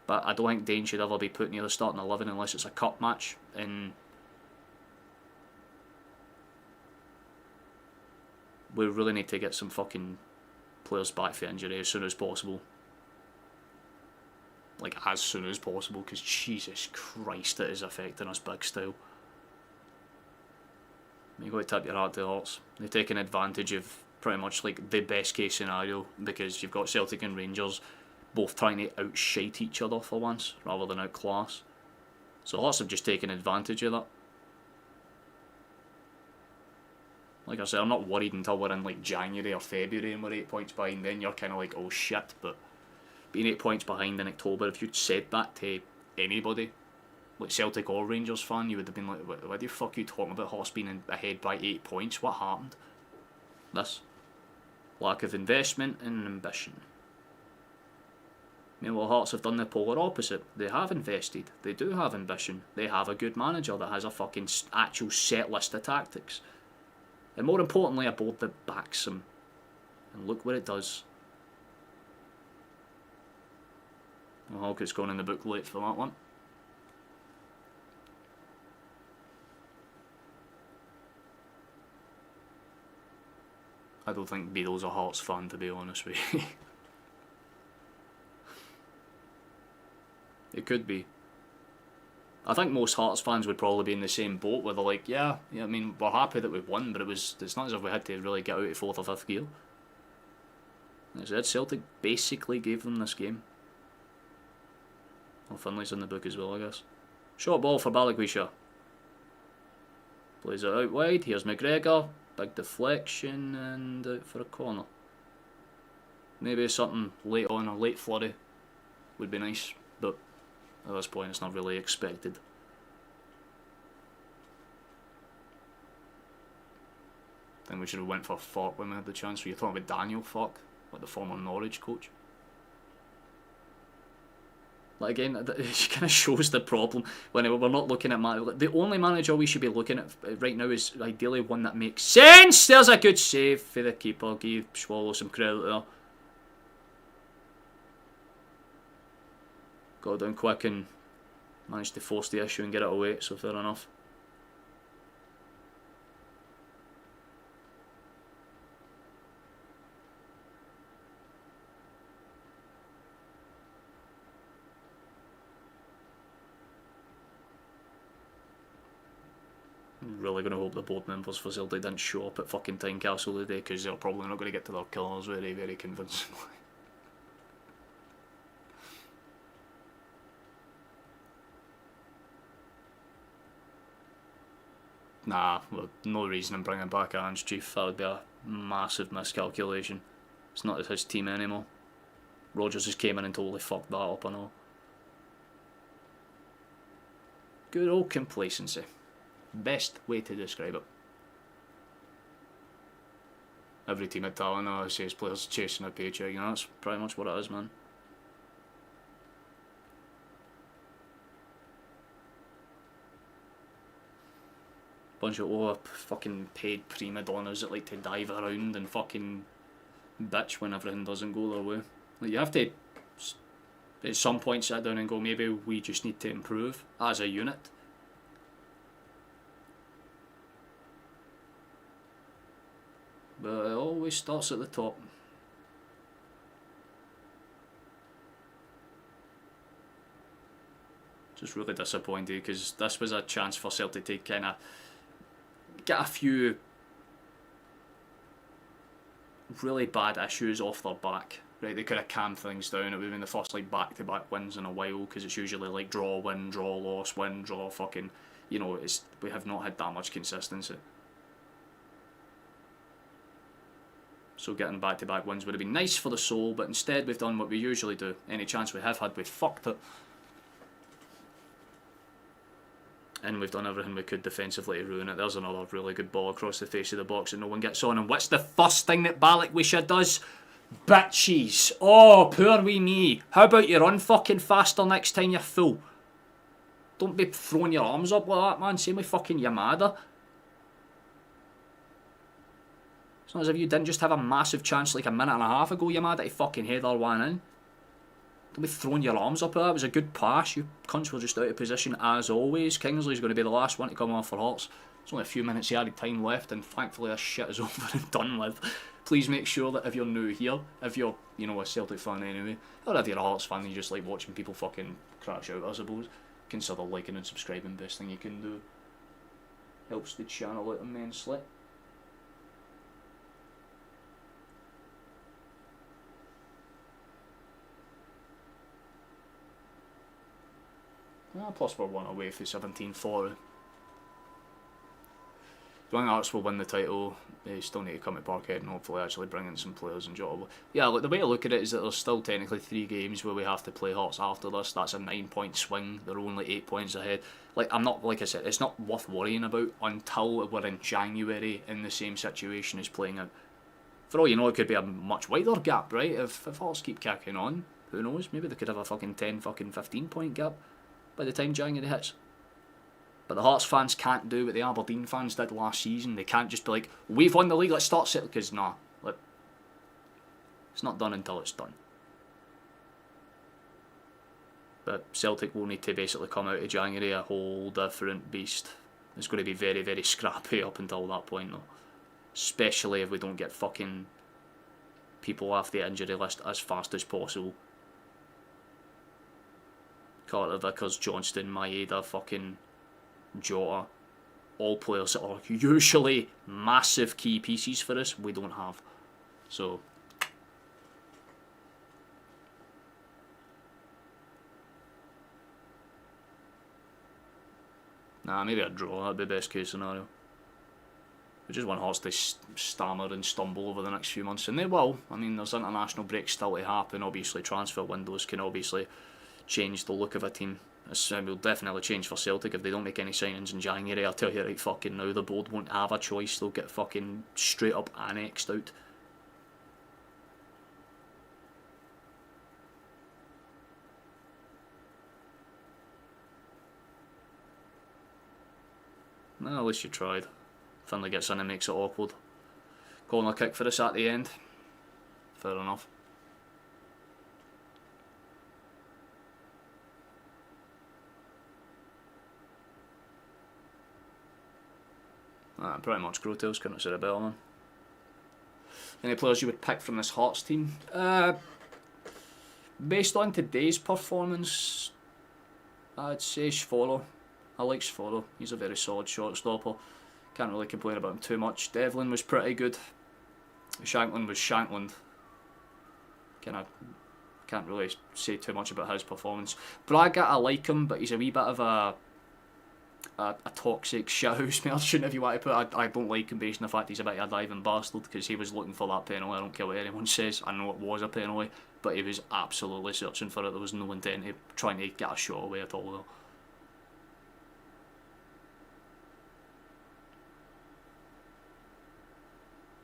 But I don't think Dane should ever be put near the starting 11 unless it's a cup match. And we really need to get some fucking players back for injury as soon as possible. Like, as soon as possible, because Jesus Christ, it is affecting us big style. You've got to tip your hat to Hearts. They've taken advantage of pretty much like the best case scenario, because you've got Celtic and Rangers both trying to outshite each other for once rather than outclass. So Hearts have just taken advantage of that. Like I said, I'm not worried until we're in like January or February and we're 8 points behind. Then you're kind of like, oh shit. But being 8 points behind in October, if you'd said that to anybody, like Celtic or Rangers fan, you would have been like, what the fuck are you talking about? Hearts being ahead by 8 points? What happened? This. Lack of investment and ambition. Meanwhile, Hearts have done the polar opposite. They have invested. They do have ambition. They have a good manager that has a fucking actual set list of tactics. And more importantly, a board that backs him. And look what it does. Well, Halkett's gone in the book late for that one. I don't think Beadle's a Hearts fan, to be honest with you. It could be. I think most Hearts fans would probably be in the same boat where they're like, yeah, I mean, we're happy that we've won, but it's not as if we had to really get out of 4th or 5th gear. As I said, Celtic basically gave them this game. Well, Finley's in the book as well, I guess. Short ball for Balagwisha. Plays it out wide. Here's McGregor. Big deflection and out for a corner. Maybe something late on, a late flurry would be nice, but at this point it's not really expected. I think we should have went for Falk when we had the chance. Were you talking about Daniel Falk, like the former Norwich coach? Like, again, it kind of shows the problem when we're not looking at the only manager we should be looking at right now is ideally one that makes sense. There's a good save for the keeper. Give Swallow some credit there. Got down quick and managed to force the issue and get it away, so fair enough. Really going to hope the board members for Celtic didn't show up at fucking Tynecastle today, because they're probably not going to get to their colours very, very convincingly. Nah, well, no reason in bringing back Ange Chief. That would be a massive miscalculation. It's not his team anymore. Rodgers just came in and totally fucked that up and all. Good old complacency. Best way to describe it. Every team at talent always says players chasing a paycheck, you know, that's pretty much what it is, man. Bunch of fucking paid prima donnas that like to dive around and fucking bitch when everything doesn't go their way. Like, you have to at some point sit down and go, maybe we just need to improve as a unit. But it always starts at the top. Just really disappointed, because this was a chance for Celtic to kind of get a few really bad issues off their back. Right, they could have calmed things down. It would have been the first like back-to-back wins in a while, because it's usually like draw, win, draw, loss, win, draw, fucking, you know, we have not had that much consistency. So getting back-to-back wins would have been nice for the soul, but instead we've done what we usually do. Any chance we have had, we've fucked it. And we've done everything we could defensively to ruin it. There's another really good ball across the face of the box that no one gets on. And what's the first thing that Balikwisha does? Bitches. Oh, poor wee me. How about you run fucking faster next time, you fool? Don't be throwing your arms up like that, man. Same with fucking Yamada. It's not as if you didn't just have a massive chance like a minute and a half ago, Yamada, to fucking header one in. Don't be throwing your arms up at that. It was a good pass. You cunts were just out of position as always. Kingsley's going to be the last one to come off for Hearts. There's only a few minutes of added time left, and thankfully this shit is over and done with. Please make sure that if you're new here, if you're, you know, a Celtic fan anyway, or if you're a Hearts fan and you just like watching people fucking crash out, I suppose, consider liking and subscribing. Best thing you can do. Helps the channel out immensely. Plus we're one away for 17-40. I think Hearts will win the title. They still need to come to Parkhead and hopefully actually bring in some players enjoyable. Yeah, look, the way I look at it is that there's still technically 3 games where we have to play Hearts after this. That's a 9-point swing. They're only 8 points ahead. Like, I'm not, like I said, it's not worth worrying about until we're in January in the same situation as playing it. For all you know, it could be a much wider gap, right? If Hearts keep kicking on, who knows? Maybe they could have a fucking 10, fucking 15-point gap by the time January hits. But the Hearts fans can't do what the Aberdeen fans did last season. They can't just be like, we've won the league, let's start Celtic. Because nah, like, it's not done until it's done. But Celtic will need to basically come out of January a whole different beast. It's going to be very, very scrappy up until that point though. Especially if we don't get fucking people off the injury list as fast as possible. Carter, Vickers, Johnston, Maeda, fucking Jota, all players that are usually massive key pieces for us, we don't have. So nah, maybe a draw, that'd be best case scenario. We just want Hearts to stammer and stumble over the next few months, and they will. I mean, there's international breaks still to happen. Obviously transfer windows can obviously change the look of a team. It will definitely change for Celtic if they don't make any signings in January. I'll tell you right fucking now, the board won't have a choice. They'll get fucking straight up annexed out. Well, at least you tried. Finlay gets in and makes it awkward. Corner kick for us at the end. Fair enough. Pretty much Grotails, couldn't have said it better, man. Any players you would pick from this Hearts team? Based on today's performance, I'd say Sforo. I like Sforo. He's a very solid shortstopper. Can't really complain about him too much. Devlin was pretty good. Shankland was Shankland. Can't really say too much about his performance. Braga, I like him, but he's a wee bit of a toxic shithouse merchant, if you want to put it. I don't like him based on the fact he's a bit of a diving bastard, because he was looking for that penalty. I don't care what anyone says. I know it was a penalty, but he was absolutely searching for it. There was no intent of trying to get a shot away at all though.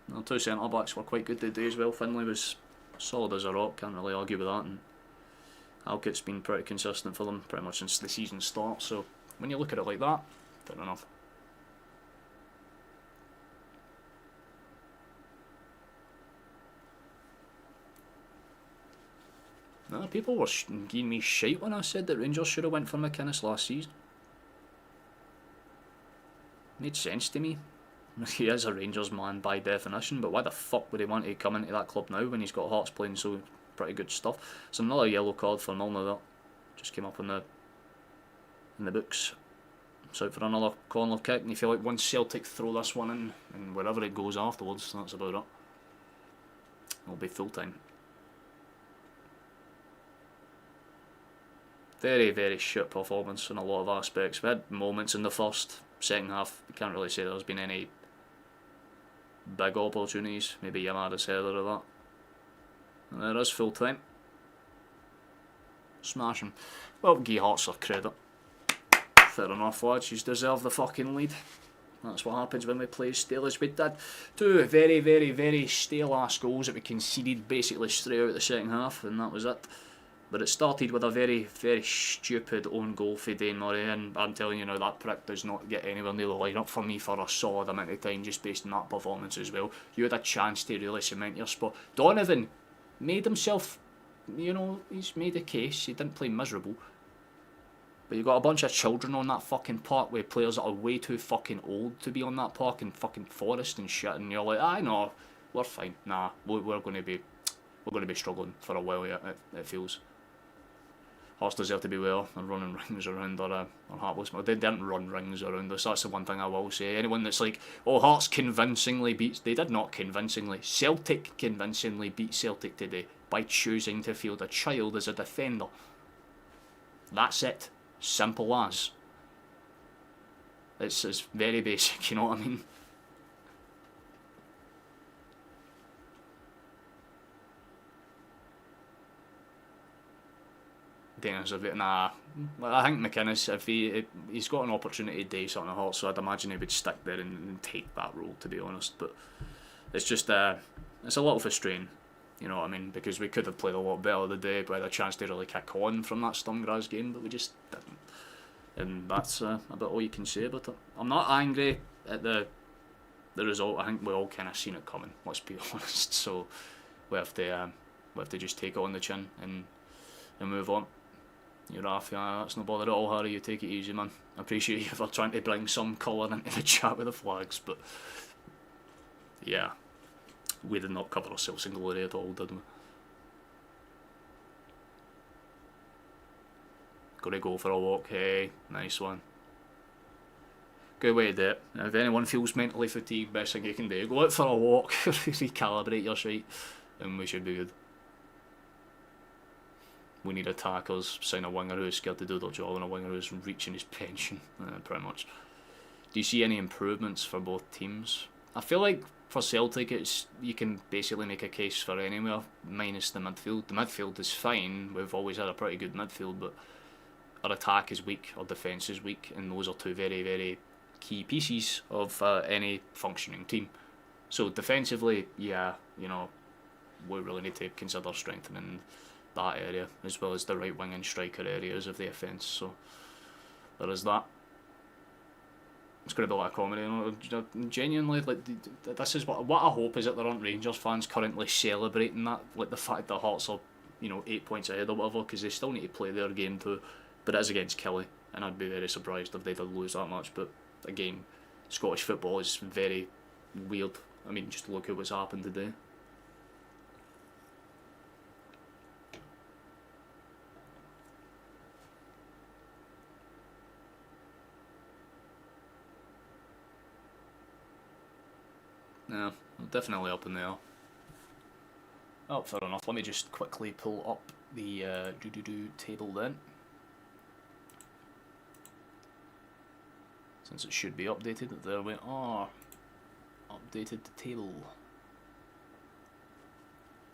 The two centre backs were quite good today as well. Finlay was solid as a rock, can't really argue with that, and Halkett's been pretty consistent for them pretty much since the season start, so when you look at it like that, fair enough. Nah, people were giving me shite when I said that Rangers should have went for McInnes last season. Made sense to me. He is a Rangers man by definition, but why the fuck would he want to come into that club now when he's got Hearts playing so pretty good stuff? It's another yellow card for Milner that just came up in the books. So for another corner kick, and you feel like once Celtic throw this one in, and wherever it goes afterwards, that's about it. It'll be full time. Very, very shit performance in a lot of aspects. We had moments in the first, second half. We can't really say there's been any big opportunities. Maybe Yamada's header of that. And there is full time. Smashing. Well, give Hearts their credit. Fair enough, lads. You deserve the fucking lead. That's what happens when we play stale as we did. Two very, very, very stale ass goals that we conceded basically straight out the second half, and that was it. But it started with a very, very stupid own goal for Dane Murray, and I'm telling you now, that prick does not get anywhere near the lineup for me for a solid amount of time just based on that performance as well. You had a chance to really cement your spot. Donovan made himself, you know, he's made a case. He didn't play miserable. But you've got a bunch of children on that fucking park with players that are way too fucking old to be on that park in fucking Forest and shit, and you're like, I know, we're fine. Nah, we're going to be struggling for a while yet, it feels. Hearts deserve to be well. They're running rings around or heartless. They didn't run rings around us. That's the one thing I will say. Anyone that's like, oh, Hearts convincingly beats... They did not convincingly. Celtic convincingly beat Celtic today by choosing to field a child as a defender. That's it. Simple as. It's very basic, you know what I mean? Nah, I think McInnes, if he's got an opportunity to do something at Hearts, so I'd imagine he would stick there and take that role, to be honest. But it's just it's a little frustrating, you know what I mean, because we could have played a lot better today, we had a chance to really kick on from that Sturmgrass game, but we just didn't. And that's about all you can say about it. I'm not angry at the result. I think we all kind of seen it coming, let's be honest. So we have to just take it on the chin and move on. You're off, yeah, that's no bother at all, Harry. You take it easy, man. I appreciate you for trying to bring some colour into the chat with the flags, but yeah, we did not cover ourselves in glory at all, did we? Gotta go for a walk, hey, nice one. Good way to do it. If anyone feels mentally fatigued, best thing you can do, go out for a walk, recalibrate your shite, and we should be good. We need attackers, sign a winger who's scared to do their job and a winger who's reaching his pension, pretty much. Do you see any improvements for both teams? I feel like for Celtic, you can basically make a case for anywhere, minus the midfield. The midfield is fine, we've always had a pretty good midfield, but our attack is weak, our defence is weak, and those are two very, very key pieces of any functioning team. So defensively, yeah, you know, we really need to consider strengthening that area, as well as the right wing and striker areas of the offence. So there is that. It's going to be a lot of comedy, you know, genuinely, like, this is what I hope is that there aren't Rangers fans currently celebrating that, like the fact that Hearts are, you know, 8 points ahead or whatever, because they still need to play their game too, but it is against Killie, and I'd be very surprised if they did lose that much. But again, Scottish football is very weird. I mean, just look at what's happened today. Yeah, definitely up in there. Oh, fair enough. Let me just quickly pull up the table then. Since it should be updated, there we are. Updated the table.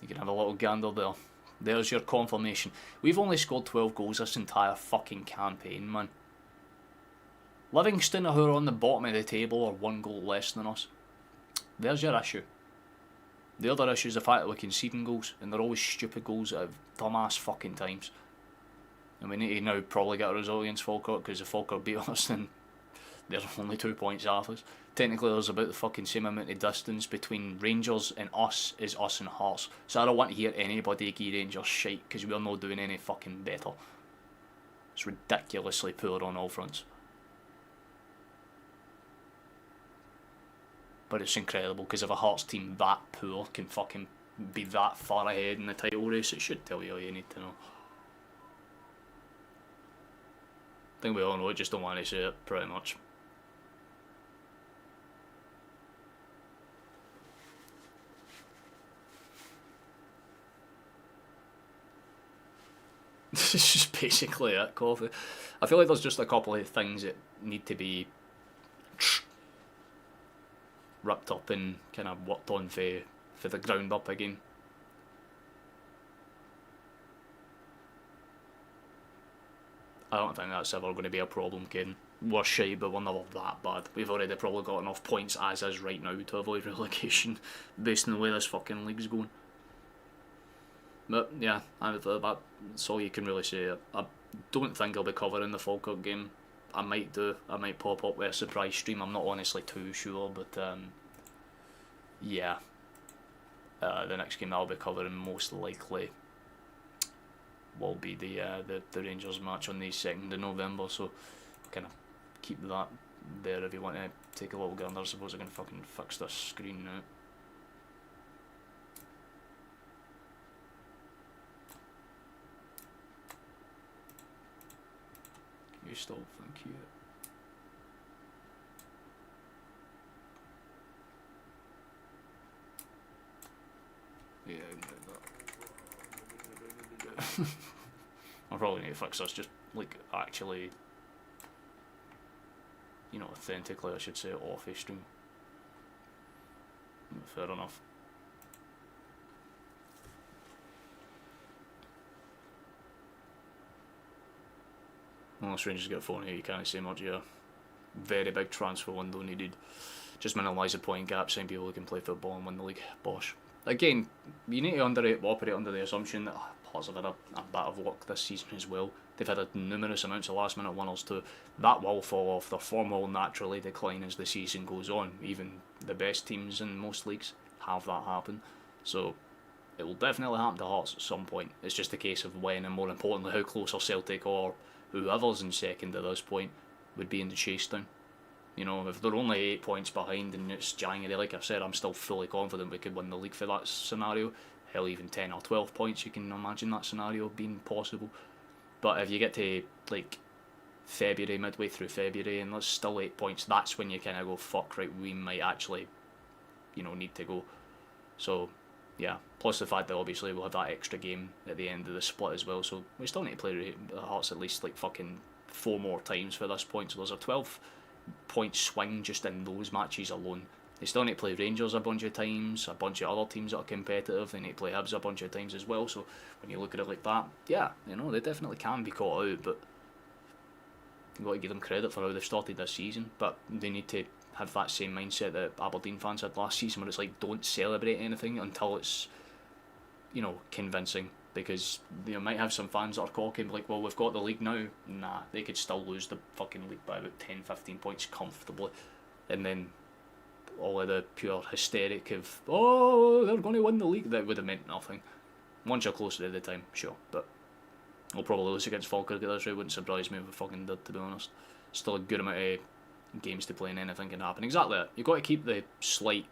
You can have a little gander there. There's your confirmation. We've only scored 12 goals this entire fucking campaign, man. Livingston, who are on the bottom of the table, are 1 goal less than us. There's your issue. The other issue is the fact that we're conceding goals, and they're always stupid goals at dumbass fucking times. And we need to now probably get a result against Falkirk, because if Falkirk beat us, then they're only 2 points off us. Technically, there's about the fucking same amount of distance between Rangers and us as us and Hearts. So I don't want to hear anybody give Rangers shite, because we're not doing any fucking better. It's ridiculously poor on all fronts. But it's incredible, because if a Hearts team that poor can fucking be that far ahead in the title race, it should tell you all you need to know. I think we all know it, just don't want to say it, pretty much. It's just basically it, coffee. I feel like there's just a couple of things that need to be ripped up and kind of worked on for the ground up again. I don't think that's ever going to be a problem, Caden. We're shy, but we're never that bad. We've already probably got enough points as is right now to avoid relegation, based on the way this fucking league's going. But yeah, that's all you can really say. I don't think I'll be covering the Falkirk game. I might do. I might pop up with a surprise stream. I'm not honestly too sure, but yeah. The next game I'll be covering most likely will be the Rangers match on the 2nd of November. So kind of keep that there if you want to take a little gander. I suppose I can fucking fix this screen now. You still think you? Yeah, I can do that. I probably need to fix this, just like actually, you know, authentically I should say, off a stream. Fair enough. Unless Rangers get 4-8, you can't say much. Yeah, very big transfer window needed. Just minimise the point gap, sign people who can play football and win the league. Bosh. Again, you need to operate under the assumption that Hearts have had a bit of luck this season as well. They've had numerous amounts of last minute winners too. That will fall off. Their form will naturally decline as the season goes on. Even the best teams in most leagues have that happen. So it will definitely happen to Hearts at some point. It's just a case of when, and more importantly how close are Celtic or whoever's in second at this point would be in the chase down. You know, if they're only 8 points behind and it's January, like I've said, I'm still fully confident we could win the league for that scenario. Hell, even 10 or 12 points, you can imagine that scenario being possible. But if you get to like February, midway through February, and there's still 8 points, that's when you kind of go, fuck, right, we might actually, you know, need to go. So yeah, plus the fact that obviously we'll have that extra game at the end of the split as well, so we still need to play Hearts at least like fucking 4 more times for this point, so there's a 12 point swing just in those matches alone. They still need to play Rangers a bunch of times, a bunch of other teams that are competitive, they need to play Hibs a bunch of times as well, so when you look at it like that, yeah, you know, they definitely can be caught out, but you've got to give them credit for how they've started this season, but they need to have that same mindset that Aberdeen fans had last season, where it's like, don't celebrate anything until it's, you know, convincing, because you might have some fans that are cocky and be like, well, we've got the league now. Nah, they could still lose the fucking league by about 10-15 points comfortably, and then all of the pure hysteric of, oh, they're going to win the league, that would have meant nothing. Once you're closer to the time, sure, but we'll probably lose against Falkirk this year. Wouldn't surprise me if we fucking did, to be honest. Still a good amount of games to play and anything can happen. Exactly that. You've got to keep the slight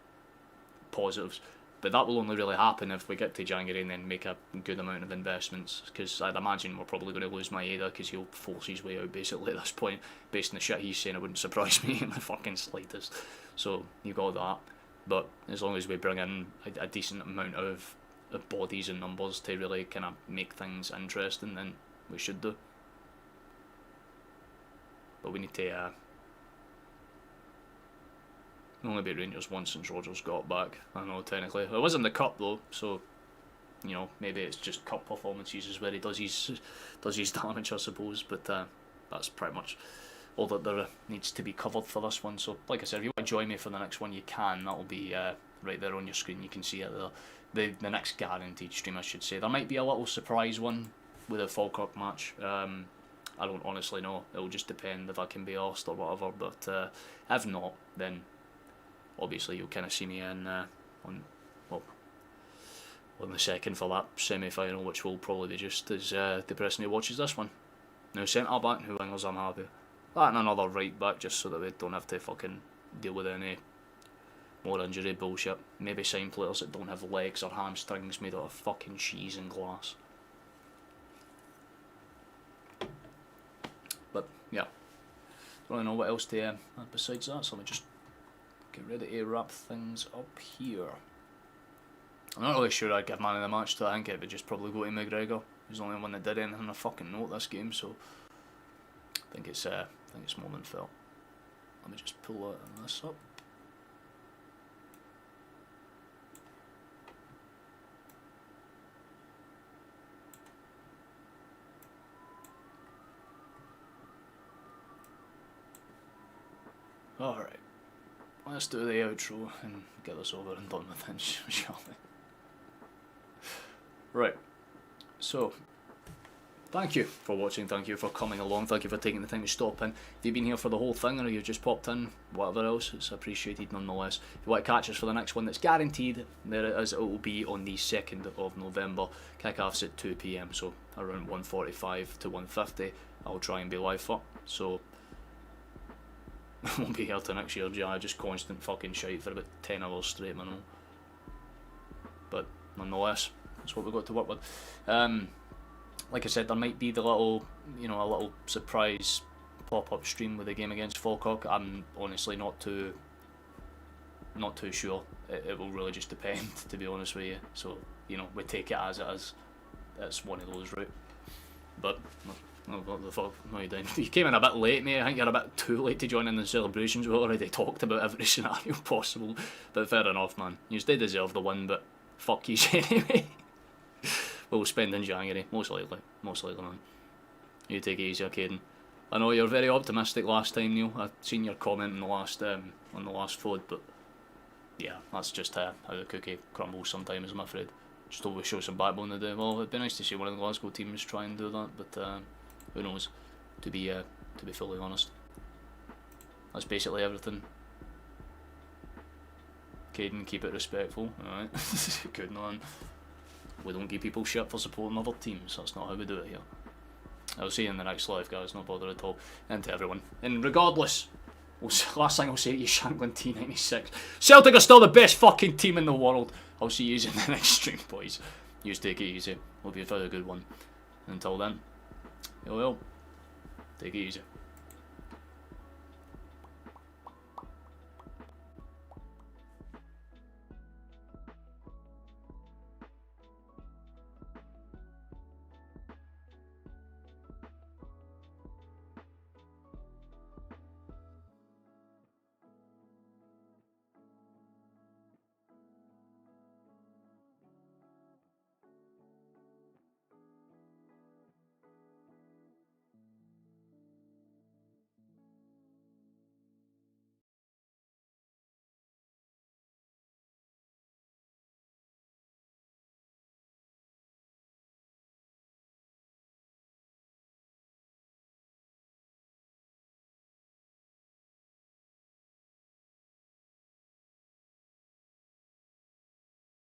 positives, but that will only really happen if we get to January and then make a good amount of investments, because I'd imagine we're probably going to lose Maeda because he'll force his way out basically at this point. Based on the shit he's saying, it wouldn't surprise me in the fucking slightest. So you've got that, but as long as we bring in a decent amount of bodies and numbers to really kind of make things interesting, then we should do. But we need to only beat Rangers once since Rodgers got back. I know, technically. It was in the Cup though, so you know, maybe it's just Cup performances is where he does his damage, I suppose. But that's pretty much all that there needs to be covered for this one. So like I said, if you want to join me for the next one, you can. That'll be right there on your screen. You can see it there. The next guaranteed stream, I should say. There might be a little surprise one with a Falkirk match. I don't honestly know. It'll just depend if I can be asked or whatever. But if not, then obviously you'll kind of see me in on the second for that semi-final, which will probably be just as depressing to watch as this one. Now centre back, who wingers I'm happy. That and another right back, just so that we don't have to fucking deal with any more injury bullshit. Maybe sign players that don't have legs or hamstrings made out of fucking cheese and glass. But yeah, don't really know what else to add besides that, so let me just get ready to wrap things up here. I'm not really sure I'd give man of the match to. I think it would just probably go to McGregor. He's the only one that did anything on a fucking note this game, so I think it's moment felt. Let me just pull this up. Alright, let's do the outro and get this over and done with it, shall we? Right, so, thank you for watching, thank you for coming along, thank you for taking the time to stop in. If you've been here for the whole thing or you've just popped in, whatever else, it's appreciated nonetheless. If you want to catch us for the next one that's guaranteed, there it is, it will be on the 2nd of November. Kick-off's at 2 PM, so around 1:45 to 1:50 I'll try and be live for, so I won't be here till next year, just constant fucking shite for about 10 hours straight, man. But nonetheless, that's what we've got to work with. Like I said, there might be the little, a little surprise pop-up stream with the game against Falkirk. I'm honestly not too sure. It will really just depend, to be honest with you. So, we take it as it is. It's one of those, right? But what the fuck? No, you didn't. You came in a bit late, mate. I think you're a bit too late to join in the celebrations. We already talked about every scenario possible. But fair enough, man. You still deserve the win, but fuck you anyway. We'll spend in January, most likely, man. You take it easy, Caden. I know you're very optimistic last time, Neil. I've seen your comment on the last VOD, but yeah, that's just how the cookie crumbles sometimes, I'm afraid. Just always show some backbone to do. Well, it'd be nice to see one of the Glasgow teams try and do that, but who knows? To be fully honest, that's basically everything. Caden, keep it respectful. All right, good man. We don't give people shit for supporting other teams. That's not how we do it here. I'll see you in the next live, guys. No bother at all. And to everyone. And regardless, last thing I'll say to you, Shanklin T96. Celtic are still the best fucking team in the world. I'll see you in the next stream, boys. You just take it easy. Hope you've had a good one. Until then, well, take it easy.